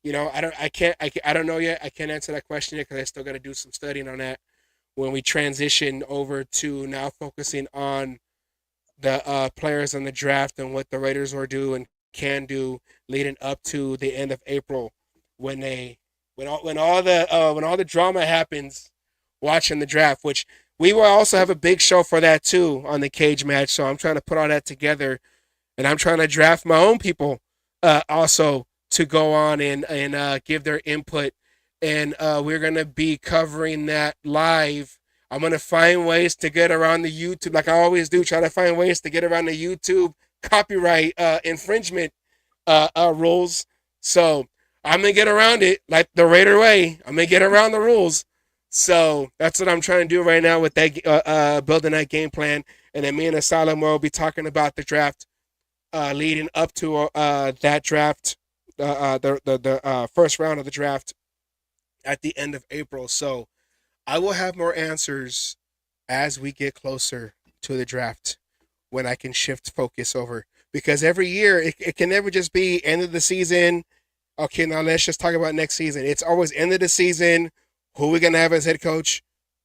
I don't know yet. I can't answer that question yet because I still got to do some studying on that when we transition over to now focusing on the players in the draft and what the Raiders will do and can do leading up to the end of April when all the drama happens watching the draft, which we will also have a big show for that too on the cage match. So I'm trying to put all that together, and I'm trying to draft my own people also to go on and give their input. And we're gonna be covering that live. I'm gonna find ways to get around the YouTube, like I always do. Try to find ways to get around the YouTube copyright infringement rules. So I'm gonna get around it like the Raider way. I'm gonna get around the rules. So that's what I'm trying to do right now with that building that game plan. And then me and Asylum will be talking about the draft leading up to that draft, the first round of the draft at the end of April. So I will have more answers as we get closer to the draft when I can shift focus over. Because every year it can never just be end of the season. Okay, now let's just talk about next season. It's always end of the season. Who we going to have as head coach?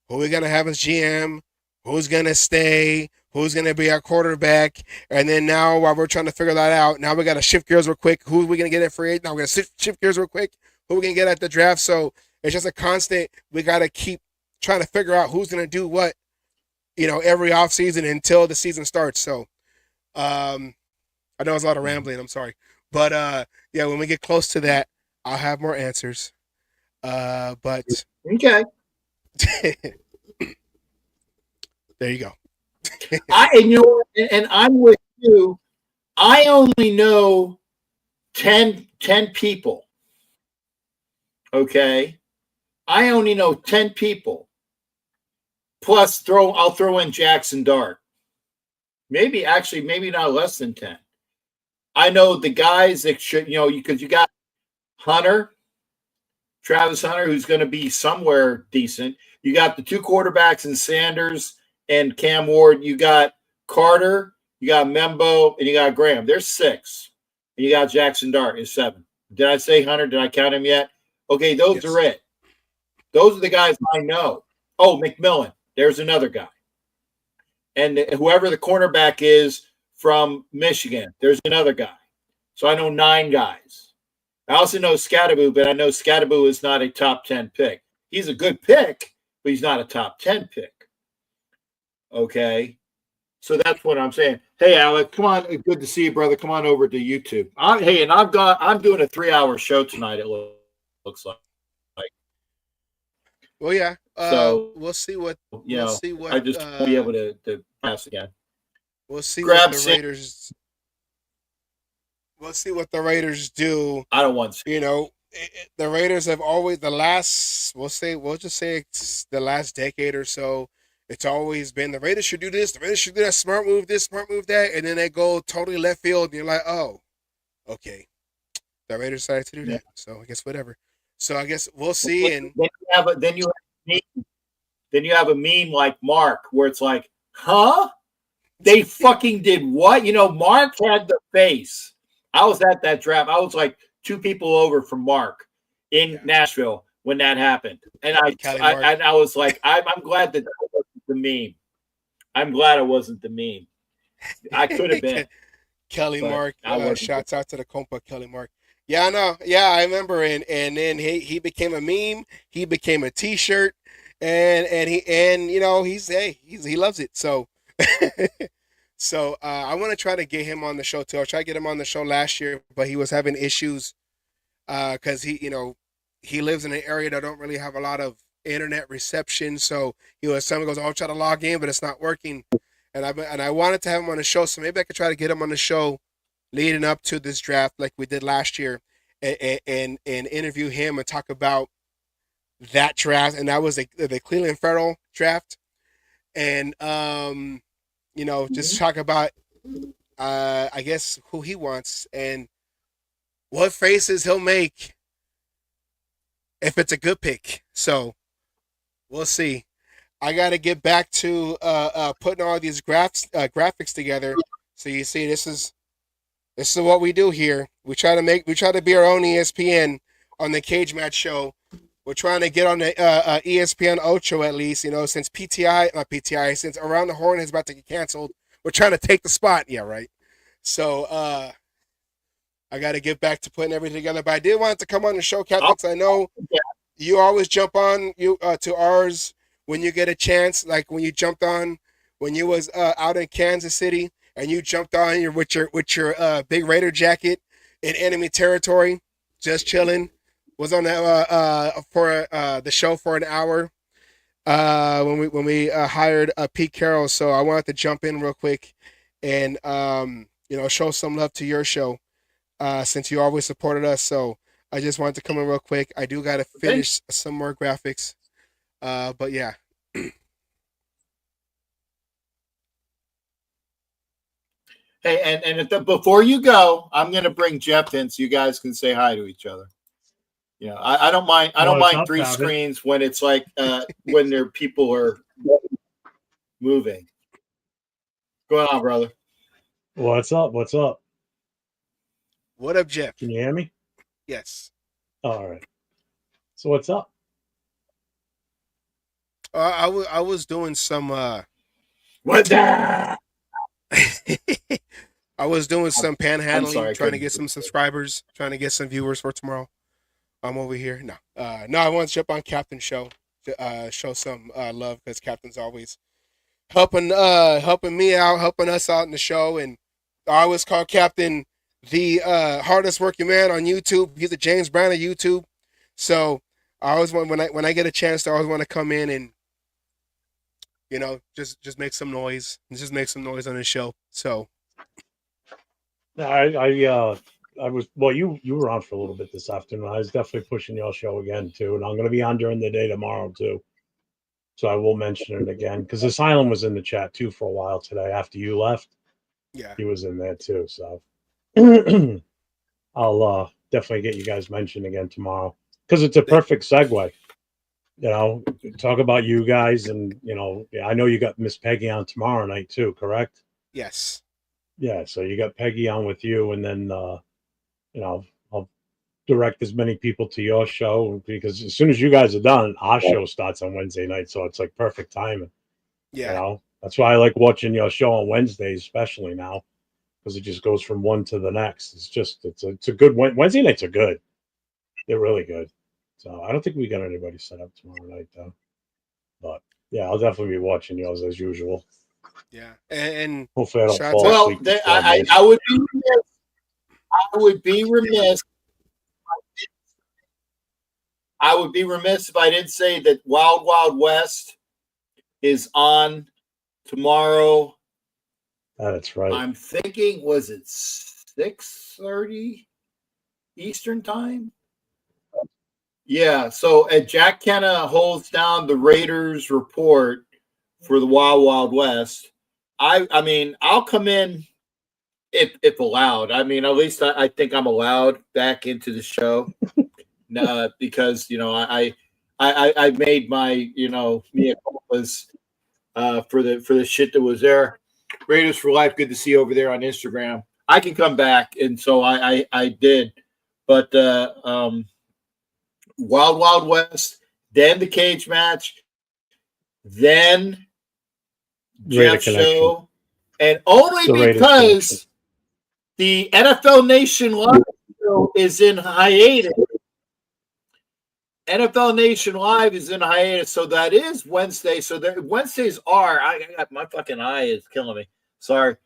Who we going to have as GM? Who's going to stay? Who's going to be our quarterback? And then now while we're trying to figure that out, now we got to shift gears real quick. Who are we going to get at free agent? Now we're going to shift gears real quick. Who we going to get at the draft? So it's just a constant. We got to keep trying to figure out who's going to do what, every offseason until the season starts. So I know it's a lot of rambling. I'm sorry. But yeah, when we get close to that, I'll have more answers. But okay. There you go. And I'm with you. I only know 10 people. Okay. I only know 10 people. Plus I'll throw in Jackson Dart. Maybe not less than 10. I know the guys that should, because you got Travis Hunter, who's going to be somewhere decent. You got the two quarterbacks in Sanders and Cam Ward. You got Carter, you got Membo, and you got Graham. There's 6. And you got Jackson Dart is 7. Did I say Hunter? Did I count him yet? Okay, those are it. Those are the guys I know. Oh, McMillan. There's another guy. And whoever the cornerback is from Michigan, there's another guy. So I know 9 guys. I also know Scattaboo, but I know Scattaboo is not a top 10 pick. He's a good pick, but he's not a top 10 pick. Okay. So that's what I'm saying. Hey, Alec, come on. Good to see you, brother. Come on over to YouTube. I'm doing a 3-hour show tonight, it looks like. Well, yeah. So we'll see what I just won't be able to pass again. We'll see what the Raiders. We'll see what the Raiders do. I don't want to. the Raiders have always we'll just say it's the last decade or so. It's always been the Raiders should do this, the Raiders should do that, smart move this, smart move that, and then they go totally left field, and you're like, oh, okay, the Raiders decided to do Yeah. that, so I guess whatever. So I guess we'll see. And then you have a meme like Mark where it's like, huh? They fucking did what? You know, Mark had the face. I was at that draft. I was like 2 people over from Mark in Nashville when that happened, and I was like, I'm glad that wasn't the meme. I'm glad it wasn't the meme. I could have been. Kelly Mark, shouts out to the compa Kelly Mark. Yeah, I know. Yeah, I remember. And then he became a meme. He became a T-shirt, and he loves it. So so I want to try to get him on the show too. I tried to get him on the show last year, but he was having issues because he lives in an area that don't really have a lot of internet reception. So someone goes, "I'll try to log in, but it's not working." And I wanted to have him on the show, so maybe I could try to get him on the show leading up to this draft, like we did last year, and interview him and talk about that draft. And that was the Cleveland Farrell draft, and just talk about I guess who he wants and what faces he'll make if it's a good pick. So we'll see. I got to get back to putting all these graphics together. So you see, this is what we do here. We try to be our own ESPN on the Cage Match show. We're trying to get on the ESPN Ocho at least, since since Around the Horn is about to get canceled. We're trying to take the spot. Yeah, right. So I got to get back to putting everything together. But I did want to come on the show, Captain, because I know you always jump on to ours when you get a chance, like when you jumped on when you was out in Kansas City and you jumped on with your big Raider jacket in enemy territory, just chilling. Was on that for the show for an hour when we hired Pete Carroll. So I wanted to jump in real quick and show some love to your show since you always supported us. So I just wanted to come in real quick. I do got to finish some more graphics. But yeah. Hey, and before you go, I'm going to bring Jeff in so you guys can say hi to each other. I don't mind. I don't mind 3 screens when it's like when there people are moving. Going on, brother? What's up? What's up? What up, Jeff? Can you hear me? Yes. All right. So what's up? I was doing some. What? I was doing some panhandling, trying to get some subscribers, trying to get some viewers for tomorrow. I'm over here. No, I want to jump on Captain's show to show some love because Captain's always helping me out, helping us out in the show. And I always call Captain the hardest working man on YouTube. He's the James Brown of YouTube. So I always want when I get a chance to, I always want to come in and just make some noise. Just make some noise on the show. So I was you were on for a little bit this afternoon. I was definitely pushing your show again too, and I'm going to be on during the day tomorrow too. So I will mention it again because Asylum was in the chat too for a while today after you left. Yeah, he was in there too. So I'll definitely get you guys mentioned again tomorrow because it's a perfect segue. Talk about you guys, and I know you got Miss Peggy on tomorrow night too, correct? Yes. Yeah, so you got Peggy on with you, and then I'll direct as many people to your show because as soon as you guys are done, our show starts on Wednesday night, so it's like perfect timing. Yeah, that's why I like watching your show on Wednesdays, especially now, because it just goes from one to the next. It's a good Wednesday nights are good. They're really good. So I don't think we got anybody set up tomorrow night though, but yeah, I'll definitely be watching yours as usual. Yeah, and hopefully I don't fall asleep. I would be remiss. I would be remiss if I didn't say that Wild Wild West is on tomorrow. That's right. I'm thinking, was it 6:30 Eastern time? Yeah. So Jack Kenna holds down the Raiders report for the Wild Wild West. I mean, I'll come in if allowed. I mean, at least I think I'm allowed back into the show because I made my mea culpas for the shit that was there. Raiders for Life, good to see you over there on Instagram. I can come back, and so I did, but Wild Wild West, then the cage match, then Jeff's show, and only because the NFL Nation Live show is in hiatus. NFL Nation Live is in hiatus, so that is Wednesday. So Wednesdays are. I got my fucking eye is killing me. Sorry.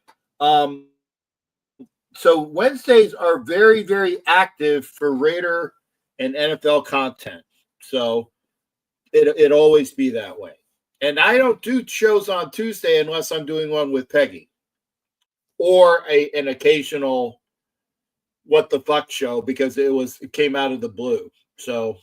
So Wednesdays are very, very active for Raider and NFL content. So it always be that way. And I don't do shows on Tuesday unless I'm doing one with Peggy or an occasional what the fuck show because it came out of the blue. So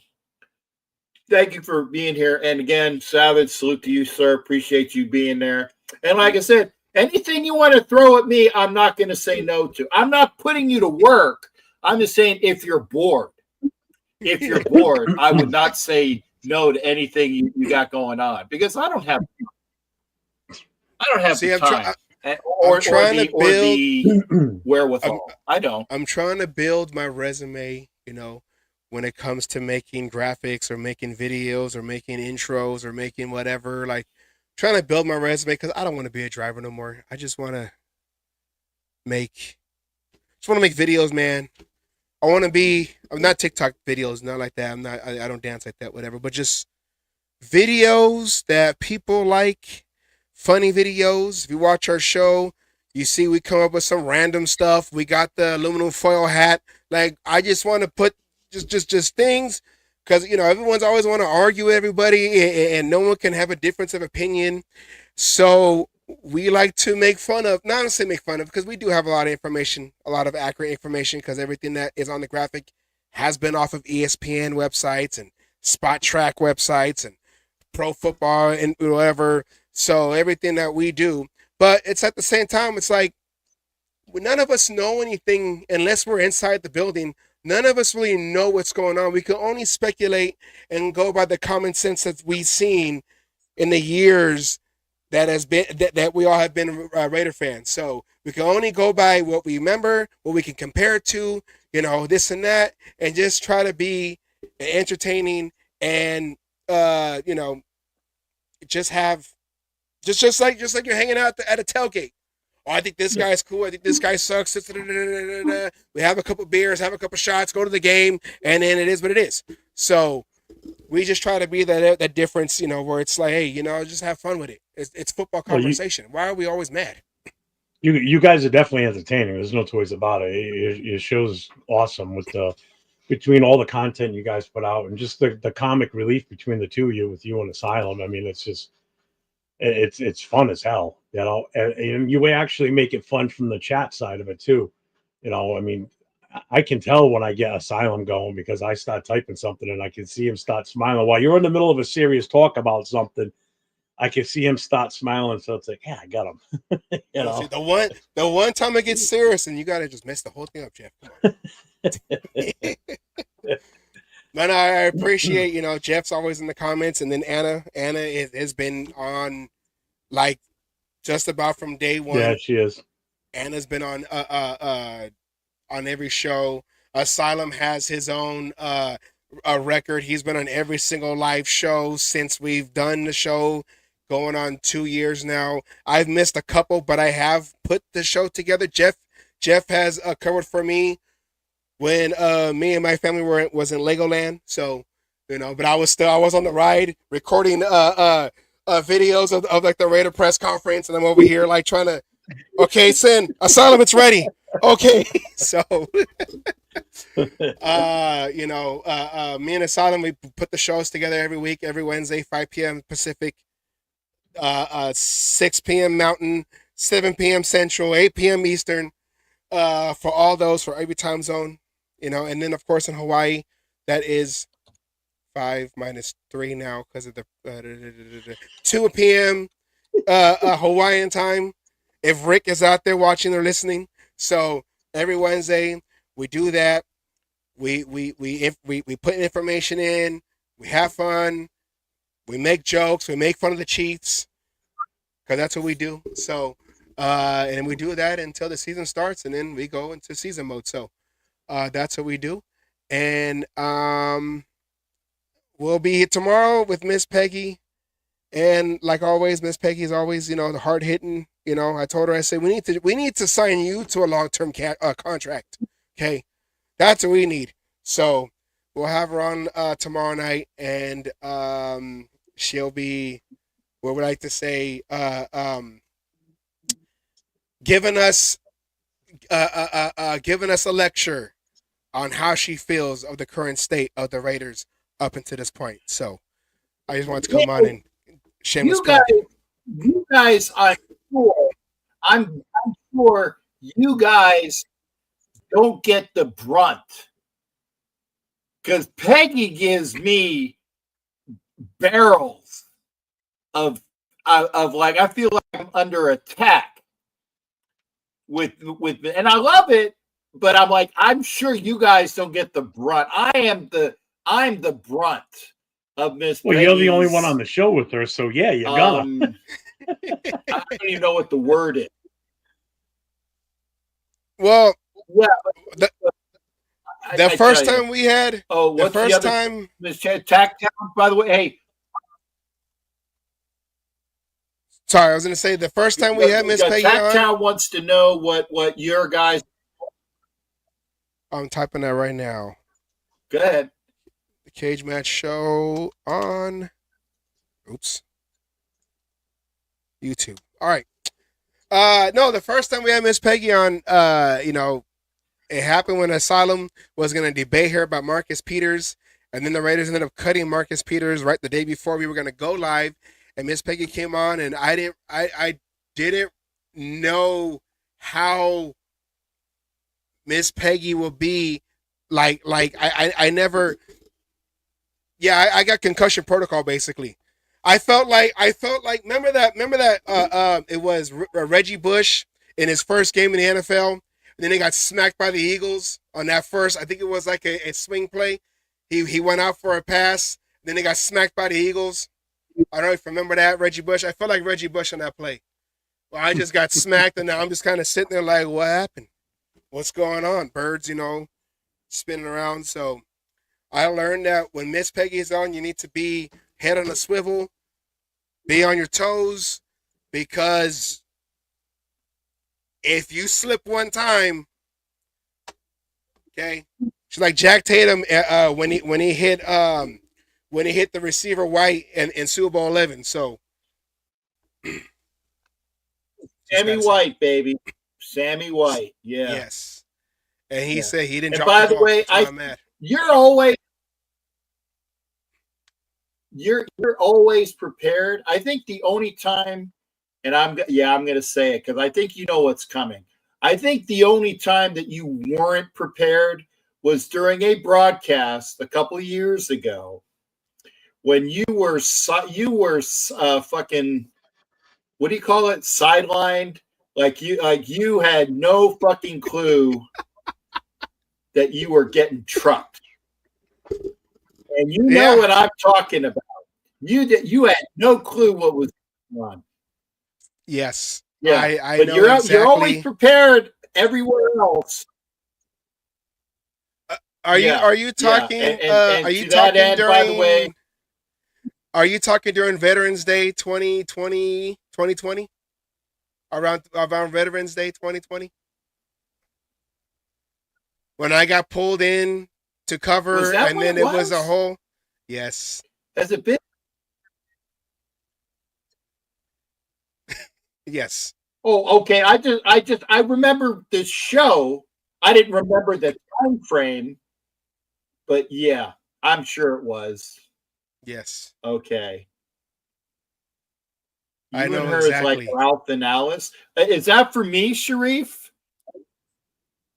thank you for being here. And again, Savage, salute to you, sir. Appreciate you being there. And like I said, anything you want to throw at me, I'm not going to say no to. I'm not putting you to work. I'm just saying if you're bored. If you're bored, I would not say no to anything you got going on because I don't have the time. Or the wherewithal. I don't. I'm trying to build my resume, when it comes to making graphics or making videos or making intros or making whatever, like trying to build my resume because I don't want to be a driver no more. I just want to make videos, man. I'm not TikTok videos, not like that. I don't dance like that, whatever, but just videos that people like, funny videos. If you watch our show, you see we come up with some random stuff. We got the aluminum foil hat. Like, I just want to put just things because, everyone's always want to argue with everybody and no one can have a difference of opinion. So we like to make fun of, not to say make fun of, because we do have a lot of information, a lot of accurate information because everything that is on the graphic has been off of ESPN websites and Spot Track websites and Pro Football and whatever. So everything that we do, but it's at the same time, it's like none of us know anything unless we're inside the building. None of us really know what's going on. We can only speculate and go by the common sense that we've seen in the years that has been that we all have been Raider fans. So we can only go by what we remember, what we can compare it to, this and that, and just try to be entertaining and just like you're hanging out at a tailgate. Oh, I think this guy's cool. I think this guy sucks. We have a couple beers, have a couple shots, go to the game, and then it is what it is. So we just try to be that difference, where it's like, hey, just have fun with it. It's football conversation. Why are we always mad? You guys are definitely entertaining. There's no two ways about it. Your show's awesome with between all the content you guys put out and just the comic relief between the two of you with you and Asylum. I mean, it's just it's fun as hell, and you actually make it fun from the chat side of it too. I mean, I can tell when I get Asylum going because I start typing something and I can see him start smiling while you're in the middle of a serious talk about something. I can see him start smiling, so it's like, yeah, I got him. See, the one time it gets serious, and you gotta just mess the whole thing up, Jeff. Man, I appreciate, Jeff's always in the comments, and then Anna has been on, like, just about from day one. Yeah, she is. Anna's been on every show. Asylum has his own record. He's been on every single live show since we've done the show, going on 2 years now. I've missed a couple, but I have put the show together. Jeff has covered for me when me and my family was in Legoland. So, but I was on the ride recording videos of like the Raider press conference, and I'm over here like trying to, okay, send Asylum, it's ready. Okay. So me and Asylum, we put the shows together every week, every Wednesday, 5 p.m. Pacific, 6 p.m. Mountain, 7 p.m. Central, 8 p.m. Eastern, for all those, for every time zone, and then of course in Hawaii, that is 5 minus 3 now because of the 2 p.m. Hawaiian time. If Rick is out there watching or listening, so every Wednesday we do that. We put information in. We have fun. We make jokes. We make fun of the Chiefs because that's what we do. So, and we do that until the season starts, and then we go into season mode. So, that's what we do. And we'll be here tomorrow with Miss Peggy. And like always, Miss Peggy is always, the hard hitting. I told her, I said, we need to sign you to a long-term contract. Okay, that's what we need. So we'll have her on tomorrow night, and she'll be, what would I like to say, giving us a lecture on how she feels of the current state of the Raiders up until this point. So I just wanted to come on and shameless plug. You guys, I'm sure you guys don't get the brunt, because Peggy gives me barrels of like, I feel like I'm under attack with and I love it, but I'm like, I'm sure you guys don't get the brunt. I'm the brunt of Miss Well, Peggy's, you're the only one on the show with her, so yeah, you're gonna. I don't even know what the word is. Well, yeah, the first time we had, what's the other time, Miss Tacktown, by the way, hey. Sorry, I was going to say the first time we had Miss Peggy on. Tacktown wants to know what your guys. I'm typing that right now. Go ahead. The Cage Match Show on. Oops. YouTube. All right. No, the first time we had Miss Peggy on, it happened when Asylum was going to debate her about Marcus Peters, and then the Raiders ended up cutting Marcus Peters right the day before we were going to go live, and Miss Peggy came on, and I didn't know how Miss Peggy will be I never. Yeah, I got concussion protocol basically. I felt like remember that it was Reggie Bush in his first game in the NFL, and then they got smacked by the Eagles on that first, I think it was like a swing play. He went out for a pass, then they got smacked by the Eagles. I don't know if you remember that, Reggie Bush. I felt like Reggie Bush on that play. Well, I just got smacked, and now I'm just kind of sitting there like, what happened? What's going on? Birds, spinning around. So I learned that when Miss Peggy is on, you need to be head on a swivel, be on your toes, because if you slip one time, okay, she's like Jack Tatum when he hit the receiver White in Super Bowl 11. So Sammy White, baby, Sammy White, yeah, yes, and he said he didn't. And drop by the the way, you're always prepared. I think the only time, and I'm going to say it because I think you know what's coming. I think the only time that you weren't prepared was during a broadcast a couple of years ago when you were fucking, what do you call it? Sidelined. Like you had no fucking clue that you were getting trucked. And you know what I'm talking about. You had no clue what was going on. Yes. Yeah. I but know you're exactly. You're always prepared everywhere else. Are you talking are you talking end, during, by the way, are you talking during Veterans Day 2020? Around Veterans Day 2020? When I got pulled in to cover, and then it was a whole. Yes. Has it been? Yes. Oh, okay. I remember the show. I didn't remember the time frame, but yeah, I'm sure it was. Yes. Okay. I know and her exactly. Is like Ralph and Alice. Is that for me, Sharif?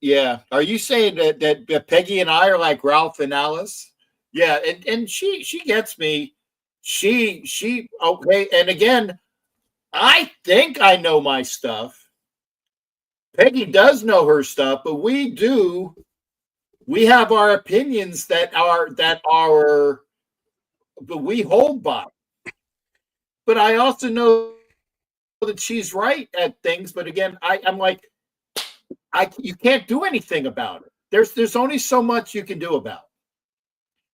Yeah. Are you saying that Peggy and I are like Ralph and Alice? Yeah, and she gets me. She okay. And again, I think I know my stuff. Peggy does know her stuff, but we have our opinions that but we hold by. But I also know that she's right at things. But again, I'm like, you can't do anything about it. There's only so much you can do about it.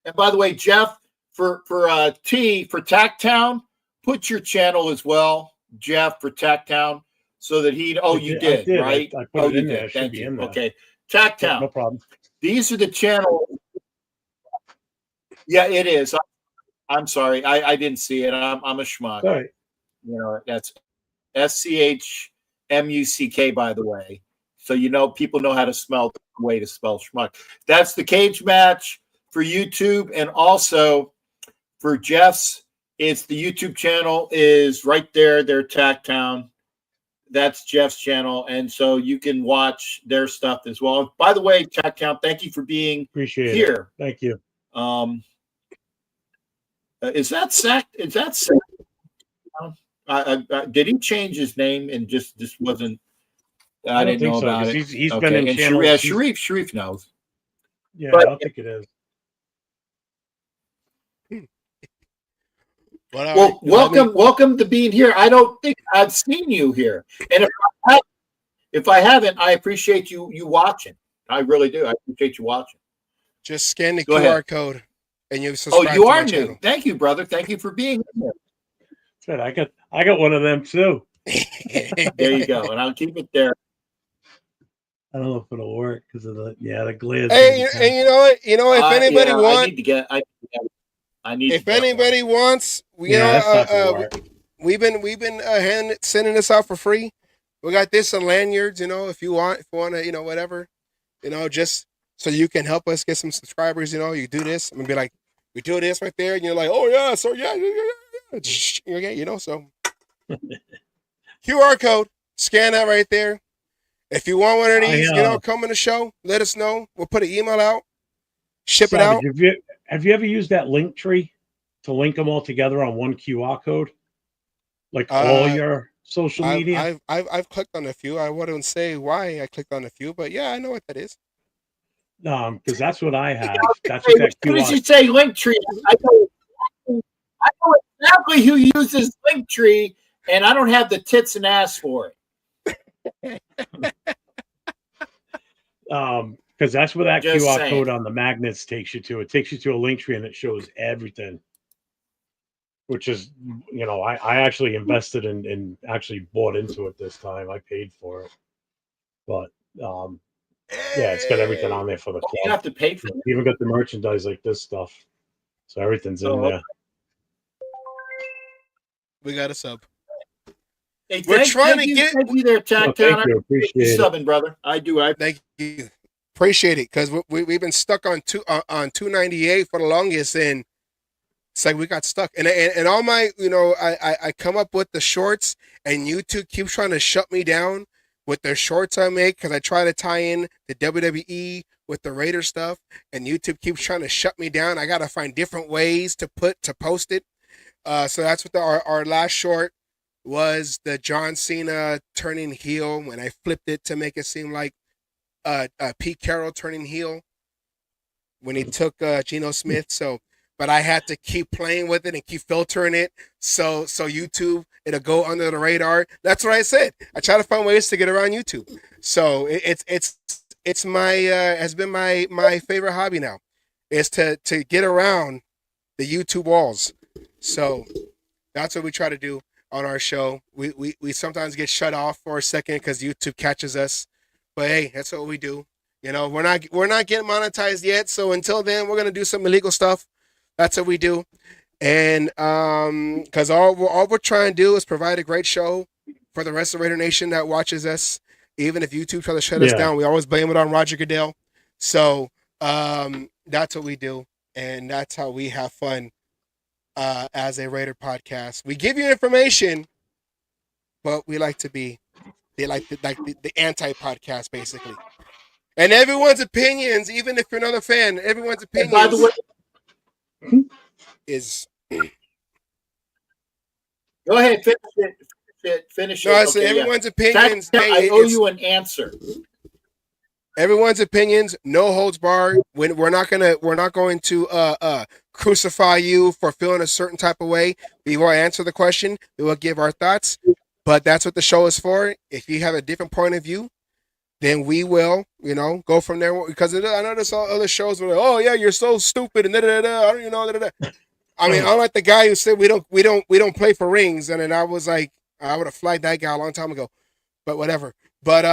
And by the way, Jeff, for Tacktown, put your channel as well, Jeff, for Tacktown, so that you did, right? I put it in there. It should Thank be you. in there. Okay, Tacktown. No problem. These are the channels. Yeah, it is. I'm sorry, I didn't see it. I'm a schmuck. All right. That's SCHMUCK, by the way. So people know how to spell the way to spell schmuck. That's the cage match for YouTube, and also for Jeff's, it's the YouTube channel is right there. Their Tacktown. That's Jeff's channel, and so you can watch their stuff as well. By the way, Tacktown, thank you for being here. Thank you. Is that Sack? Is that Sack? Did he change his name and just wasn't? I didn't know about it. He's been in channels. Yeah, Sharif knows. Yeah, I don't think it is. Well, welcome to being here. I don't think I've seen you here, and if I haven't, I appreciate you watching. I really do. I appreciate you watching. Just scan the QR code, and you subscribe. Oh, you are new. Channel. Thank you, brother. Thank you for being here. That's right. I got one of them too. There you go, and I'll keep it there. I don't know if it'll work because of the glare. Hey, and you know what? If anybody wants, if anybody wants, we've been sending this out for free. We got this on lanyards. If you want to, whatever, just so you can help us get some subscribers. You do this. I'm gonna be like, we do this right there, and you're like, oh yeah, so yeah. Okay, so QR code, scan that right there. If you want one of these, come in the show, let us know. We'll put an email out, ship it out. Have you ever used that link tree to link them all together on one QR code? Like all your social media? I've clicked on a few. I wouldn't say why I clicked on a few, but yeah, I know what that is. Because that's what I have. That's what that QR. As soon as you say link tree, I know exactly who uses link tree, and I don't have the tits and ass for it. Because that's where that QR code on the magnets takes you to. It takes you to a link tree and it shows everything. Which is, I actually invested in actually bought into it this time. I paid for it. But yeah, it's got everything on there for the club. You have to pay for it. You even got the merchandise like this stuff. So everything's in there. We got a sub. Hey, we're trying to get you there, Tacktown. Thank you. Appreciate it. Subbing, brother. I do. Thank you. Appreciate it, because we've been stuck on 298 for the longest, and it's like we got stuck. And all my, I come up with the shorts, and YouTube keeps trying to shut me down with their shorts I make, because I try to tie in the WWE with the Raider stuff, and YouTube keeps trying to shut me down. I got to find different ways to post it. So that's what our last short was, the John Cena turning heel, when I flipped it to make it seem like Pete Carroll turning heel when he took Geno Smith. So, but I had to keep playing with it and keep filtering it. So YouTube, it'll go under the radar. That's what I said. I try to find ways to get around YouTube. So it's my has been my favorite hobby now, is to get around the YouTube walls. So that's what we try to do on our show. We sometimes get shut off for a second because YouTube catches us. But hey, that's what we do. We're not getting monetized yet. So until then, we're gonna do some illegal stuff. That's what we do. And because all we're trying to do is provide a great show for the rest of Raider Nation that watches us. Even if YouTube tries to shut us down, we always blame it on Roger Goodell. So that's what we do, and that's how we have fun as a Raider podcast. We give you information, but we like to be the anti-podcast, basically. And everyone's opinions, even if you're not a fan, everyone's opinions. is Go ahead, finish no, it. I said Okay, everyone's yeah. opinions. I owe you an answer. Everyone's opinions, no holds barred. When we're not going to crucify you for feeling a certain type of way. We will answer the question. We will give our thoughts. But that's what the show is for. If you have a different point of view, then we will, go from there. Because I know there's all other shows where, oh yeah, you're so stupid and da da da. I don't, da da da. I mean, I'm like the guy who said we don't play for rings, and then I was like, I would have flagged that guy a long time ago. But whatever. But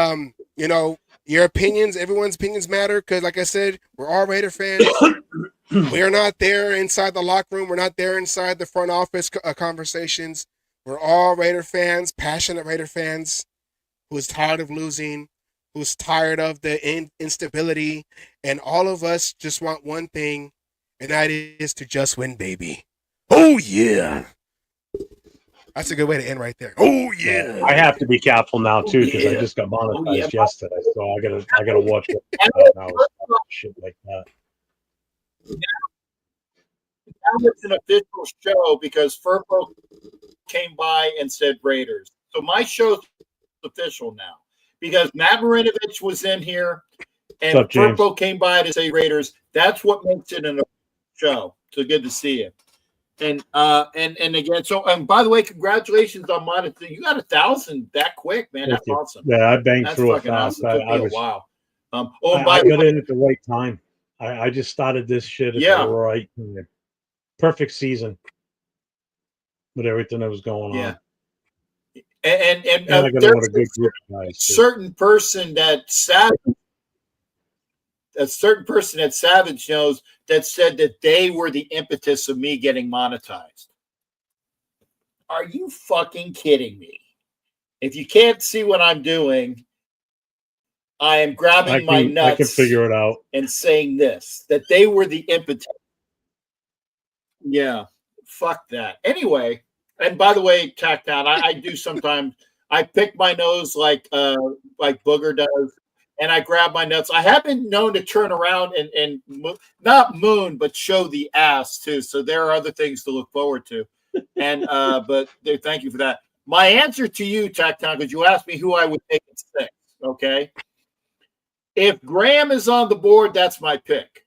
your opinions, everyone's opinions matter because, like I said, we're all Raider fans. We're not there inside the locker room. We're not there inside the front office conversations. We're all Raider fans, passionate Raider fans, who's tired of losing, who's tired of the instability, and all of us just want one thing, and that is to just win, baby. Oh yeah. That's a good way to end right there. Oh yeah. I have to be careful now too because I just got monetized yesterday, so I gotta watch it now. Shit like that. Now it's an official show because Furpo came by and said Raiders. So my show's official now because Matt Marinovich was in here and Furpo came by to say Raiders. That's what makes it an official show. So good to see you. And again, and by the way, congratulations on monetization. You got 1,000 that quick, man. That's awesome. Yeah, I banged through it fast. Awesome. I wow. I got in at the right time. I just started this shit at the right time. Perfect season with everything that was going on. And I got a good group of guys. Certain person that Savage knows that said that they were the impetus of me getting monetized. Are you fucking kidding me? If you can't see what I'm doing, I am grabbing my nuts. I can figure it out. And saying this, that they were the impetus. Yeah, fuck that. Anyway, and by the way, Tackdown, I do sometimes, I pick my nose like Booger does, and I grab my nuts. I have been known to turn around and not moon, but show the ass too. So there are other things to look forward to. And but thank you for that. My answer to you, Tackdown, because you asked me who I would take at 6. Okay. If Graham is on the board, that's my pick.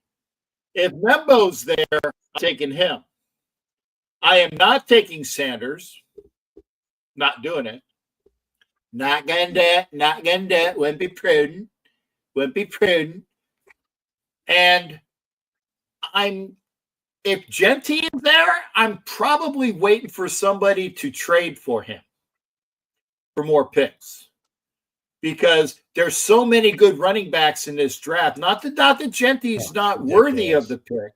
If Membo's there, I'm taking him. I am not taking Sanders. Not doing it. Not gonna do it. Not gonna do it. Wouldn't be prudent. Wouldn't be prudent. And if Genty is there, I'm probably waiting for somebody to trade for him for more picks. Because there's so many good running backs in this draft. Not that Genty's not worthy of the pick,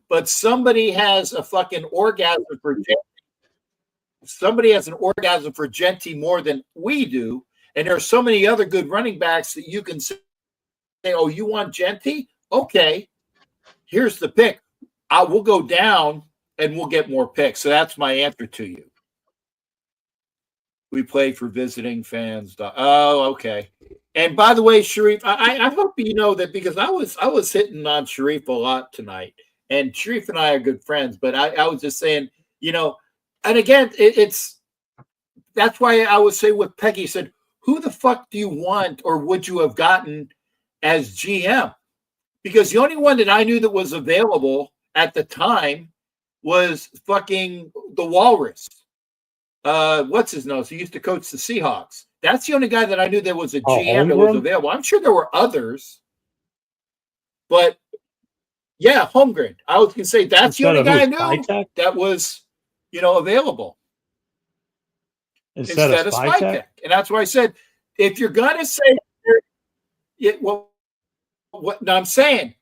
but somebody has a fucking orgasm for Genty. Somebody has an orgasm for Genty more than we do. And there are so many other good running backs that you can say, oh, you want Genty? Okay, here's the pick. We'll go down and we'll get more picks. So that's my answer to you. We play for visiting fans. Oh, okay. And by the way, Sharif, I hope you know that because I was hitting on Sharif a lot tonight, and Sharif and I are good friends. But I was just saying, and again, that's why I would say what Peggy said. Who the fuck do you want, or would you have gotten as GM? Because the only one that I knew that was available at the time was fucking the Walrus. What's his nose? He used to coach the Seahawks. That's the only guy that I knew that was a GM that was available. I'm sure there were others, but yeah, Holmgren. I was going to say that's the only guy I knew that was, available instead of Spytek. And that's why I said, if you're going to say, what I'm saying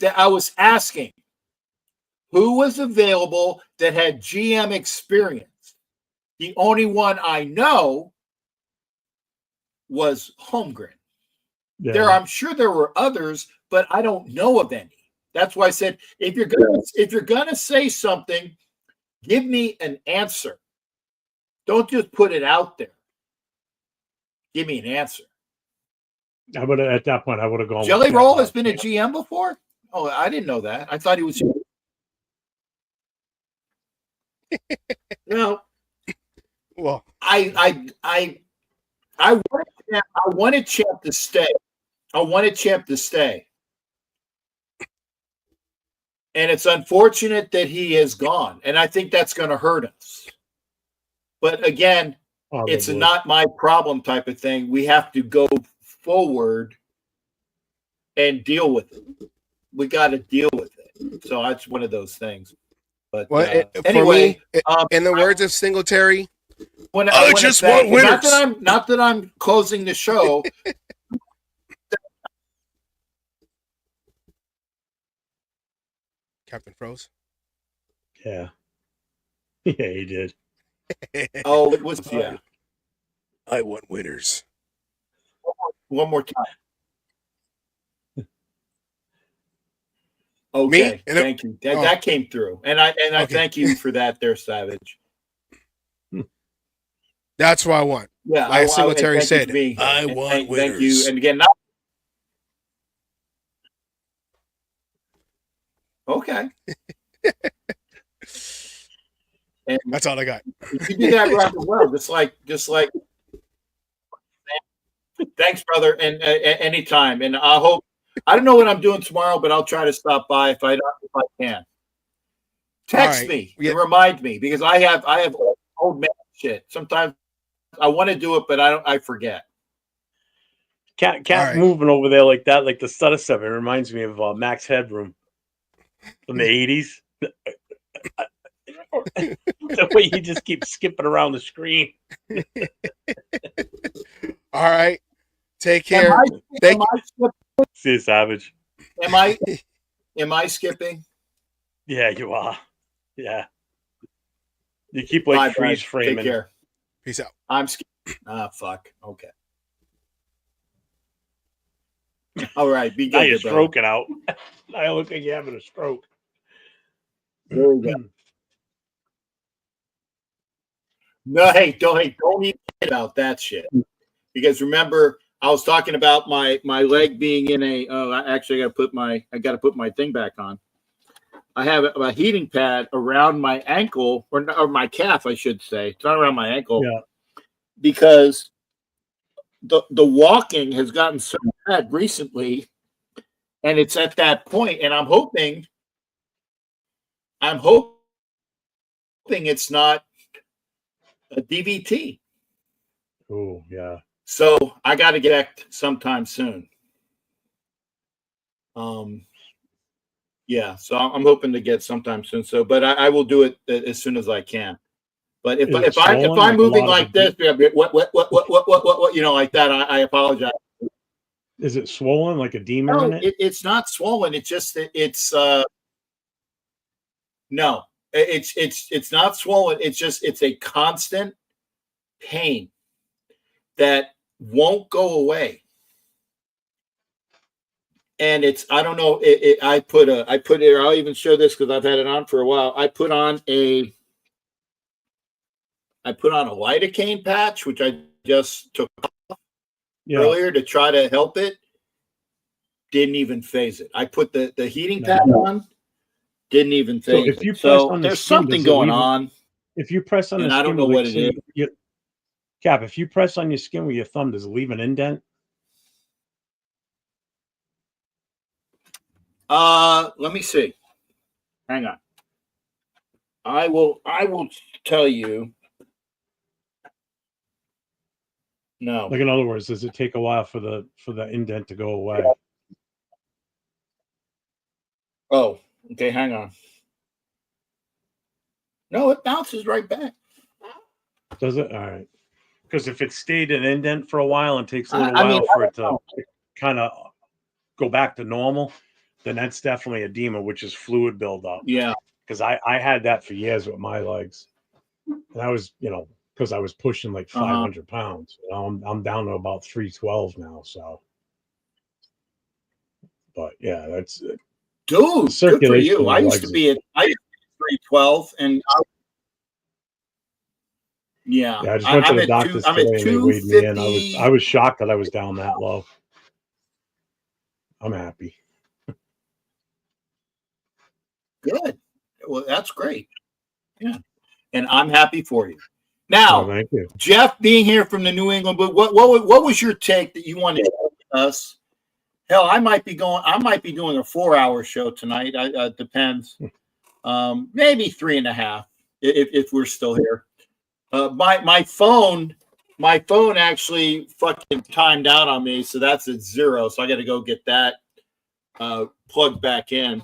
that I was asking who was available that had GM experience. The only one I know was Holmgren. Yeah. I'm sure there were others, but I don't know of any. That's why I said if you're gonna say something, give me an answer. Don't just put it out there. Give me an answer. At that point I would have gone. Jelly Roll has been a GM before? Oh, I didn't know that. I thought he was. No, Well, I wanted Champ to stay. I wanted Champ to stay. And it's unfortunate that he is gone. And I think that's going to hurt us. But again, it's Probably. not my problem type of thing. We have to go forward and deal with it. We got to deal with it. So that's one of those things. But well, anyway, for me, in the words of Singletary, I just want winners. Not that I'm closing the show. Captain Froze. Yeah. Yeah, he did. Oh, it was yeah. I want winners. One more time. Okay, thank you. That came through, and I thank you for that, there, Savage. That's what I want. Yeah, like Singletary said, I want winners. Thank you, and again, okay. And that's all I got. You do that rather well, just like. Thanks, brother, and anytime. And I hope. I don't know what I'm doing tomorrow, but I'll try to stop by if I can. Text me and remind me, because I have old man shit. Sometimes I want to do it, but I forget. Cat moving over there like that, like the stutter stuff. It reminds me of Max Headroom from the 80s. The way he just keeps skipping around the screen. All right. Take care. See you, Savage. Am I skipping? Yeah, you are. Yeah. You keep like freeze framing. Take care. Peace out. I'm skipping. Fuck. Okay. All right. Be good. Now you're stroking out. Now you look like you're having a stroke. There we go. No, hey, don't even think about that shit. Because remember, I was talking about my leg being in a. Oh, actually, I got to put my thing back on. I have a heating pad around my ankle or my calf, I should say. It's not around my ankle. Yeah. Because the walking has gotten so bad recently, and it's at that point, and I'm hoping it's not a DVT. Oh, yeah. So I got to get sometime soon. Yeah. So I'm hoping to get sometime soon. So, but I will do it as soon as I can. But if I'm moving like this, what, like that, I apologize. Is it swollen like a demon? No, it's not swollen. It's just no, it's not swollen. It's a constant pain that won't go away. And I don't know. I put it. I'll even show this because I've had it on for a while. I put on a lidocaine patch, which I just took off earlier to try to help it. Didn't even phase it. I put the heating pad on. Didn't even phase it. So there's something going on. If you press on the skin, I don't know what it is. Cap, if you press on your skin with your thumb, does it leave an indent? Let me see. Hang on. I will tell you. No. Like, in other words, does it take a while for the indent to go away? Oh, okay, hang on. No, it bounces right back. Does it? All right. Because if it stayed an indent for a while and takes a little while for it to kind of go back to normal, then that's definitely edema, which is fluid buildup. Yeah. Because I had that for years with my legs. And I was, because I was pushing like 500 pounds. I'm down to about 312 now. So, but yeah, that's it. Dude, good for you. I used to be at 312, and yeah, I just went to the doctor's today and they weighed me in. I was shocked that I was down that low. I'm happy. Good. Well, that's great. Yeah. and I'm happy for you. Now, thank you. Jeff, being here from the New England Blue, what was your take that you wanted to tell us? Hell, I might be doing a 4-hour show tonight. Depends. Maybe 3.5 if we're still here. My phone actually fucking timed out on me, so that's at 0. So I got to go get that plugged back in.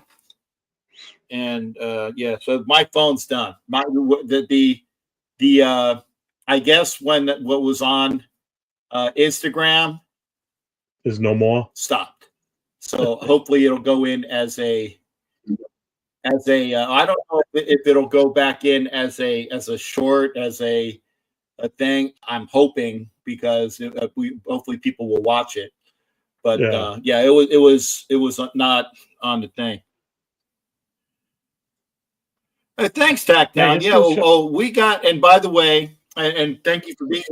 And yeah, so my phone's done. I guess what was on Instagram There's no more. stopped. So hopefully it'll go in as a I don't know if it'll go back in as a short, as a thing. I'm hoping because hopefully people will watch it. But yeah, it was not on the thing. Thanks, Tackdown. Yeah, we got, and by the way, and thank you for being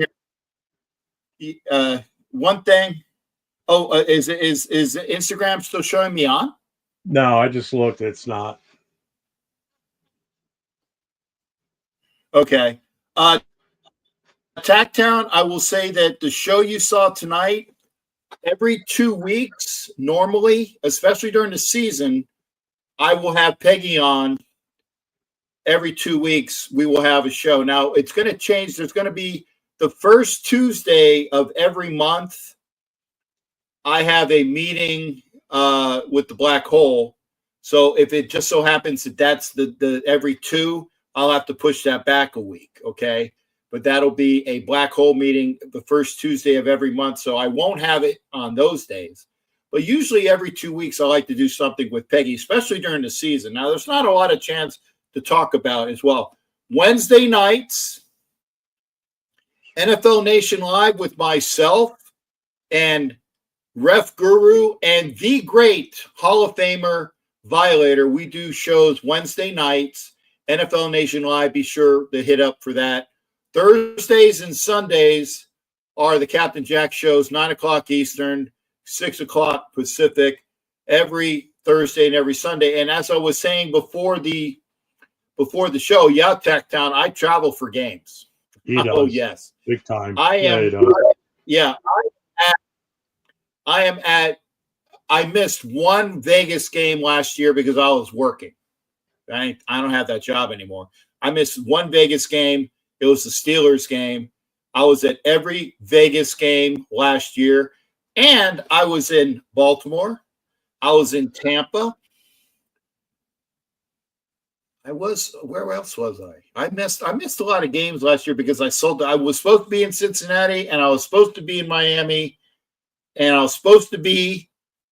here. One thing. Is Instagram still showing me on? No, I just looked. It's not. Okay. Tacktown, I will say that the show you saw tonight, every 2 weeks, normally, especially during the season, I will have Peggy on. Every 2 weeks, we will have a show. Now, it's going to change. There's going to be the first Tuesday of every month. I have a meeting with the Black Hole. So if it just so happens that that's the every 2, I'll have to push that back a week, okay? But that'll be a Black Hole meeting the first Tuesday of every month, so I won't have it on those days. But usually every 2 weeks, I like to do something with Peggy, especially during the season. Now, there's not a lot of chance to talk about as well. Wednesday nights, NFL Nation Live with myself and Ref Guru and the great Hall of Famer Violator. We do shows Wednesday nights. NFL Nation Live, be sure to hit up for that. Thursdays and Sundays are the Captain Jack shows, 9 o'clock Eastern, 6 o'clock Pacific, every Thursday and every Sunday. And as I was saying before the show, yeah, Tacktown, I travel for games. He does. Oh, yes. Big time. I am. Yeah, I missed one Vegas game last year because I was working. I don't have that job anymore. I missed one Vegas game. It was the Steelers game. I was at every Vegas game last year. And I was in Baltimore. I was in Tampa. Where else was I? I missed a lot of games last year because I was supposed to be in Cincinnati and I was supposed to be in Miami and I was supposed to be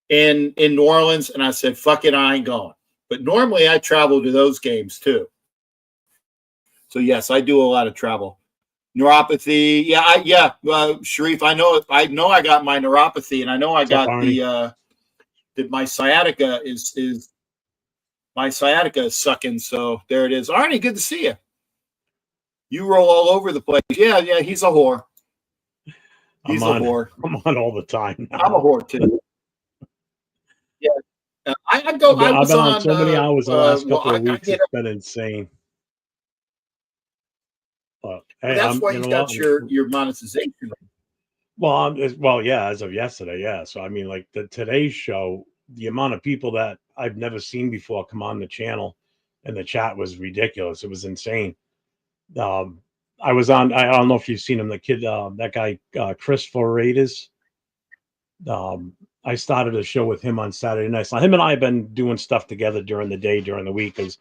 in New Orleans, and I said, fuck it, I ain't going. But normally I travel to those games too. So yes, I do a lot of travel. Neuropathy, Sharif, I know I got my neuropathy, and I know I got that my sciatica is sucking. So there it is. Arnie, good to see you. You roll all over the place. Yeah, he's a whore. He's a whore. I'm on all the time now. I'm a whore too. Yeah, I've been on so many hours the last couple of weeks. It's been insane. But hey, that's why you got your monetization. Well, yeah, as of yesterday, yeah. So I mean, like the today's show, the amount of people that I've never seen before come on the channel, and the chat was ridiculous. It was insane. I was on. I don't know if you've seen him. The kid, that guy, Chris Foratis. I started a show with him on Saturday nights. Now, him and I have been doing stuff together during the day, during the week, because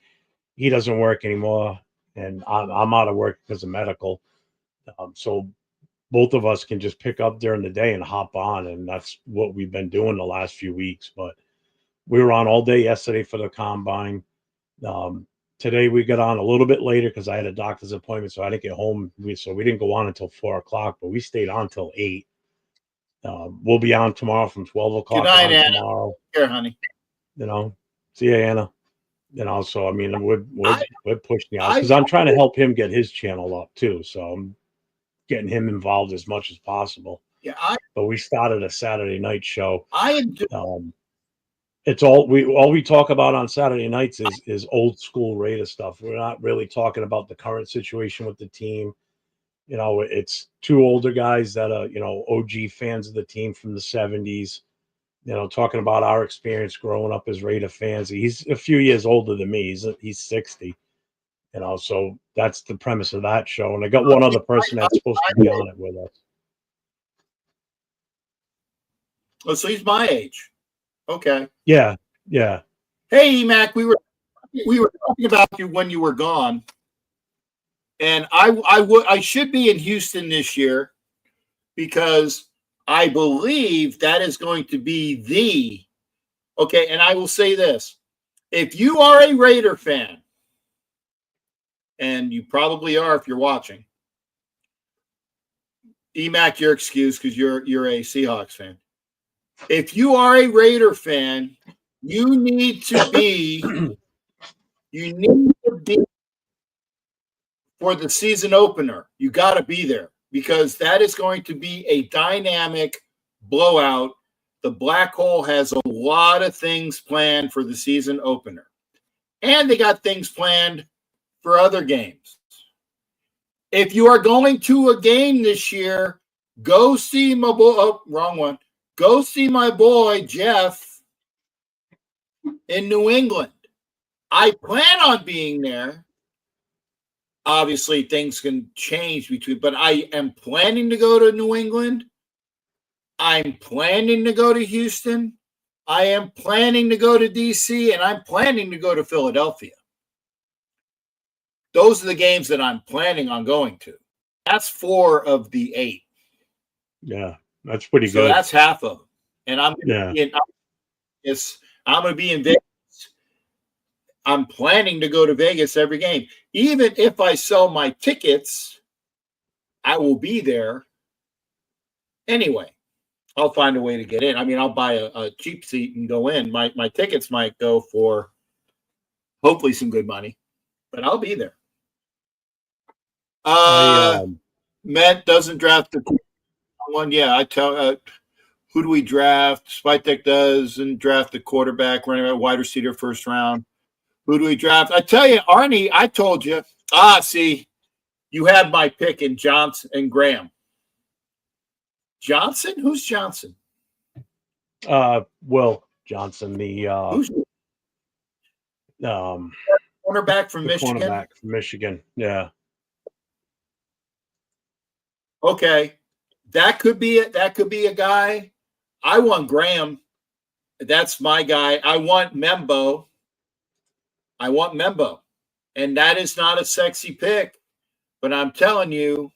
he doesn't work anymore, and I'm out of work because of medical. So both of us can just pick up during the day and hop on, and that's what we've been doing the last few weeks. But we were on all day yesterday for the combine. Today we got on a little bit later because I had a doctor's appointment, so I didn't get home. So we didn't go on until 4 o'clock, but we stayed on till 8. We'll be on tomorrow from 12 o'clock. Good night, Anna. Tomorrow. Here, honey. See you, Anna. So I mean, we're pushing out because I'm trying to help him get his channel up too. So I'm getting him involved as much as possible. Yeah, but we started a Saturday night show. it's all we talk about on Saturday nights is old school Raider stuff. We're not really talking about the current situation with the team. You know, it's two older guys that are, OG fans of the team from the 70s, talking about our experience growing up as Raider fans. He's a few years older than me. He's 60, so that's the premise of that show. And I got one other person that's supposed to be on it with us. Oh, so he's my age. Okay. Yeah. Hey, Emac, we were talking about you when you were gone. And I should be in Houston this year because I believe that is going to be okay. And I will say this: if you are a Raider fan, and you probably are if you're watching, Emac, you're excused because you're a Seahawks fan. If you are a Raider fan, you need to be for the season opener. You got to be there because that is going to be a dynamic blowout. The Black Hole has a lot of things planned for the season opener. And they got things planned for other games. If you are going to a game this year, go see my boy. Oh, wrong one. Go see my boy, Jeff, in New England. I plan on being there. Obviously, things can change but I am planning to go to New England. I'm planning to go to Houston. I am planning to go to DC, and I'm planning to go to Philadelphia. Those are the games that I'm planning on going to. That's 4 of the 8. Yeah, that's pretty good. So that's half of them. And I'm going to be in Vegas. I'm planning to go to Vegas every game. Even if I sell my tickets, I will be there. Anyway, I'll find a way to get in. I mean, I'll buy a cheap seat and go in. My tickets might go for hopefully some good money, but I'll be there. Matt doesn't draft the one. Yeah, I tell who do we draft? Spytek doesn't draft the quarterback, running back, wide receiver, first round. Who do we draft? I tell you, Arnie, I told you. See, you have my pick in Johnson and Graham. Johnson? Who's Johnson? Will Johnson, the cornerback from Michigan. Cornerback from Michigan. Yeah. Okay, that could be a guy. I want Graham. That's my guy. I want Membo. And that is not a sexy pick, but I'm telling you,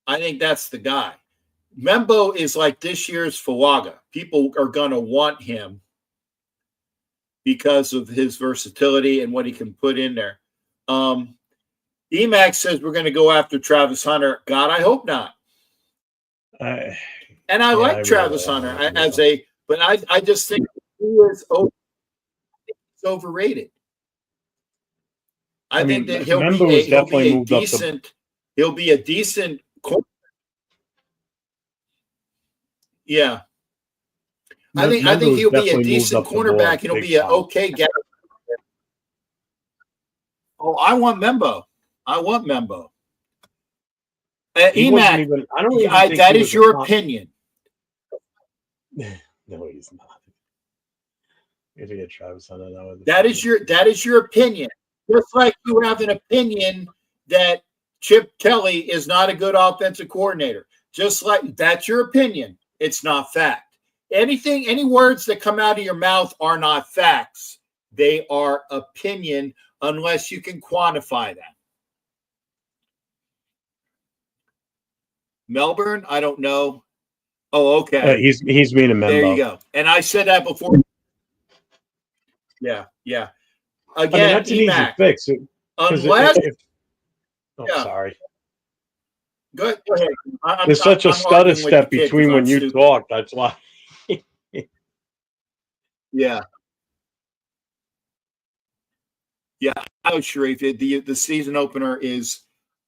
I think that's the guy. Membo is like this year's Fuaga. People are going to want him because of his versatility and what he can put in there. Emax says we're going to go after Travis Hunter. God, I hope not. I like Travis Hunter but I just think he is overrated. I think that he'll be a decent. Yeah, I think he'll be a decent cornerback. He'll be an okay guy. Oh, I want Membo. Emac, that is your opinion. No, he's not. Idiot Travis Hunter. That is your opinion. Just like you have an opinion that Chip Kelly is not a good offensive coordinator. Just like that's your opinion. It's not fact. Any words that come out of your mouth are not facts. They are opinion unless you can quantify that. Melbourne, I don't know. Oh, okay. He's meaning Membo. There you go. And I said that before. Yeah. Again, that's an easy fix. Sorry. Go ahead. There's such a stutter step between when you talk. That's why. Yeah. I was Sharif. The season opener is,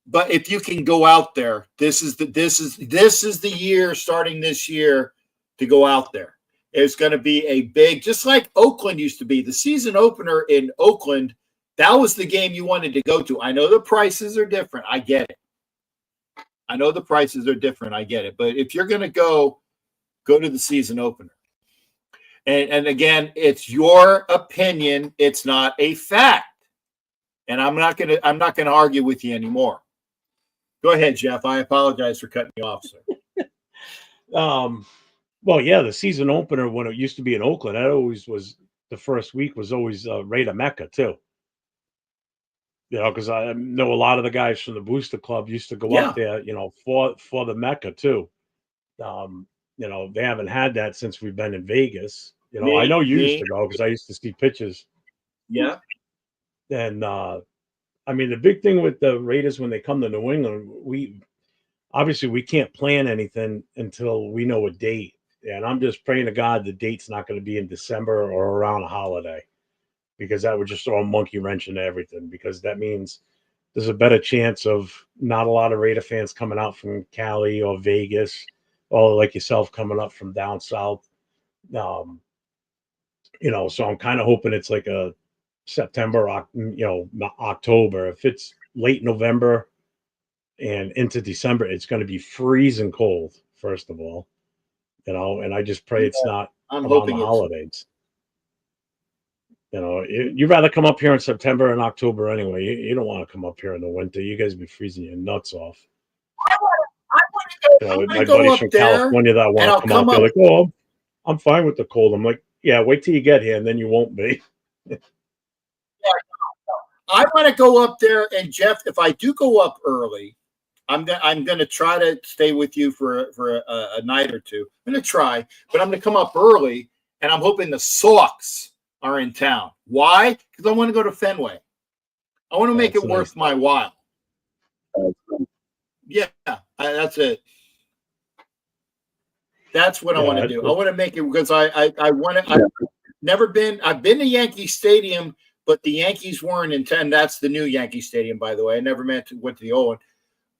but if you can go out there, this is the year starting this year to go out there. is going to be a big, just like Oakland used to be. The season opener in Oakland, that was the game you wanted to go to. I know the prices are different. I get it. I know the prices are different. I get it. But if you're going to go to the season opener. And again, it's your opinion. It's not a fact. And I'm not going to argue with you anymore. Go ahead, Jeff. I apologize for cutting you off, sir. Well, yeah, the season opener when it used to be in Oakland, that always was the first week was always Raider Mecca too. You know, because I know a lot of the guys from the Booster Club used to go up there, you know, for the Mecca too. You know, they haven't had that since we've been in Vegas. You know, I know you used to go because I used to see pictures. Yeah. And I mean, the big thing with the Raiders when they come to New England, we can't plan anything until we know a date. And I'm just praying to God the date's not going to be in December or around a holiday, because that would just throw a monkey wrench into everything, because that means there's a better chance of not a lot of Raider fans coming out from Cali or Vegas, or like yourself coming up from down south. You know, so I'm kind of hoping it's like a September, October. If it's late November and into December, it's going to be freezing cold, first of all, you know, and I just pray it's not around the holidays. You know, you'd rather come up here in September and October anyway. You don't want to come up here in the winter. You guys be freezing your nuts off. My buddies from California that want to come up, they're like, "Oh, I'm fine with the cold." I'm like, "Yeah, wait till you get here, and then you won't be." I want to go up there, and Jeff, if I do go up early, I'm going to try to stay with you for a night or two. I'm going to try, but I'm going to come up early, and I'm hoping the Sox are in town. Why? Because I want to go to Fenway. I want to make it worth my while. Yeah, that's it. That's what I want to do. I want to make it because I want to. I've been to Yankee Stadium, but the Yankees weren't in town. That's the new Yankee Stadium, by the way. I never went to the old one.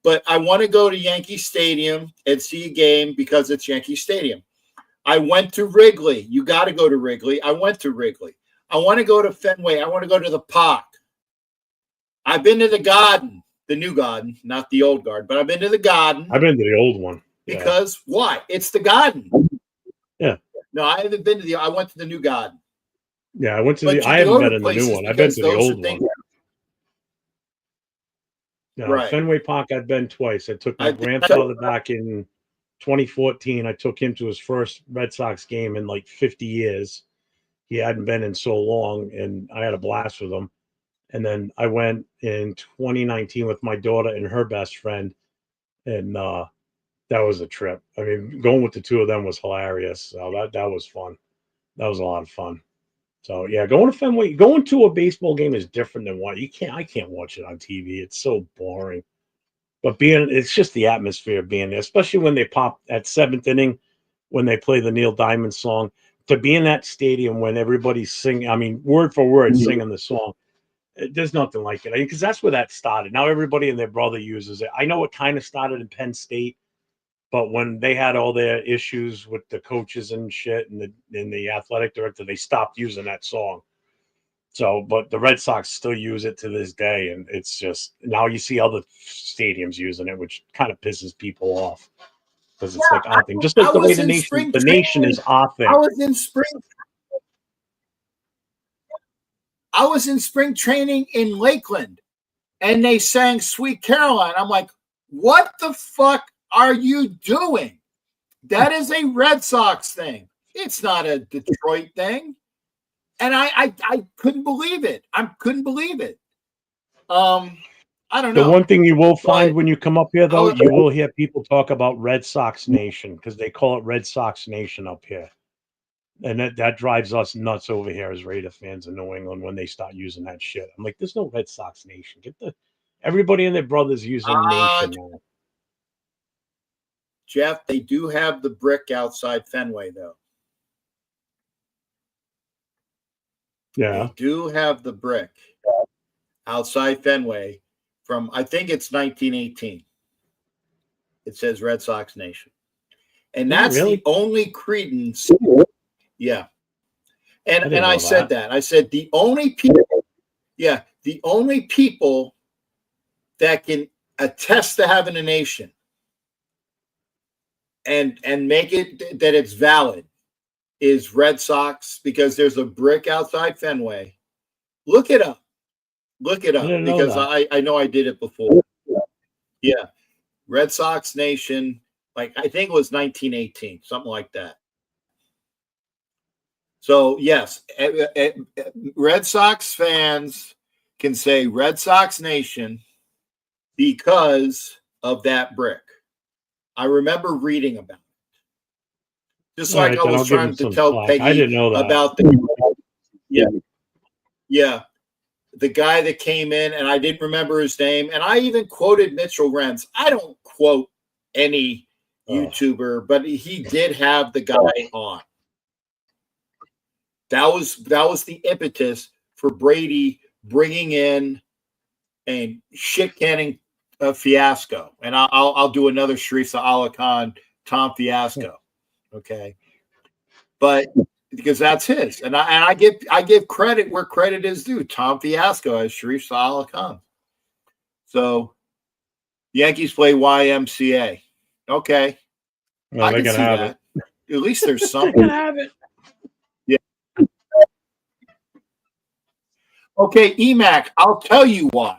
But I want to go to Yankee Stadium and see a game because it's Yankee Stadium. I went to Wrigley. You got to go to Wrigley. I went to Wrigley. I want to go to Fenway. I want to go to the Park. I've been to the Garden, the new Garden, not the old Garden, but I've been to the Garden. I've been to the old one. Because why? It's the Garden. Yeah. No, I haven't been to I went to the new Garden. Yeah, I went to I haven't been in the new one. I've been to the old one. No, right. Fenway Park, I've been twice. I took my grandfather back in 2014. I took him to his first Red Sox game in like 50 years. He hadn't been in so long, and I had a blast with him. And then I went in 2019 with my daughter and her best friend, and that was a trip. I mean, going with the two of them was hilarious. So that was fun. That was a lot of fun. So yeah, going to Fenway, going to a baseball game is different than what I can't watch it on TV. It's so boring. But it's just the atmosphere of being there, especially when they pop at seventh inning, when they play the Neil Diamond song. To be in that stadium when everybody's singing, I mean, word for word singing the song, there's nothing like it. Because that's where that started. Now everybody and their brother uses it. I know it kind of started in Penn State, but when they had all their issues with the coaches and shit and the athletic director, they stopped using that song. So, but the Red Sox still use it to this day, and it's just now you see other stadiums using it, which kind of pisses people off because it's like our thing, just like the way the nation is our thing. I was in spring training in Lakeland, and they sang "Sweet Caroline." I'm like, what the fuck are you doing? That is a Red Sox thing. It's not a Detroit thing. And I couldn't believe it. I couldn't believe it. I don't know. The one thing you will find when you come up here, though, you will hear people talk about Red Sox Nation because they call it Red Sox Nation up here. And that drives us nuts over here as Raider fans in New England when they start using that shit. I'm like, there's no Red Sox Nation. Everybody and their brothers using Nation now. Jeff, they do have the brick outside Fenway, though. Yeah. They do have the brick outside Fenway from, I think it's 1918. It says Red Sox Nation. And that's the only credence Yeah. I And didn't I know said that. I said the only people that can attest to having a nation and make it that it's valid is Red Sox, because there's a brick outside Fenway. Look it up. Look it I up, didn't know because that. I know I did it before. Yeah. Red Sox Nation, like I think it was 1918, something like that. So yes, Red Sox fans can say Red Sox Nation because of that brick. I remember reading about it. Just All like right, I then was I'll give him trying to some tell slack. I Peggy didn't know that. about the guy that came in, and I didn't remember his name, and I even quoted Mitchell Renz. I don't quote any YouTuber, but he did have the guy on. That was the impetus for Brady bringing in a shit canning Fiasco, and I'll do another Sharif Allah Khan Tom Fiasco, okay? But because that's his, and I give credit where credit is due. Tom Fiasco as Sharif Allah Khan. So Yankees play YMCA. Okay, No, I they can can see have that. it. At least there's They something. can have it. Yeah. Okay, EMAC, I'll tell you why.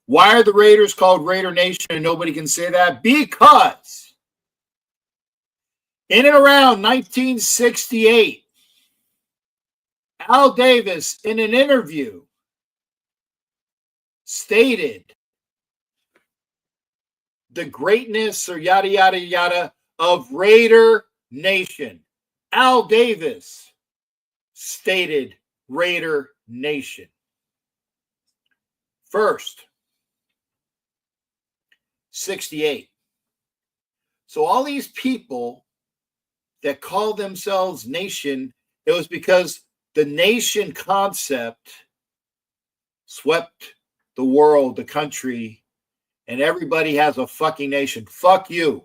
Why are the Raiders called Raider Nation and nobody can say that? Because in and around 1968, Al Davis, in an interview, stated the greatness or yada, yada, yada of Raider Nation. Al Davis stated Raider Nation. First, 68. So all these people that call themselves nation, it was because the nation concept swept the world, the country, and everybody has a fucking nation. Fuck you.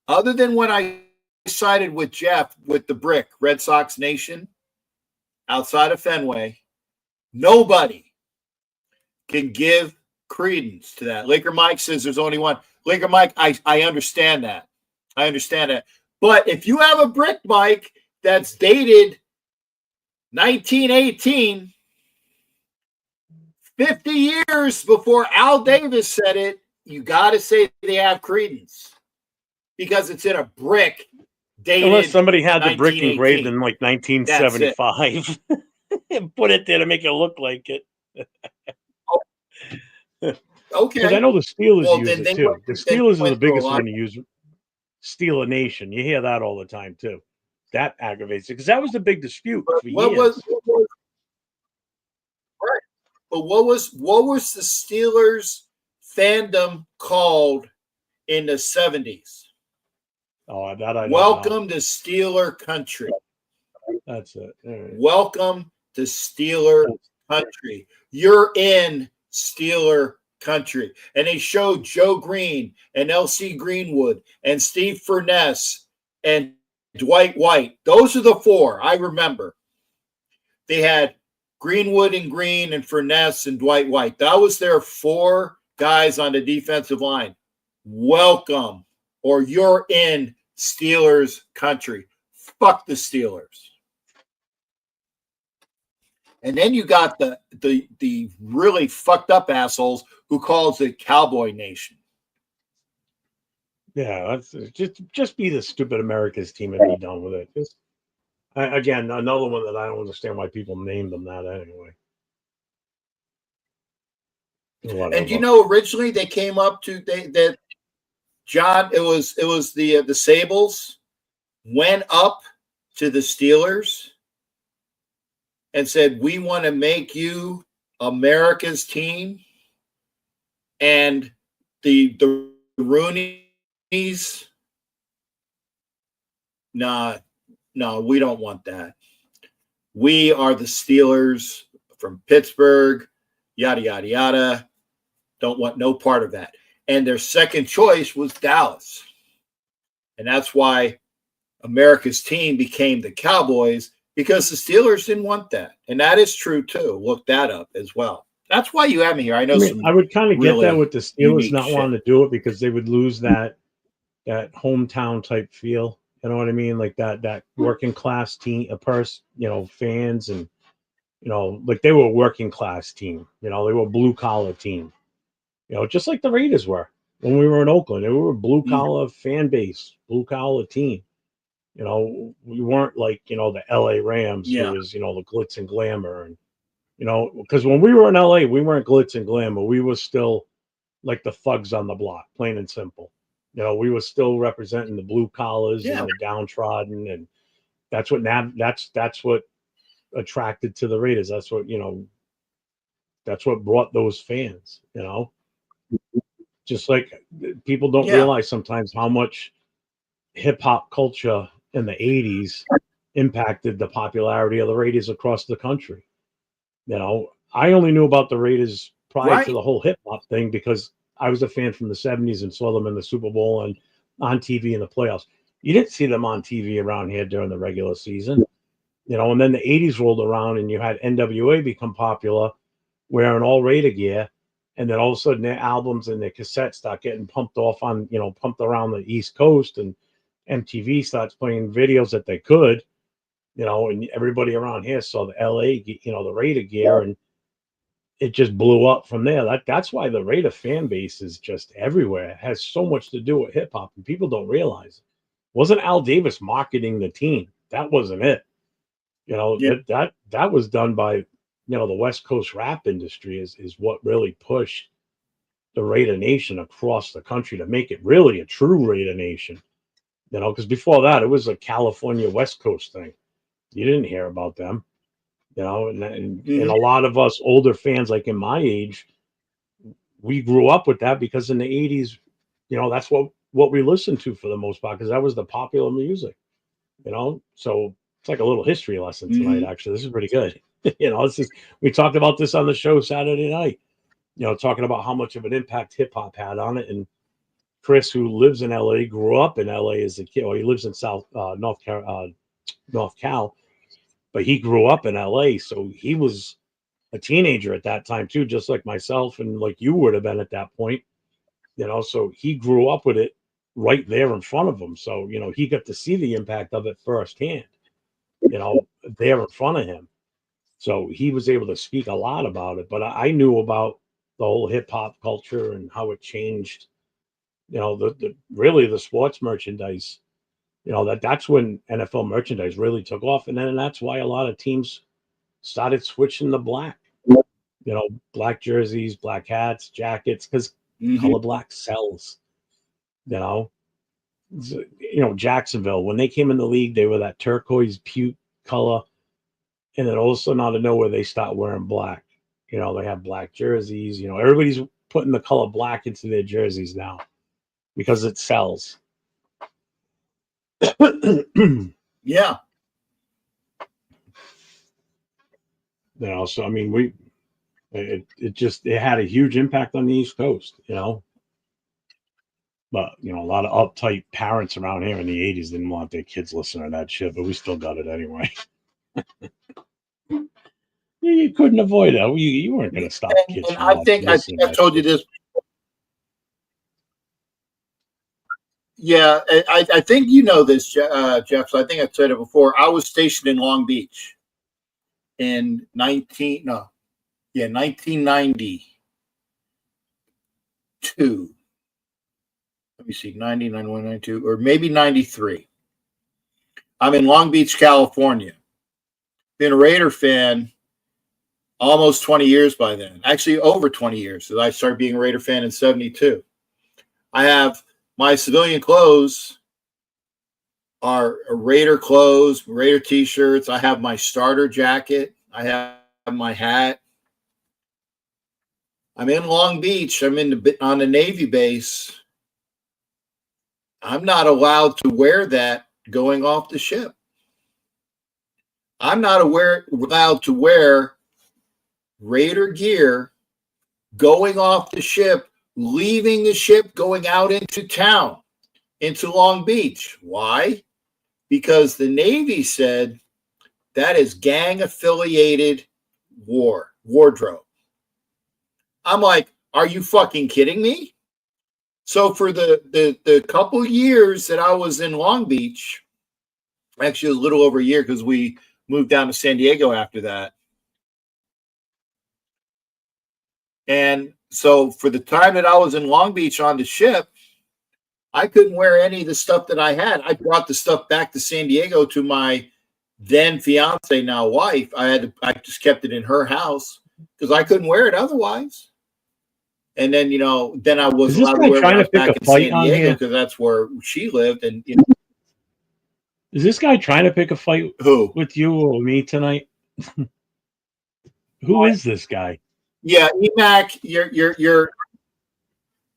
Other than when I sided with Jeff with the brick, Red Sox Nation, outside of Fenway, nobody can give credence to that. Laker Mike says there's only one. Laker Mike, I understand that. I understand that. But if you have a brick, Mike, that's dated 1918, 50 years before Al Davis said it, you got to say they have credence because it's in a brick dated. Unless somebody had the brick 1918. engraved in like 1975 and put it there to make it look like it. Okay. Because I know the Steelers Well, use then it they too. went- The then Steelers they are the went through a biggest lot. one to use Steal a Nation. You hear that all the time too. That aggravates it because that was the big dispute for years. Right? But what was the Steelers fandom called in the 70s? Oh, that I don't Welcome know. to Steeler Country. That's it. All right. Welcome to Steeler Country. You're in Steeler Country. And they showed Joe Green and L.C. Greenwood and Steve Furness and Dwight White. Those are the four I remember. They had Greenwood and Green and Furness and Dwight White. That was their four guys on the defensive line. Welcome, or you're in Steelers Country. Fuck the Steelers. And then you got the really fucked up assholes who calls it Cowboy Nation. Yeah, that's just be the stupid America's team and be done with it. Again, another one that I don't understand why people named them that anyway. Whatever. And you know, originally they came up to that John. It was the Sables went up to the Steelers and said, "We want to make you America's team," and the Roonies, no, we don't want that. We are the Steelers from Pittsburgh, yada, yada, yada. Don't want no part of that. And their second choice was Dallas. And that's why America's team became the Cowboys because the Steelers didn't want that. And that is true too. Look that up as well. That's why you have me here. I know I would kind of get that with the Steelers unique not wanting to do it because they would lose that hometown type feel. You know what I mean? Like that working class team, fans, and like they were a working class team. They were a blue collar team. Just like the Raiders were when we were in Oakland. They were a blue collar fan base, blue collar team. We weren't like the LA Rams, who was the glitz and glamour, and because when we were in LA, we weren't glitz and glamour. We were still like the thugs on the block, plain and simple. We were still representing the blue collars and the downtrodden, and that's what attracted to the Raiders. That's what brought those fans. Just like people don't realize sometimes how much hip hop culture in the 80s impacted the popularity of the Raiders across the country. I only knew about the Raiders prior to the whole hip hop thing because I was a fan from the 70s and saw them in the Super Bowl and on TV in the playoffs. You didn't see them on TV around here during the regular season, and then the 80s rolled around and you had NWA become popular wearing all Raider gear. And then all of a sudden their albums and their cassettes start getting pumped around the East Coast, and MTV starts playing videos that they could, and everybody around here saw the LA, the Raider gear, and it just blew up from there. That's why the Raider fan base is just everywhere. It has so much to do with hip hop, and people don't realize it. Wasn't Al Davis marketing the team? That wasn't it. That was done by the West Coast rap industry is what really pushed the Raider Nation across the country to make it really a true Raider Nation. Because before that, it was a California West Coast thing. You didn't hear about them. And a lot of us older fans, like in my age, we grew up with that because in the 80s, that's what we listened to for the most part, because that was the popular music, so it's like a little history lesson tonight. Actually, this is pretty good. We talked about this on the show Saturday night, talking about how much of an impact hip hop had on it. And Chris, who lives in LA, grew up in LA as a kid, or he lives in North Cal, but he grew up in LA, so he was a teenager at that time too, just like myself and like you would have been at that point. So he grew up with it right there in front of him. So he got to see the impact of it firsthand, there in front of him. So he was able to speak a lot about it. But I knew about the whole hip hop culture and how it changed, really the sports merchandise. That's when NFL merchandise really took off. And then that's why a lot of teams started switching to black, black jerseys, black hats, jackets, because color black sells. Jacksonville, when they came in the league, they were that turquoise puke color. And then all of a sudden, out of nowhere, they start wearing black. They have black jerseys. Everybody's putting the color black into their jerseys now because it sells. Yeah. So I mean, it had a huge impact on the East Coast. But a lot of uptight parents around here in the 80s didn't want their kids listening to that shit, but we still got it anyway. You couldn't avoid it. You weren't going to stop kids. And I think I told you this. Yeah, I think you know this, Jeff. So I think I've said it before. I was stationed in Long Beach in 1992. Let me see, 90, 91, 92, or maybe 93. I'm in Long Beach, California. Been a Raider fan almost 20 years by then. Actually, over 20 years. So I started being a Raider fan in 72. I have my civilian clothes are Raider clothes, Raider t-shirts. I have my starter jacket. I have my hat. I'm in Long Beach. I'm on the Navy base. I'm not allowed to wear that going off the ship. I'm not allowed to wear Raider gear going off the ship, leaving the ship, going out into town, into Long Beach. Why? because the Navy said that is gang-affiliated wardrobe. I'm like, are you fucking kidding me? So for the couple years that I was in Long Beach, actually it was a little over a year because we moved down to San Diego after that. And so for the time that I was in Long Beach on the ship, I couldn't wear any of the stuff that I had. I brought the stuff back to San Diego to my then fiance, now wife. I just kept it in her house because I couldn't wear it otherwise. And then, then I was allowed to wear it back in San Diego because that's where she lived. And is this guy trying to pick a fight with you or me tonight? Who is this guy? Yeah, EMAC,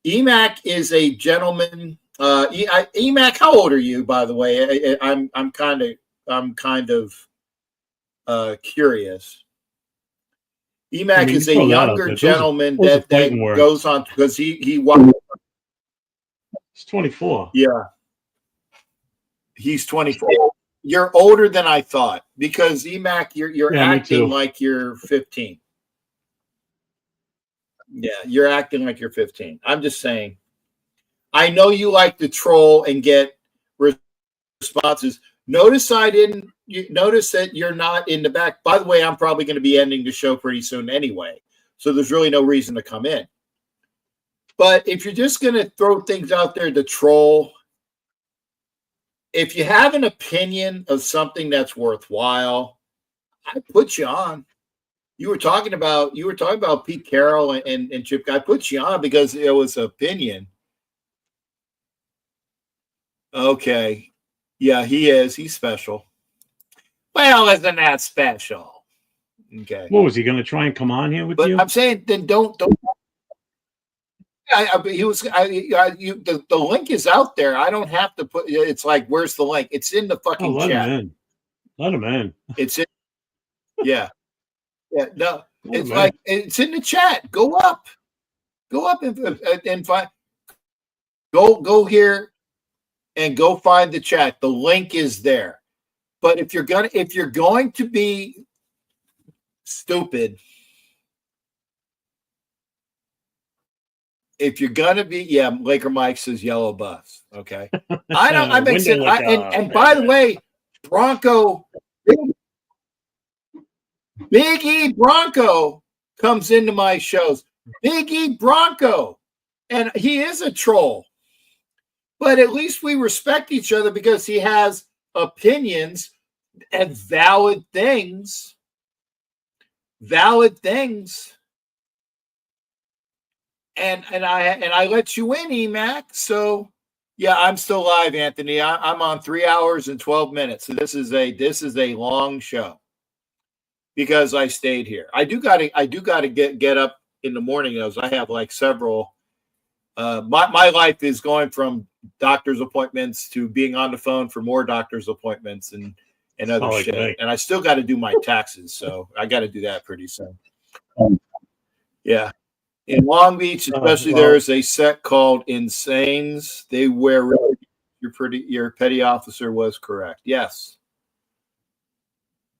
EMAC is a gentleman. EMAC, how old are you, by the way? I'm kind of curious. EMAC is a younger gentleman that goes on because he walked. He's 24. Yeah, he's 24. You're older than I thought because EMAC, you're acting like you're 15. Yeah, you're acting like you're 15. I'm just saying. I know you like to troll and get responses. Notice that you're not in the back. By the way, I'm probably going to be ending the show pretty soon anyway. So there's really no reason to come in. But if you're just going to throw things out there to troll, if you have an opinion of something that's worthwhile, I put you on. You were talking about Pete Carroll and Chip. I put you on because it was an opinion. Okay. Yeah, he is. He's special. Well, isn't that special? Okay. What was he going to try and come on here with you? I'm saying then don't. The link is out there. I don't have to put. It's like, where's the link? It's in the fucking chat. Let him in. It's in. Yeah. Yeah. No. It's like it's in the chat. Go up and find. Go here. And go find the chat. The link is there. But if you're going to be stupid, Laker Mike says yellow bus. Okay. And by the way, Big E Bronco comes into my shows. Big E Bronco. And he is a troll. But at least we respect each other because he has opinions and valid things. And I let you in, EMAC. So yeah, I'm still live, Anthony. I'm on 3 hours and 12 minutes. So this is a long show because I stayed here. I do gotta get up in the morning though. I have like several. My life is going from doctor's appointments to being on the phone for more doctor's appointments and other shit. Me. And I still got to do my taxes. So I got to do that pretty soon. Yeah. In Long Beach, especially, there's a set called Insanes. They wear your petty officer was correct. Yes.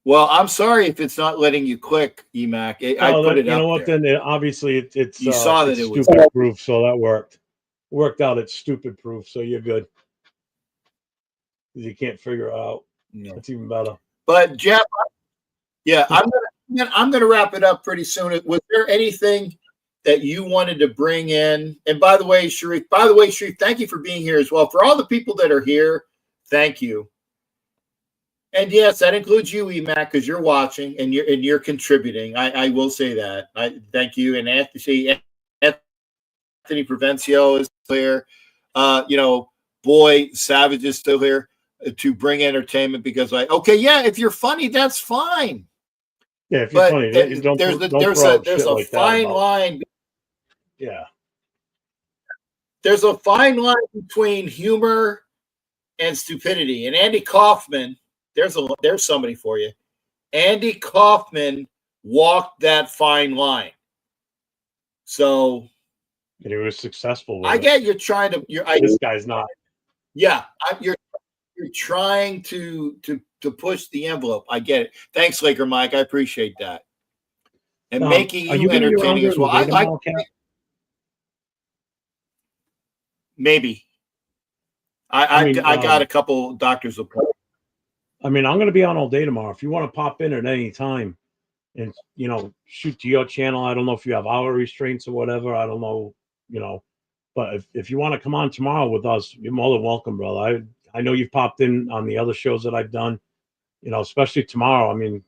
Well, I'm sorry if it's not letting you click, EMAC. I put it up. You know what? There. Then obviously it's you saw that it was stupid proof, so that worked. Worked out. It's stupid proof, so you're good. You can't figure it out. No. It's even better. But Jeff, yeah, I'm gonna wrap it up pretty soon. Was there anything that you wanted to bring in? And by the way, Sharif, thank you for being here as well. For all the people that are here, thank you. And yes, that includes you, EMAC, because you're watching and you're contributing. I will say that. I thank you. And Anthony Provencio is clear. Boy Savage is still here to bring entertainment because if you're funny, that's fine. Yeah, if you're funny, there's a fine line. Yeah. There's a fine line between humor and stupidity. And Andy Kaufman, there's somebody for you. Andy Kaufman walked that fine line. So and he was successful with I get you're trying to this guy's not. Yeah, you're you're trying to push the envelope. I get it. Thanks, Laker Mike. I appreciate that. And making are you gonna be around entertaining as well. during the day tomorrow, Kat? Maybe. I got a couple doctor's appointments. I mean, I'm going to be on all day tomorrow. If you want to pop in at any time and, shoot to your channel, I don't know if you have hour restraints or whatever. I don't know, but if you want to come on tomorrow with us, you're more than welcome, brother. I know you've popped in on the other shows that I've done, especially tomorrow. I mean,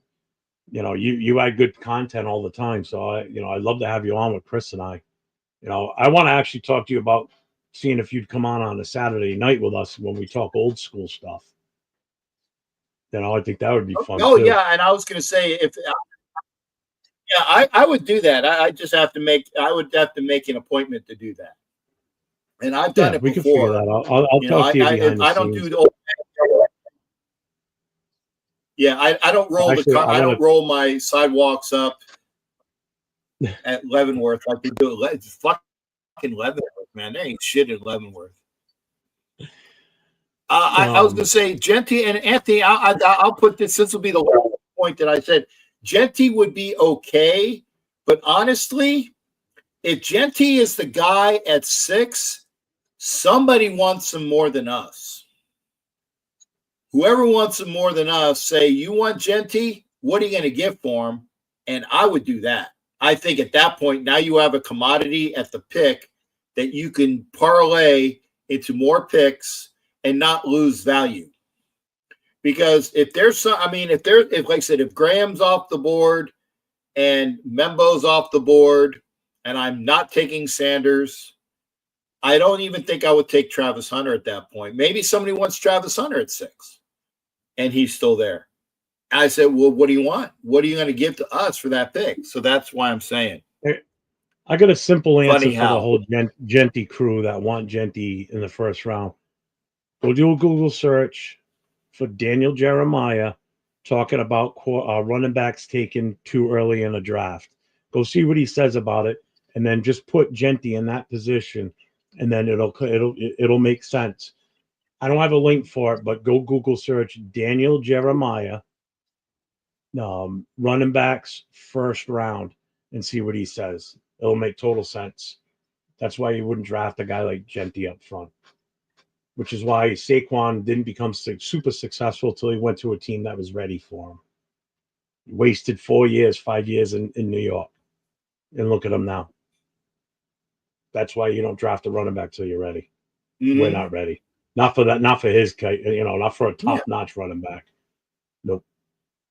you add good content all the time. So I'd love to have you on with Chris and I. I want to actually talk to you about seeing if you'd come on a Saturday night with us when we talk old school stuff. I think that would be fun. Oh, too. yeah. And I was going to say, I would do that. I would have to make an appointment to do that. And I've done it we before. Can figure that out. I'll talk to you behind the I don't scenes. do the old. Yeah, I don't roll I don't roll my sidewalks up at Leavenworth like they do. It's fucking Leavenworth, man. There ain't shit in Leavenworth. I was going to say, Genty and Anthony, I'll put this will be the last point that I said. Genty would be okay, but honestly, if Genty is the guy at 6, somebody wants him more than us. Whoever wants him more than us, say, you want Genty? What are you going to give for him? And I would do that. I think at that point, now you have a commodity at the pick that you can parlay into more picks and not lose value. Because if there's some, if like I said, if Graham's off the board and Membo's off the board and I'm not taking Sanders, I don't even think I would take Travis Hunter at that point. Maybe somebody wants Travis Hunter at 6 and he's still there. I said, well, what do you want? What are you going to give to us for that pick? So that's why I'm saying. I got a simple answer for the whole Genty crew that want Genty in the first round. Go do a Google search for Daniel Jeremiah talking about running backs taken too early in a draft. Go see what he says about it, and then just put Genty in that position, and then it'll make sense. I don't have a link for it, but go Google search Daniel Jeremiah running backs first round and see what he says. It'll make total sense. That's why you wouldn't draft a guy like Genty up front, which is why Saquon didn't become super successful until he went to a team that was ready for him. He wasted 5 years in New York. And look at him now. That's why you don't draft a running back till you're ready. Mm-hmm. We're not ready. Not for that, not for his, not for a top-notch running back. Nope.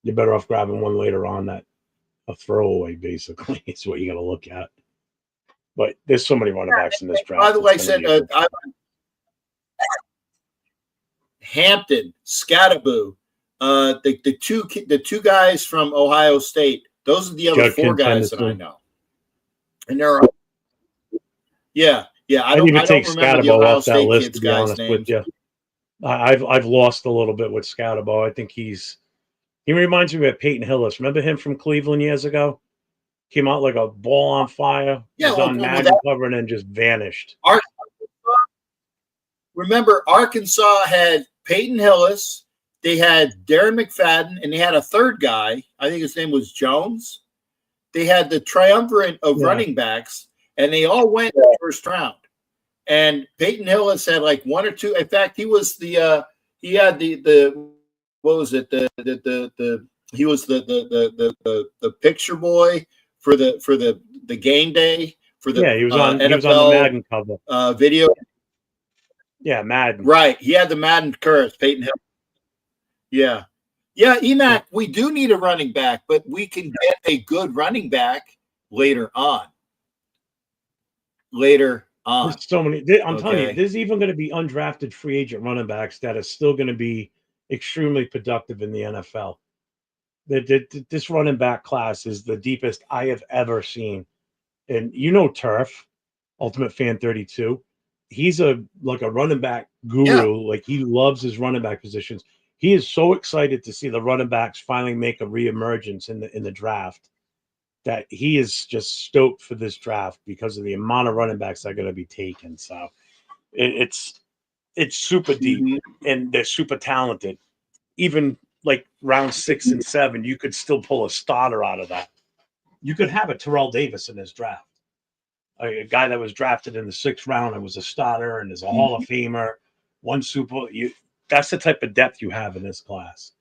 You're better off grabbing one later on that a throwaway, basically. It's what you got to look at. But there's so many running backs in this draft. By the way, I said Hampton, Scattaboo, the two guys from Ohio State. Those are the other four guys that I know. And there are, I didn't even take Scattaboo off that list, to be honest with you. I've lost a little bit with Scattaboo. I think he reminds me of Peyton Hillis. Remember him from Cleveland years ago? Came out like a ball on fire. Was on Madden cover and then just vanished. Remember, Arkansas had Peyton Hillis. They had Darren McFadden, and they had a third guy. I think his name was Jones. They had the triumvirate of running backs, and they all went in the first round. And Peyton Hillis had like one or two. In fact, he was he had the what was it? He was the picture boy for the game day for the he was on NFL, he was on the Madden cover video. Yeah, Madden. Right. He had the Madden curse, Peyton Hill. Yeah. Yeah, Emac, we do need a running back, but we can get a good running back later on. There's so many. I'm telling you, there's even going to be undrafted free agent running backs that are still going to be extremely productive in the NFL. This running back class is the deepest I have ever seen. And Turf, Ultimate Fan 32, he's a running back guru. Yeah. Like, he loves his running back positions. He is so excited to see the running backs finally make a reemergence in the draft that he is just stoked for this draft because of the amount of running backs that are going to be taken. So it's it's super deep and they're super talented. Even like round 6 and 7, you could still pull a starter out of that. You could have a Terrell Davis in this draft, a guy that was drafted in the 6th round and was a starter and is a Hall of Famer, one Super. That's the type of depth you have in this class.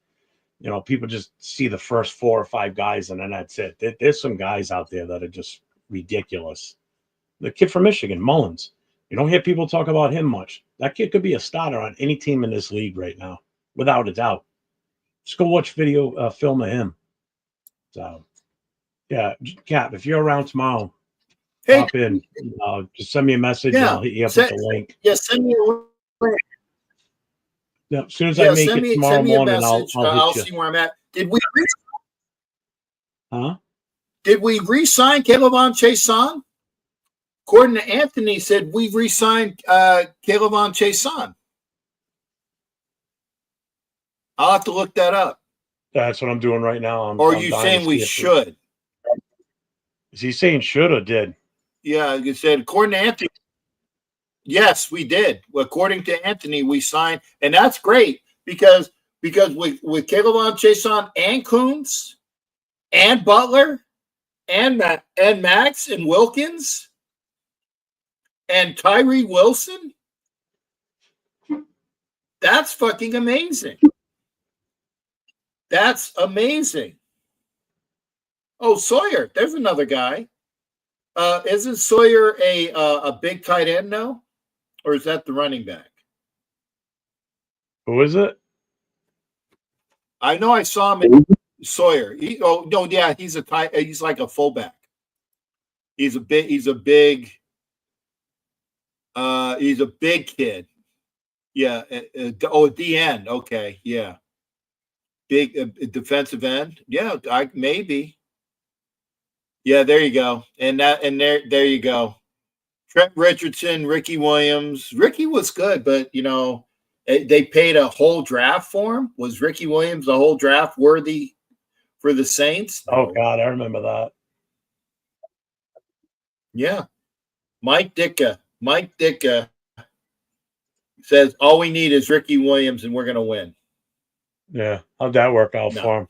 You know, people just see the first 4 or 5 guys and then that's it. There's some guys out there that are just ridiculous. The kid from Michigan, Mullins. You don't hear people talk about him much. That kid could be a starter on any team in this league right now, without a doubt. Just go watch film of him. So, yeah, Cap, if you're around tomorrow, pop in. Just send me a message and I'll hit you up with the link. Yeah, send me a link. Yeah, as soon as I make it tomorrow morning, I'll hit you. See where I'm at. Did we re-sign Caleb Chase-On? According to Anthony, said we've re-signed Caleb Chase-On. I'll have to look that up. That's what I'm doing right now. Or are you saying we should? Is he saying should or did? Yeah, you said according to Anthony. Yes, we did. According to Anthony, we signed, and that's great because with Caleb Chase-On and Coons and Butler and Max and Wilkins and Tyree Wilson, that's fucking amazing. That's amazing. Oh, Sawyer, there's another guy. Isn't Sawyer a big tight end now? Or is that the running back? Who is it? I know I saw him in Sawyer. He's like a fullback. He's a big kid. Yeah. At the end. Okay. Yeah. Big defensive end. Yeah, maybe. Yeah, there you go. And there you go. Trent Richardson, Ricky Williams. Ricky was good, but they paid a whole draft for him. Was Ricky Williams a whole draft worthy for the Saints? Oh God, I remember that. Yeah. Mike Ditka says all we need is Ricky Williams and we're gonna win. Yeah. How'd that work out for him?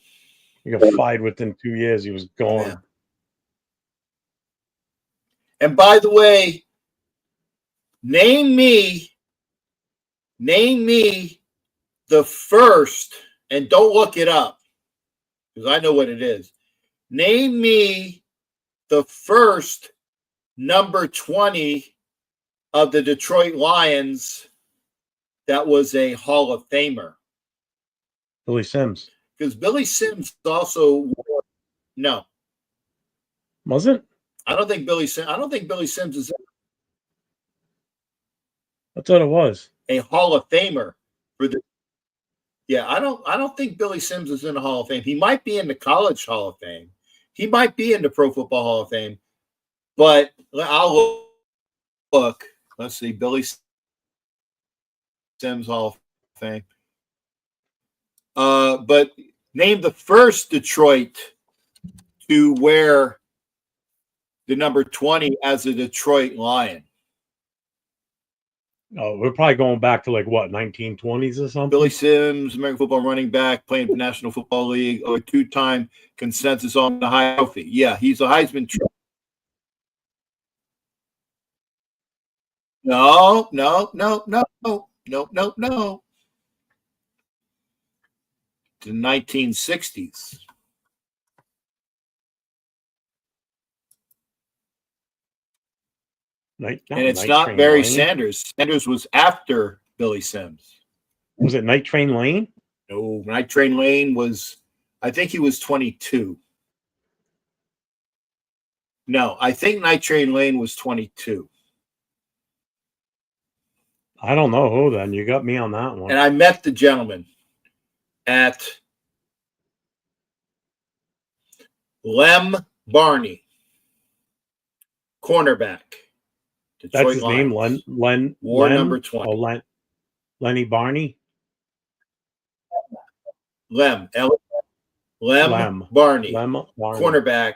He got fired within 2 years. He was gone. Yeah. And by the way, name me the first, and don't look it up because I know what it is. Name me the first number 20 of the Detroit Lions that was a Hall of Famer. Billy Sims. Because Billy Sims also no. Wasn't? I don't think Billy Sims is I thought it was a Hall of Famer for the. Yeah, I don't think Billy Sims is in the Hall of Fame. He might be in the College Hall of Fame. He might be in the Pro Football Hall of Fame. But I'll look. Let's see, Billy Sims Hall of Fame. But name the first Detroit to wear the number 20 as a Detroit Lion. Oh, we're probably going back to like what, 1920s or something? Billy Sims, American football running back, playing for National Football League, a 2-time consensus on the Heisman Trophy. Yeah, he's a Heisman Trophy. No. The 1960s. And it's not Barry Sanders. Sanders was after Billy Sims. Was it Night Train Lane? No, Night Train Lane was, I think he was 22. No, I think Night Train Lane was 22. I don't know who then. You got me on that one. And I met the gentleman at Lem Barney, cornerback. Detroit That's his Lions. name, War number 20. Oh, Lenny Barney? Lem Barney, cornerback,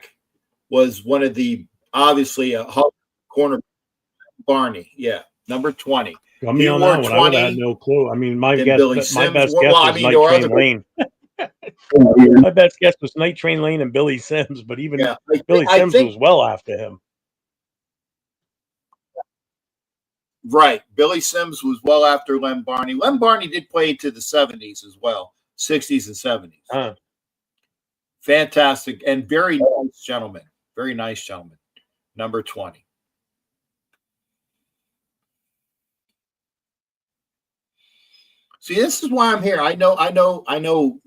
was one of the, obviously, a corner. Barney, yeah, number 20. Got me He on wore that one. I would have 20, had no clue. I mean, my then guess, Billy my Sims best wore- guess well, I was mean, Night there were Train other- Lane. My best guess was Night Train Lane and Billy Sims, but even Yeah, Billy I Sims think was well after him. right. Billy Sims was well after Lem Barney. Lem Barney did play to the 70s as well, 60s and 70s. Huh. Fantastic and very nice gentleman. Very nice gentleman. Number 20. See, this is why I'm here. I know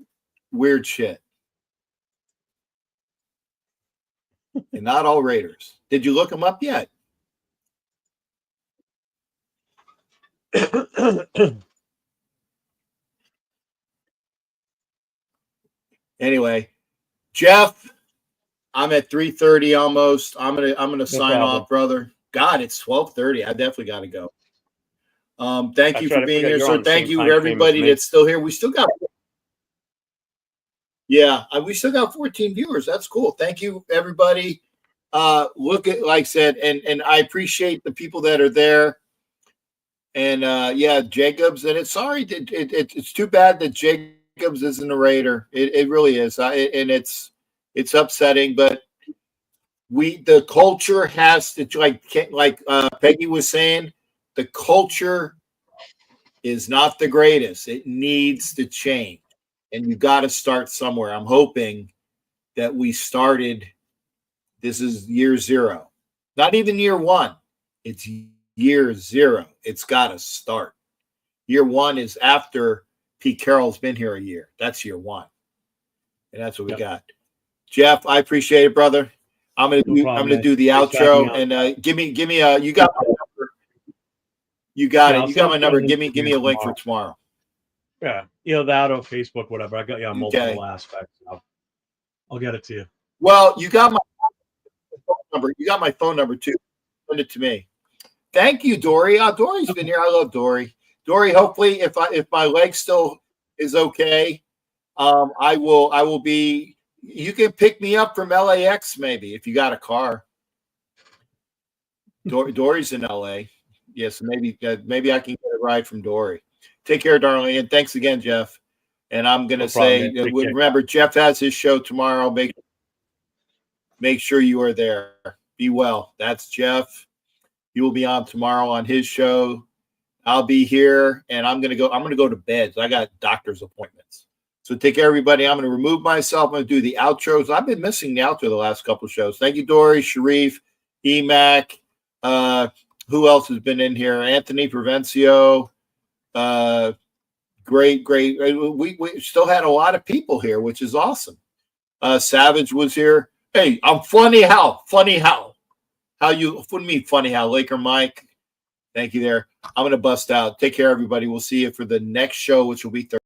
weird shit. And not all Raiders. Did you look them up yet? Anyway, Jeff, I'm at 3:30 almost. I'm gonna sign problem. off, brother. God, it's 12:30. I definitely got to go. Thank you That's for right, I being forgot here, you're sir. on the Thank same you time frame as everybody me. that's still here. We still got we still got 14 viewers. That's cool. Thank you, everybody. Look at, like I said, and I appreciate the people that are there. And yeah, Jacobs, and it's sorry, it's too bad that Jacobs isn't a Raider. It really is, and it's upsetting. But the culture has to, like Peggy was saying, the culture is not the greatest. It needs to change, and you got to start somewhere. I'm hoping that we started. This is year 0, not even year 1. It's year 0. It's got to start. Year 1 is after Pete Carroll's been here a year. That's year 1, and that's what we got. Jeff, I appreciate it, brother. I'm gonna do the outro, and give me you got my number. You got it. You got my number. Give me a link for tomorrow. Yeah, that or Facebook, whatever. I got you on multiple aspects. I'll get it to you. Well, you got my phone number. You got my phone number too. Send it to me. Thank you, Dory. Dory's been here. I love Dory. Dory, hopefully, if my leg still is okay, I will be. You can pick me up from LAX maybe if you got a car. Dory's in LA. Yes, maybe I can get a ride from Dory. Take care, darling, and thanks again, Jeff. And I'm gonna say, remember, Jeff has his show tomorrow. Make sure you are there. Be well. That's Jeff. You will be on tomorrow on his show. I'll be here, and I'm gonna go to bed. So I got doctor's appointments. So take care, everybody. I'm gonna remove myself. I'm gonna do the outros. I've been missing the outro the last couple of shows. Thank you, Dory, Sharif, Emac. Who else has been in here? Anthony Provencio. Great. We still had a lot of people here, which is awesome. Savage was here. Hey, I'm funny how? How you, what do you mean funny how? Laker Mike. Thank you there. I'm going to bust out. Take care, everybody. We'll see you for the next show, which will be Thursday.